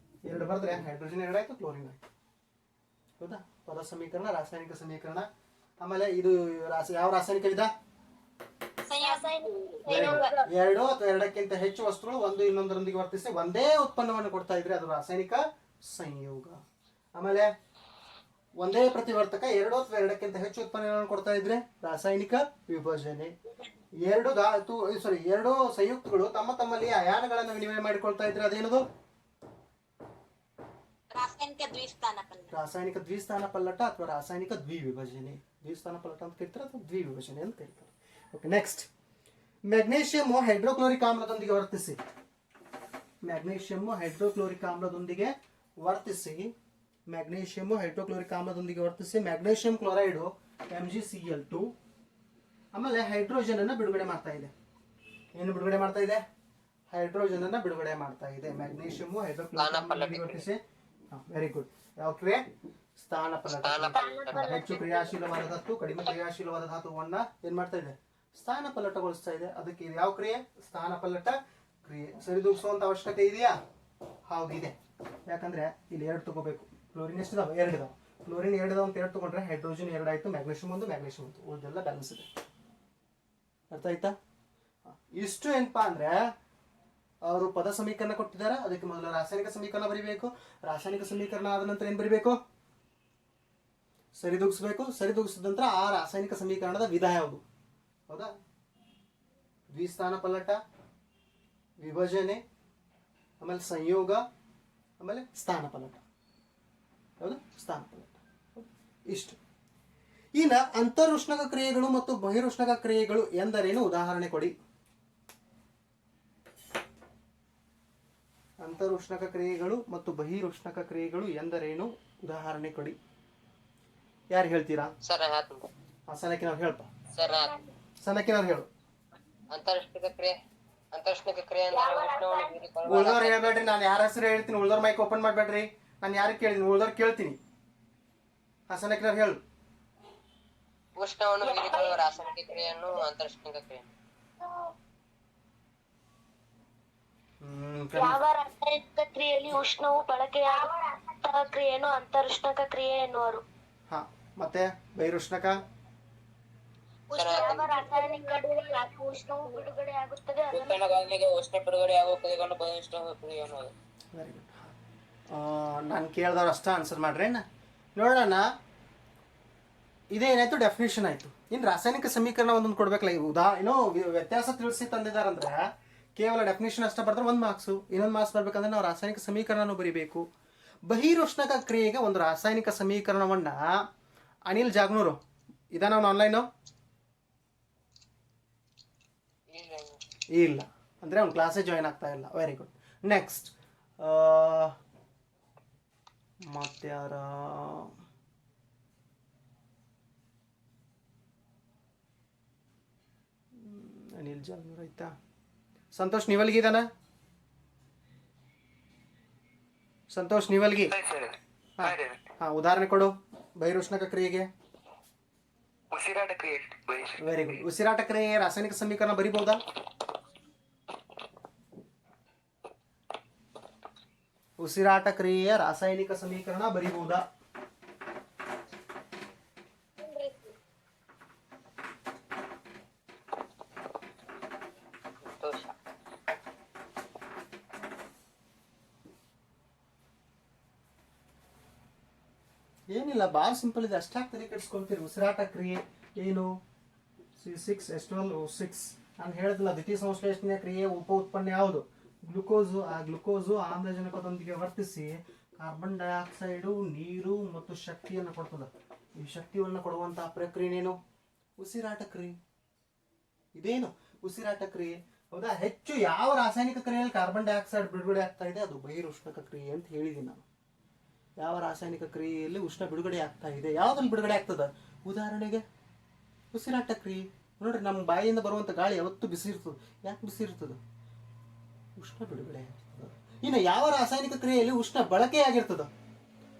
Speaker 1: 2 ಬರೆದ್ರೆ ಹೈಡ್ರೋಜನ್ 2 ಆಯ್ತು, ಕ್ಲೋರಿನ್ ಆಯ್ತು. ಹೌದಾ? ಪದ ಸಮೀಕರಣ, ರಾಸಾಯನಿಕ ಸಮೀಕರಣ. ಆಮೇಲೆ ಇದು ಯಾವ ರಾಸಾಯನಿಕ ವಿಧ? ಎರಡು ಅಥವಾ ಎರಡಕ್ಕಿಂತ ಹೆಚ್ಚು ವಸ್ತುಗಳು ಒಂದು ಇನ್ನೊಂದರೊಂದಿಗೆ ವರ್ತಿಸಿ ಒಂದೇ ಉತ್ಪನ್ನವನ್ನು ಕೊಡ್ತಾ ಇದ್ರೆ ಅದು ರಾಸಾಯನಿಕ ಸಂಯೋಗ. ಆಮೇಲೆ ಒಂದೇ ಪ್ರತಿವರ್ತಕ 2 ಅಥವಾ ಎರಡಕ್ಕಿಂತ ಹೆಚ್ಚು ಉತ್ಪನ್ನಗಳನ್ನು ಕೊಡ್ತಾ ಇದ್ರೆ ರಾಸಾಯನಿಕ ವಿಭಜನೆ. ಎರಡು ಸಂಯುಕ್ತಗಳು ತಮ್ಮಲ್ಲಿ ಅಯಾನುಗಳನ್ನು ವಿನಿಮಯ ಮಾಡಿಕೊಳ್ತಾ ಇದ್ರೆ ಅದೇನದು? ರಾಸಾಯನಿಕ ದ್ವಿಸ್ಥಾನಪಲ್ಲಟ ಅಥವಾ ರಾಸಾಯನಿಕ ದ್ವಿವಿಭಜನೆ. ದ್ವಿಸ್ಥಾನಪಲ್ಲಟ ಅಂತ ಕರೀತಾರೆ ಅಥವಾ ದ್ವಿವಿಭಜನೆ ಅಂತ ಕರೀತಾರೆ. ಓಕೆ, ನೆಕ್ಸ್ಟ್, ಮ್ಯಾಗ್ನೇಷಿಯಂ ಹೈಡ್ರೋಕ್ಲೋರಿಕ್ ಆಮ್ಲದೊಂದಿಗೆ ವರ್ತಿಸಿ. ಮ್ಯಾಗ್ನೇಷಿಯಂ ಹೈಡ್ರೋಕ್ಲೋರಿಕ್ ಆಮ್ಲದೊಂದಿಗೆ ವರ್ತಿಸಿ ಮ್ಯಾಗ್ನೇಷಿಯಂ ಕ್ಲೋರೈಡ್ MgCl2 ಆಮೇಲೆ ಹೈಡ್ರೋಜನ್ ಅನ್ನ ಬಿಡುಗಡೆ ಮಾಡ್ತಾ ಇದೆ. ಏನು ಬಿಡುಗಡೆ ಮಾಡ್ತಾ ಇದೆ? ಹೈಡ್ರೋಜನ್ ಅನ್ನ ಬಿಡುಗಡೆ ಮಾಡ್ತಾ ಇದೆ. ಮ್ಯಾಗ್ನೇಷಿಯಂ ಹೈಡ್ರೋಕ್ಲೋರಿಕ್ ವರ್ತಿಸಿ. Very good. ಯಾವ ಕ್ರಿಯೆ? ಸ್ಥಾನಪಲ್ಲಟ. ಹೆಚ್ಚು ಕ್ರಿಯಾಶೀಲವಾದ ಧಾತು, ಕಡಿಮೆ ಕ್ರಿಯಾಶೀಲವಾದ ಧಾತುವನ್ನ ಏನ್ ಮಾಡ್ತಾ ಇದೆ? ಸ್ಥಾನಪಲ್ಲಟಗೊಳಿಸ್ತಾ ಇದೆ. ಅದಕ್ಕೆ ಇದು ಯಾವ ಕ್ರಿಯೆ? ಸ್ಥಾನಪಲ್ಲಟ ಕ್ರಿಯೆ. ಸರಿದೂಗಿಸುವಂತ ಅವಶ್ಯಕತೆ ಇದೆಯಾ? ಹೌದಿದೆ. ಯಾಕಂದ್ರೆ ಇಲ್ಲಿ 2 ತಗೋಬೇಕು. ಕ್ಲೋರಿನ್ ಎಷ್ಟಿದಾವೆ? 2 ಇದಾವೆ. ಕ್ಲೋರಿನ್ 2 ಇದಾವೆ ಅಂತ 2 ತಗೊಂಡ್ರೆ ಹೈಡ್ರೋಜನ್ 2 ಆಯ್ತು, ಮ್ಯಾಗ್ನೇಷಿಯಂ 1, ಉಳಿದೆಲ್ಲ ಬ್ಯಾಲೆನ್ಸ್ ಇದೆ. ಅರ್ಥ ಆಯ್ತಾ? ಇಷ್ಟು ಏನಪ್ಪಾ ಅಂದ್ರೆ ಅವರು ಪದ ಸಮೀಕರಣ ಕೊಟ್ಟಿದ್ದಾರೆ. ಅದಕ್ಕೆ ಮೊದಲು ರಾಸಾಯನಿಕ ಸಮೀಕರಣ ಬರೀಬೇಕು. ರಾಸಾಯನಿಕ ಸಮೀಕರಣ ಆದ ನಂತರ ಏನ್ ಬರೀಬೇಕು? ಸರಿದೂಗಿಸ್ಬೇಕು. ಸರಿದೂಗಿಸಿದ ನಂತರ ಆ ರಾಸಾಯನಿಕ ಸಮೀಕರಣದ ವಿಧ ಯಾವುದು? ಹೌದಾ? ದ್ವಿಸ್ಥಾನಪಲ್ಲಟ, ವಿಭಜನೆ, ಆಮೇಲೆ ಸಂಯೋಗ, ಆಮೇಲೆ ಸ್ಥಾನಪಲ್ಲಟ. ಹೌದಾ? ಸ್ಥಾನಪಲ್ಲಟ. ಇಷ್ಟು. ಇನ್ನ ಅಂತರುಷ್ಣಕ ಕ್ರಿಯೆಗಳು ಮತ್ತು ಬಹಿರುಷ್ಣಕ ಕ್ರಿಯೆಗಳು ಎಂದರೇನು? ಉದಾಹರಣೆ ಕೊಡಿ. ಅಂತರುಷ್ಣಕ ಕ್ರಿಯೆಗಳು ಮತ್ತು ಬಹಿರುಷ್ಣಕ ಕ್ರಿಯೆಗಳು ಎಂದರೇನು? ಉದಾಹರಣೆ ಕೊಡಿ. ಯಾರು ಹೇಳ್ತೀರಾ?
Speaker 2: ಸರ್
Speaker 1: ಸಲಕ್ಕೆ ನಾವು ಹೇಳ್ಪ.
Speaker 2: ಸರ್
Speaker 1: ಸಣ್ಣಕ್ಕಿನವ್ರು ಹೇಳು.
Speaker 2: ಅಂತರಿಷ್ಟಿಕ ಕ್ರಿಯೆ ಅಂದ್ರೆ ಉಷ್ಣವನ್ನು ಹೀರಿಕೊಳ್ಳುವ
Speaker 1: ಉಳ್ದವ್ರು ಹೇಳ್ಬೇಡ್ರಿ, ನಾನು ಯಾರ ಹೆಸರು ಹೇಳ್ತೀನಿ. ಉಳ್ದವ್ರ ಮೈಕ್ ಓಪನ್ ಮಾಡ್ಬೇಡ್ರಿ. ನಾನು ಯಾರಿಗೆ ಕೇಳಿದ್ದೀನಿ, ಉಳ್ದವ್ರು ಕೇಳ್ತೀನಿ. ಸಣ್ಣಕ್ಕಿನವ್ರು ಹೇಳು.
Speaker 2: ಉಷ್ಣವನ್ನು ಹೀರಿಕೊಳ್ಳುವ ರಾಸಾಯನಿಕ ಕ್ರಿಯೆಯನ್ನು ಅಂತರಿಷ್ಟಿಕ ಕ್ರಿಯೆ.
Speaker 3: ಯಾವ ರಾಸಾಯನಿಕ ಕ್ರಿಯೆಯಲ್ಲಿ ಉಷ್ಣವು ಬಳಕೆಯಾಗುವ ಕ್ರಿಯೆಯನ್ನು ಅಂತರುಷ್ಣಕ ಕ್ರಿಯೆ ಎನ್ನುವರು.
Speaker 1: ಹಾ, ಮತ್ತೆ ಬಹಿರುಷ್ಣಕ.
Speaker 3: ಯಾವ ರಾಸಾಯನಿಕ ಕ್ರಿಯೆಯಲ್ಲಿ ಉಷ್ಣವು ಬಿಡುಗಡೆಯಾಗುತ್ತದೆ
Speaker 2: ಉಷ್ಣ ಬಿಡುಗಡೆಯಾಗುವ ಕ್ರಿಯೆಯನ್ನು ಬಹಿರುಷ್ಣಕ ಕ್ರಿಯೆ ಅನ್ನೋದು.
Speaker 1: Very good. ನಾನು ಕೇಳ್ದವ್ರು ಅಷ್ಟ ಆನ್ಸರ್ ಮಾಡ್ರಿ. ನೋಡೋಣ, ಇದೇನಾಯ್ತು, ಡೆಫಿನೇಷನ್ ಆಯ್ತು. ಇನ್ನು ರಾಸಾಯನಿಕ ಸಮೀಕರಣ ಒಂದೊಂದು ಕೊಡ್ಬೇಕಲ್ಲ. ಈಗ ಏನೋ ವ್ಯತ್ಯಾಸ ತಿಳಿಸಿ ತಂದಿದ್ದಾರಂದ್ರೆ ಕೇವಲ ಡೆಫಿನೇಷನ್ ಅಷ್ಟ ಬರ್ತಾರೆ 1 ಮಾರ್ಕ್ಸು. ಇನ್ನೊಂದು ಮಾರ್ಕ್ಸ್ ಬರ್ಬೇಕಂದ್ರೆ ನಾವು ರಾಸಾಯನಿಕ ಸಮೀಕರಣನೂ ಬರೀಬೇಕು. ಬಹಿರುಷ್ಣಕ ಕ್ರಿಯೆಗೆ ಒಂದು ರಾಸಾಯನಿಕ ಸಮೀಕರಣವನ್ನ ಅನಿಲ್ ಜಾಗ್ನೂರು ಇದಾನ ಅವನು ಆನ್ಲೈನು ಇಲ್ಲ ಅಂದರೆ ಅವ್ನು ಕ್ಲಾಸೇ ಜಾಯ್ನ್ ಆಗ್ತಾ ಇಲ್ಲ. Very good. Next ಮತ್ತಾರ Anil Jagnur ಆಯ್ತಾ? ಸಂತೋಷ್ ನಿವಲ್ಗಿ ಇದಾನ? ಸಂತೋಷ್ ನಿವಲ್ಗಿ, ಹಾ, ಉದಾಹರಣೆ ಕೊಡು ಬಹಿರುಷ್ಣಕ ಕ್ರಿಯೆಗೆ.
Speaker 5: ಉಸಿರಾಟ ಕ್ರಿಯೆ.
Speaker 1: Very good. ಉಸಿರಾಟ ಕ್ರಿಯೆ ರಾಸಾಯನಿಕ ಸಮೀಕರಣ ಬರಿಬಹುದಾ? ಉಸಿರಾಟ ಕ್ರಿಯೆಯ ರಾಸಾಯನಿಕ ಸಮೀಕರಣ ಬರಿಬಹುದಾ? ಏನಿಲ್ಲ, ಭಾಳ ಸಿಂಪಲ್ ಇದೆ. ಅಷ್ಟಾಗಿ ತಲೆ ಕೆಡಿಸ್ಕೊಳ್ತೀರಿ. ಉಸಿರಾಟ ಕ್ರಿಯೆ ಏನು? C6H12O6 ನಾನು ಹೇಳಿದ್ಲ, ದ್ವಿತೀಯ ಸಂಶ್ಲೇಷಣೆಯ ಕ್ರಿಯೆ ಉಪ ಉತ್ಪನ್ನ ಯಾವುದು? ಗ್ಲುಕೋಸು. ಆ ಗ್ಲುಕೋಸು ಆಮ್ಲಜನಕದೊಂದಿಗೆ ವರ್ತಿಸಿ ಕಾರ್ಬನ್ ಡೈಆಕ್ಸೈಡು, ನೀರು ಮತ್ತು ಶಕ್ತಿಯನ್ನು ಕೊಡ್ತದೆ. ಈ ಶಕ್ತಿಯನ್ನು ಕೊಡುವಂತಹ ಪ್ರಕ್ರಿಯೆನೇನು? ಉಸಿರಾಟ ಕ್ರಿಯೆ. ಇದೇನು ಉಸಿರಾಟ ಕ್ರಿಯೆ, ಹೌದಾ? ಹೆಚ್ಚು ಯಾವ ರಾಸಾಯನಿಕ ಕ್ರಿಯೆಯಲ್ಲಿ ಕಾರ್ಬನ್ ಡೈಆಕ್ಸೈಡ್ ಬಿಡುಗಡೆ ಆಗ್ತಾ ಇದೆ ಅದು ಬಹಿರುಷ್ಣಕ ಕ್ರಿಯೆ ಅಂತ ಹೇಳಿದ್ದೀನಿ ನಾನು. ಯಾವ ರಾಸಾಯನಿಕ ಕ್ರಿಯೆಯಲ್ಲಿ ಉಷ್ಣ ಬಿಡುಗಡೆ ಆಗ್ತಾ ಇದೆ, ಯಾವುದ್ರಲ್ಲಿ ಬಿಡುಗಡೆ ಆಗ್ತದೆ? ಉದಾಹರಣೆಗೆ ಉಸಿರಾಟ ಕ್ರಿಯೆ. ನೋಡ್ರಿ, ನಮ್ಮ ಬಾಯಿಯಿಂದ ಬರುವಂಥ ಗಾಳಿ ಯಾವತ್ತೂ ಬಿಸಿ ಇರ್ತದೆ. ಯಾಕೆ ಬಿಸಿ ಇರ್ತದೆ? ಉಷ್ಣ ಬಿಡುಗಡೆ ಆಗ್ತದೆ. ಇನ್ನು ಯಾವ ರಾಸಾಯನಿಕ ಕ್ರಿಯೆಯಲ್ಲಿ ಉಷ್ಣ ಬಳಕೆಯಾಗಿರ್ತದೆ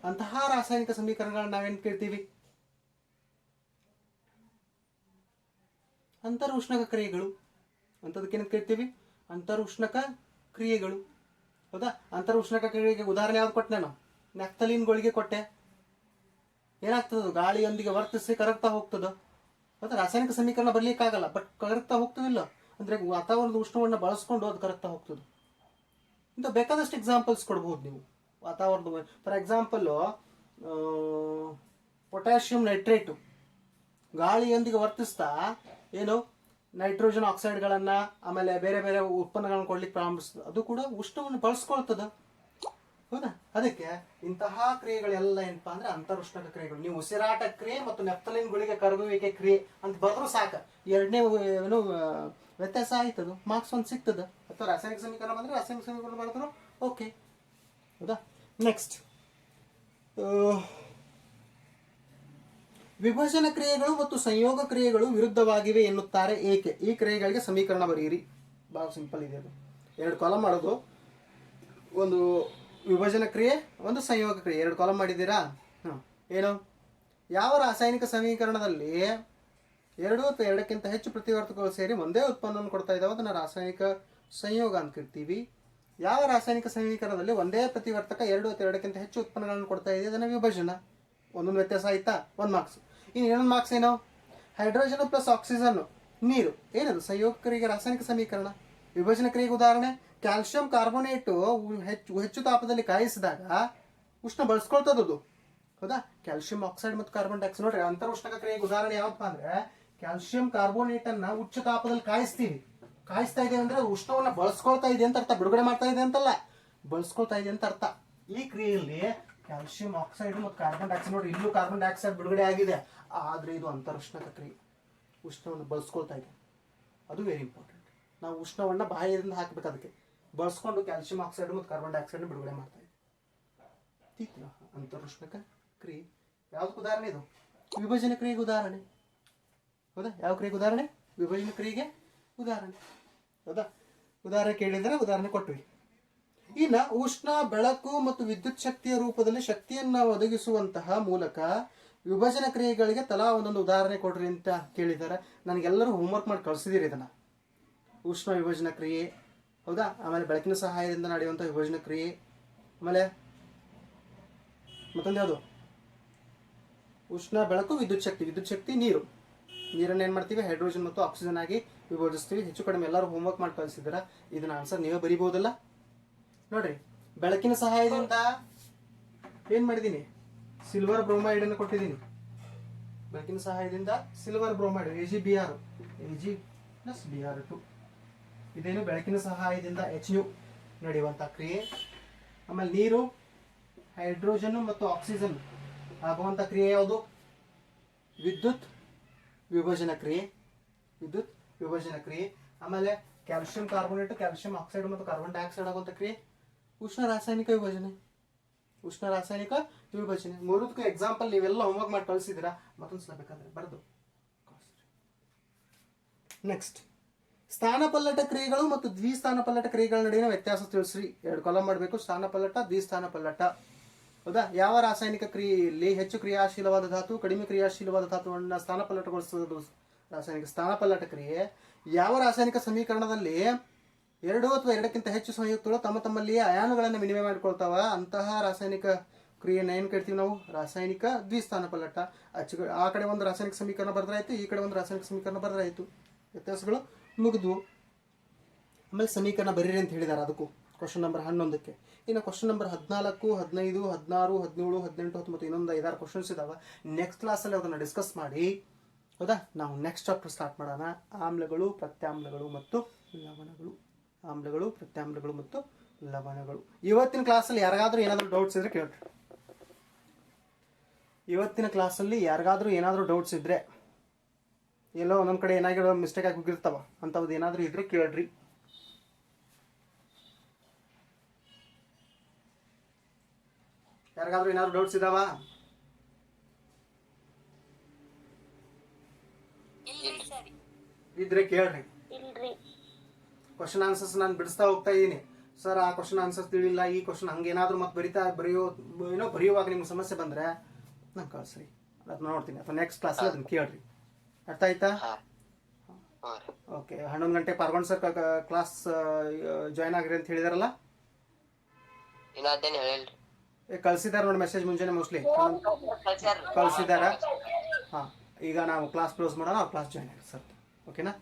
Speaker 1: ಅಂತಹ ರಾಸಾಯನಿಕ ಸಮೀಕರಣಗಳನ್ನ ನಾವೇನು ಕೇಳ್ತೀವಿ? ಅಂತರ್ ಉಷ್ಣಕ ಕ್ರಿಯೆಗಳು. ಅಂಥದಕ್ಕೇನು ಕೇಳ್ತೀವಿ? ಅಂತರ್ ಉಷ್ಣಕ ಕ್ರಿಯೆಗಳು, ಹೌದಾ? ಅಂತರ್ ಉಷ್ಣಕ ಕ್ರಿಯೆಗೆ ಉದಾಹರಣೆ ಯಾವ್ದು ಕೊಟ್ಟೆ ನಾನು? ನೆಫ್ತಲೀನ್ಗಳಿಗೆ ಕೊಟ್ಟೆ. ಏನಾಗ್ತದೆ? ಗಾಳಿಯೊಂದಿಗೆ ವರ್ತಿಸಿ ಕರಗ್ತಾ ಹೋಗ್ತದೆ. ಮತ್ತು ರಾಸಾಯನಿಕ ಸಮೀಕರಣ ಬರಲಿಕ್ಕಾಗಲ್ಲ, ಬಟ್ ಕರಗ್ತಾ ಹೋಗ್ತದಿಲ್ಲ ಅಂದರೆ ವಾತಾವರಣದ ಉಷ್ಣವನ್ನು ಬಳಸ್ಕೊಂಡು ಅದು ಕರಗ್ತಾ ಹೋಗ್ತದೆ. ಇಂಥ ಬೇಕಾದಷ್ಟು ಎಕ್ಸಾಂಪಲ್ಸ್ ಕೊಡ್ಬೋದು ನೀವು ವಾತಾವರಣದ. ಫಾರ್ ಎಕ್ಸಾಂಪಲ್ಲು ಪೊಟ್ಯಾಷಿಯಂ ನೈಟ್ರೇಟು ಗಾಳಿಯೊಂದಿಗೆ ವರ್ತಿಸ್ತಾ ಏನು ನೈಟ್ರೋಜನ್ ಆಕ್ಸೈಡ್ಗಳನ್ನು ಆಮೇಲೆ ಬೇರೆ ಬೇರೆ ಉತ್ಪನ್ನಗಳನ್ನು ಕೊಡ್ಲಿಕ್ಕೆ ಪ್ರಾರಂಭಿಸ್ತದೆ. ಅದು ಕೂಡ ಉಷ್ಣವನ್ನು ಬಳಸ್ಕೊಳ್ತದೆ, ಹೌದಾ? ಅದಕ್ಕೆ ಇಂತಹ ಕ್ರಿಯೆಗಳೆಲ್ಲ ಏನಪ್ಪಾ ಅಂದ್ರೆ ಅಂತರುಷ್ಣಕ ಕ್ರಿಯೆಗಳು. ನೀವು ಉಸಿರಾಟ ಕ್ರಿಯೆ ಮತ್ತು ನೆಫ್ತಲಿನ್ಗಳಿಗೆ ಕರಗುವಿಕೆ ಕ್ರಿಯೆ ಅಂತ ಬರೆದ್ರು ಸಾಕು. ಎರಡನೇ ಏನು ವ್ಯತ್ಯಾಸ ಆಯ್ತದು, ಮಾರ್ಕ್ಸ್ ಒಂದು ಸಿಗ್ತದೆ. ಅಥವಾ ರಾಸಾಯನಿಕ ಸಮೀಕರಣ ಬಂದರೆ ರಾಸಾಯನಿಕ ಸಮೀಕರಣ ಬರೆದ್ರು ಓಕೆ, ಹೌದಾ? ನೆಕ್ಸ್ಟ್, ವಿಭಜನ ಕ್ರಿಯೆಗಳು ಮತ್ತು ಸಂಯೋಗ ಕ್ರಿಯೆಗಳು ವಿರುದ್ಧವಾಗಿವೆ ಎನ್ನುತ್ತಾರೆ ಏಕೆ? ಈ ಕ್ರಿಯೆಗಳಿಗೆ ಸಮೀಕರಣ ಬರೆಯಿರಿ. ಭಾಳ ಸಿಂಪಲ್ ಇದೆ ಅದು. 2 ಕಾಲಮ್ ಮಾಡೋದು. ಒಂದು ವಿಭಜನ ಕ್ರಿಯೆ, ಒಂದು ಸಂಯೋಗ ಕ್ರಿಯೆ. 2 ಕಾಲಮ್ ಮಾಡಿದ್ದೀರಾ? ಏನು? ಯಾವ ರಾಸಾಯನಿಕ ಸಮೀಕರಣದಲ್ಲಿ 2 ಅಥವಾ 2ಕ್ಕಿಂತ ಹೆಚ್ಚು ಪ್ರತಿವರ್ತಕಗಳು ಸೇರಿ ಒಂದೇ ಉತ್ಪನ್ನವನ್ನು ಕೊಡ್ತಾ ಇದ್ದಾವೆ ಅದನ್ನು ರಾಸಾಯನಿಕ ಸಂಯೋಗ ಅಂತ ಕರಿತೀವಿ. ಯಾವ ರಾಸಾಯನಿಕ ಸಮೀಕರಣದಲ್ಲಿ ಒಂದೇ ಪ್ರತಿವರ್ತಕ 2 ಅಥವಾ 2ಕ್ಕಿಂತ ಹೆಚ್ಚು ಉತ್ಪನ್ನಗಳನ್ನು ಕೊಡ್ತಾ ಇದೆ ಅದನ್ನು ವಿಭಜನ. ಒಂದೊಂದು ವ್ಯತ್ಯಾಸ ಆಯ್ತಾ? 1 ಮಾರ್ಕ್ಸ್. ಇನ್ನು ಇನ್ನೊಂದು ಮಾರ್ಕ್ಸ್ ಏನು? ಹೈಡ್ರೋಜನ್ ಪ್ಲಸ್ ಆಕ್ಸಿಜನ್ ನೀರು ಏನದು? ಸಂಯೋಗ ಕ್ರಿಯೆಗೆ ರಾಸಾಯನಿಕ ಸಮೀಕರಣ. ವಿಭಜನ ಕ್ರಿಯೆಗೆ ಉದಾಹರಣೆ ಕ್ಯಾಲ್ಸಿಯಂ ಕಾರ್ಬೋನೇಟು ಹೆಚ್ಚು ತಾಪದಲ್ಲಿ ಕಾಯಿಸಿದಾಗ ಉಷ್ಣ ಬಳಸ್ಕೊಳ್ತದದು, ಹೌದಾ? ಕ್ಯಾಲ್ಸಿಯಂ ಆಕ್ಸೈಡ್ ಮತ್ತು ಕಾರ್ಬನ್ ಡೈಆಕ್ಸೈಡ್. ನೋಡ್ರಿ, ಅಂತರ್ ಉಷ್ಣಕ ಕ್ರಿಯೆಗೆ ಉದಾಹರಣೆ ಯಾವಪ್ಪ ಅಂದ್ರೆ ಕ್ಯಾಲ್ಸಿಯಂ ಕಾರ್ಬೋನೇಟ್ ಅನ್ನ ಉಚ್ಚ ತಾಪದಲ್ಲಿ ಕಾಯಿಸ್ತೀವಿ. ಕಾಯಿಸ್ತಾ ಇದೆ ಅಂದ್ರೆ ಉಷ್ಣವನ್ನ ಬಳಸ್ಕೊಳ್ತಾ ಇದೆ ಅಂತ ಅರ್ಥ, ಬಿಡುಗಡೆ ಮಾಡ್ತಾ ಇದೆ ಅಂತಲ್ಲ, ಬಳಸ್ಕೊಳ್ತಾ ಇದೆ ಅಂತ ಅರ್ಥ. ಈ ಕ್ರಿಯೆಯಲ್ಲಿ ಕ್ಯಾಲ್ಸಿಯಂ ಆಕ್ಸೈಡ್ ಮತ್ತು ಕಾರ್ಬನ್ ಡೈಆಕ್ಸೈಡ್, ನೋಡಿ ಇಲ್ಲೂ ಕಾರ್ಬನ್ ಡೈಆಕ್ಸೈಡ್ ಬಿಡುಗಡೆ ಆಗಿದೆ, ಆದ್ರೆ ಇದು ಅಂತರ್ ಉಷ್ಣಕ ಕ್ರಿಯೆ, ಉಷ್ಣವನ್ನು ಬಳಸ್ಕೊಳ್ತಾ ಇದೆ. ಅದು ವೆರಿ ಇಂಪಾರ್ಟೆಂಟ್. ನಾವು ಉಷ್ಣವನ್ನ ಬಾಯಿಯಿಂದ ಹಾಕಬೇಕು, ಅದಕ್ಕೆ ಬಳಸ್ಕೊಂಡು ಕ್ಯಾಲ್ಸಿಯಂ ಆಕ್ಸೈಡ್ ಮತ್ತು ಕಾರ್ಬನ್ ಡೈಆಕ್ಸೈಡ್ ಬಿಡುಗಡೆ ಮಾಡ್ತಾ ಇದೆ. ಅಂತರ್ ಉಷ್ಣಕ ಕ್ರಿಯೆ ಯಾವ್ದಕ್ಕೆ ಉದಾಹರಣೆ? ಇದು ವಿಭಜನ ಕ್ರಿಯೆಗೆ ಉದಾಹರಣೆ, ಹೌದಾ? ಯಾವ ಕ್ರಿಯೆಗೆ ಉದಾಹರಣೆ? ವಿಭಜನೆ ಕ್ರಿಯೆಗೆ ಉದಾಹರಣೆ. ಹೌದಾ? ಉದಾಹರಣೆ ಕೇಳಿದರೆ ಉದಾಹರಣೆ ಕೊಟ್ವಿ. ಇನ್ನು ಉಷ್ಣ, ಬೆಳಕು ಮತ್ತು ವಿದ್ಯುತ್ ಶಕ್ತಿಯ ರೂಪದಲ್ಲಿ ಶಕ್ತಿಯನ್ನು ಒದಗಿಸುವಂತಹ ಮೂಲಕ ವಿಭಜನೆ ಕ್ರಿಯೆಗಳಿಗೆ ತಲಾ ಒಂದೊಂದು ಉದಾಹರಣೆ ಕೊಡ್ರಿ ಅಂತ ಕೇಳಿದ್ದಾರೆ. ನನಗೆಲ್ಲರೂ ಹೋಮ್ವರ್ಕ್ ಮಾಡಿ ಕಳಿಸಿದ್ದೀರಿ ಇದನ್ನು. ಉಷ್ಣ ವಿಭಜನಾ ಕ್ರಿಯೆ, ಹೌದಾ? ಆಮೇಲೆ ಬೆಳಕಿನ ಸಹಾಯದಿಂದ ನಡೆಯುವಂಥ ವಿಭಜನಾ ಕ್ರಿಯೆ, ಆಮೇಲೆ ಮತ್ತೊಂದು ಯಾವುದು? ಉಷ್ಣ, ಬೆಳಕು, ವಿದ್ಯುತ್ ಶಕ್ತಿ ನೀರು. ನೀರನ್ನು ಏನು ಮಾಡ್ತೀವಿ? ಹೈಡ್ರೋಜನ್ ಮತ್ತು ಆಕ್ಸಿಜನ್ ಆಗಿ ವಿಭಜಿಸ್ತೀವಿ. ಹೆಚ್ಚು ಕಡಿಮೆ ಎಲ್ಲರೂ ಹೋಮ್ವರ್ಕ್ ಮಾಡಿ ಕಳಿಸಿದ್ದೀರಾ. ಇದನ್ನ ಆನ್ಸರ್ ನೀವೇ ಬರಿಬಹುದಲ್ಲ? ನೋಡ್ರಿ, ಬೆಳಕಿನ ಸಹಾಯದಿಂದ ಏನು ಮಾಡಿದ್ದೀನಿ? ಸಿಲ್ವರ್ ಬ್ರೋಮೈಡ್ ಅನ್ನು ಕೊಟ್ಟಿದ್ದೀನಿ. ಬೆಳಕಿನ ಸಹಾಯದಿಂದ ಸಿಲ್ವರ್ ಬ್ರೋಮೈಡ್ AgBr, Ag+Br2. ಇದೇನು? ಬೆಳಕಿನ ಸಹಾಯದಿಂದ HU ನಡೆಯುವಂಥ ಕ್ರಿಯೆ. ಆಮೇಲೆ ನೀರು, ಹೈಡ್ರೋಜನ್ ಮತ್ತು ಆಕ್ಸಿಜನ್ ಆಗುವಂಥ ಕ್ರಿಯೆ ಯಾವುದು? ವಿದ್ಯುತ್ ವಿಭಜನಾ ಕ್ರಿಯೆ. ಆಮೇಲೆ ಕ್ಯಾಲ್ಸಿಯಂ ಕಾರ್ಬೋನೇಟ್, ಕ್ಯಾಲ್ಸಿಯಂ ಆಕ್ಸೈಡ್ ಮತ್ತು ಕಾರ್ಬನ್ ಡೈಆಕ್ಸೈಡ್ ಆಗುವಂಥ ಕ್ರಿಯೆ ಉಷ್ಣ ರಾಸಾಯನಿಕ ವಿಭಜನೆ. ಮೂರದಕ್ಕೂ ಎಕ್ಸಾಂಪಲ್ ನೀವೆಲ್ಲ ಹೋಮ್ವರ್ಕ್ ಮಾಡಿ ಕಳಿಸಿದ್ದೀರಾ. ಮತ್ತೊಂದ್ಸಲ ಬೇಕಾದ್ರೆ ಬರೆದು. ನೆಕ್ಸ್ಟ್, ಸ್ಥಾನಪಲ್ಲಟ ಕ್ರಿಯೆಗಳು ಮತ್ತು ದ್ವಿಸ್ಥಾನಪಲ್ಲಟ ಕ್ರಿಯೆಗಳ ನಡುವಿನ ವ್ಯತ್ಯಾಸ ತಿಳಿಸ್ರಿ. 2 ಕಾಲಮ್ ಮಾಡಬೇಕು. ಸ್ಥಾನಪಲ್ಲಟ, ದ್ವಿಸ್ಥಾನಪಲ್ಲಟ. ಹೌದಾ? ಯಾವ ರಾಸಾಯನಿಕ ಕ್ರಿಯೆಯಲ್ಲಿ ಹೆಚ್ಚು ಕ್ರಿಯಾಶೀಲವಾದ ಧಾತು, ಕಡಿಮೆ ಕ್ರಿಯಾಶೀಲವಾದ ಧಾತುವನ್ನು ಸ್ಥಾನಪಲ್ಲಟಗೊಳಿಸುವುದು ರಾಸಾಯನಿಕ ಸ್ಥಾನಪಲ್ಲಟ ಕ್ರಿಯೆ. ಯಾವ ರಾಸಾಯನಿಕ ಸಮೀಕರಣದಲ್ಲಿ 2 ಅಥವಾ 2ಕ್ಕಿಂತ ಹೆಚ್ಚು ಸಂಯುಕ್ತಗಳು ತಮ್ಮಲ್ಲಿಯೇ ಅಯಾನುಗಳನ್ನು ವಿನಿಮಯ ಮಾಡಿಕೊಳ್ತಾವ, ಅಂತಹ ರಾಸಾಯನಿಕ ಕ್ರಿಯೆಯನ್ನು ಏನು ಕರಿತೀವಿ ನಾವು? ರಾಸಾಯನಿಕ ದ್ವಿಸ್ಥಾನಪಲ್ಲಟ. ಆ ಕಡೆ ಒಂದು ರಾಸಾಯನಿಕ ಸಮೀಕರಣ ಬರೆದ್ರಾಯ್ತು, ಈ ಕಡೆ ಒಂದು ರಾಸಾಯನಿಕ ಸಮೀಕರಣ ಬರೆದ್ರಾಯ್ತು. ವ್ಯತ್ಯಾಸಗಳು ಮುಗಿದ್ವು. ಆಮೇಲೆ ಸಮೀಕರಣ ಬರೀರಿ ಅಂತ ಹೇಳಿದ್ದಾರೆ ಅದಕ್ಕೂ, ಕ್ವಶನ್ ನಂಬರ್ 11ಕ್ಕೆ. ಇನ್ನು ಕ್ವಶನ್ ನಂಬರ್ 14, 15, 16, 17, 18, 19 ಇನ್ನೊಂದು 5-6 ಕ್ವಶನ್ಸ್ ಇದಾವೆ. ನೆಕ್ಸ್ಟ್ ಕ್ಲಾಸಲ್ಲಿ ಅದನ್ನು ಡಿಸ್ಕಸ್ ಮಾಡಿ, ಹೌದಾ? ನಾವು ನೆಕ್ಸ್ಟ್ ಚಾಪ್ಟರ್ ಸ್ಟಾರ್ಟ್ ಮಾಡೋಣ. ಆಮ್ಲಗಳು, ಪ್ರತ್ಯಾಮ್ಲಗಳು ಮತ್ತು ಲವಣಗಳು. ಇವತ್ತಿನ ಕ್ಲಾಸಲ್ಲಿ ಯಾರಿಗಾದ್ರೂ ಏನಾದರೂ ಡೌಟ್ಸ್ ಇದ್ರೆ ಕೇಳ್ರಿ. ಇವತ್ತಿನ ಕ್ಲಾಸಲ್ಲಿ ಯಾರಿಗಾದ್ರೂ ಏನಾದರೂ ಡೌಟ್ಸ್ ಇದ್ದರೆ, ಎಲ್ಲೋ ಒಂದೊಂದು ಕಡೆ ಏನಾಗಿರೋ ಮಿಸ್ಟೇಕ್ ಆಗಿ ಹೋಗಿರ್ತಾವ, ಅಂಥದ್ದು ಏನಾದರೂ ಇದ್ರೆ ಕೇಳ್ರಿ. ಯಾರಿಗಾದ್ರೂ ಏನಾದ್ರು ಡೌಟ್ಸ್ ಇದಾವ? ಇದ್ರೆ ಕೇಳ್ರಿ. ಕ್ವಶನ್ ಆನ್ಸರ್ಸ್ ನಾನು ಬಿಡಿಸ್ತಾ ಹೋಗ್ತಾ ಇದ್ದೀನಿ. ಸರ್, ಆ ಕ್ವಶನ್ ಆನ್ಸರ್ಸ್ ತಿಳಿಲ್ಲ, ಈ ಕ್ವಶನ್ ಹಂಗೇನಾದ್ರೂ ಮತ್ತೆ ಬರೆಯುವಾಗ ನಿಮ್ಗೆ ಸಮಸ್ಯೆ ಬಂದರೆ ನಂಗೆ ಕಳಿಸ್ರಿ, ಅದನ್ನ ನೋಡ್ತೀನಿ. ಅಥವಾ ನೆಕ್ಸ್ಟ್ ಕ್ಲಾಸಲ್ಲಿ ಅದನ್ನ ಕೇಳ್ರಿ. ಅರ್ಥ ಆಯ್ತಾ? ಓಕೆ. 11 ಗಂಟೆ ಪಾರ್ಗೊಂಡ್ ಸರ್ ಕ್ಲಾಸ್ ಜಾಯ್ನ್ ಆಗಿರಿ ಅಂತ ಹೇಳಿದಾರಲ್ಲ? ಕಳ್ಸಿದಾರ ನೋಡಿ ಮೆಸೇಜ್ ಮುಂಚೆನೆ, ಮೋಸ್ಟ್ಲಿ ಕಳ್ಸಿದಾರ. ಹಾಂ, ಈಗ ನಾವು ಕ್ಲಾಸ್ ಕ್ಲೋಸ್ ಮಾಡೋಣ, ಕ್ಲಾಸ್ ಜಾಯ್ನ್ ಆಗಿ ಸರ್. ಓಕೆನಾ?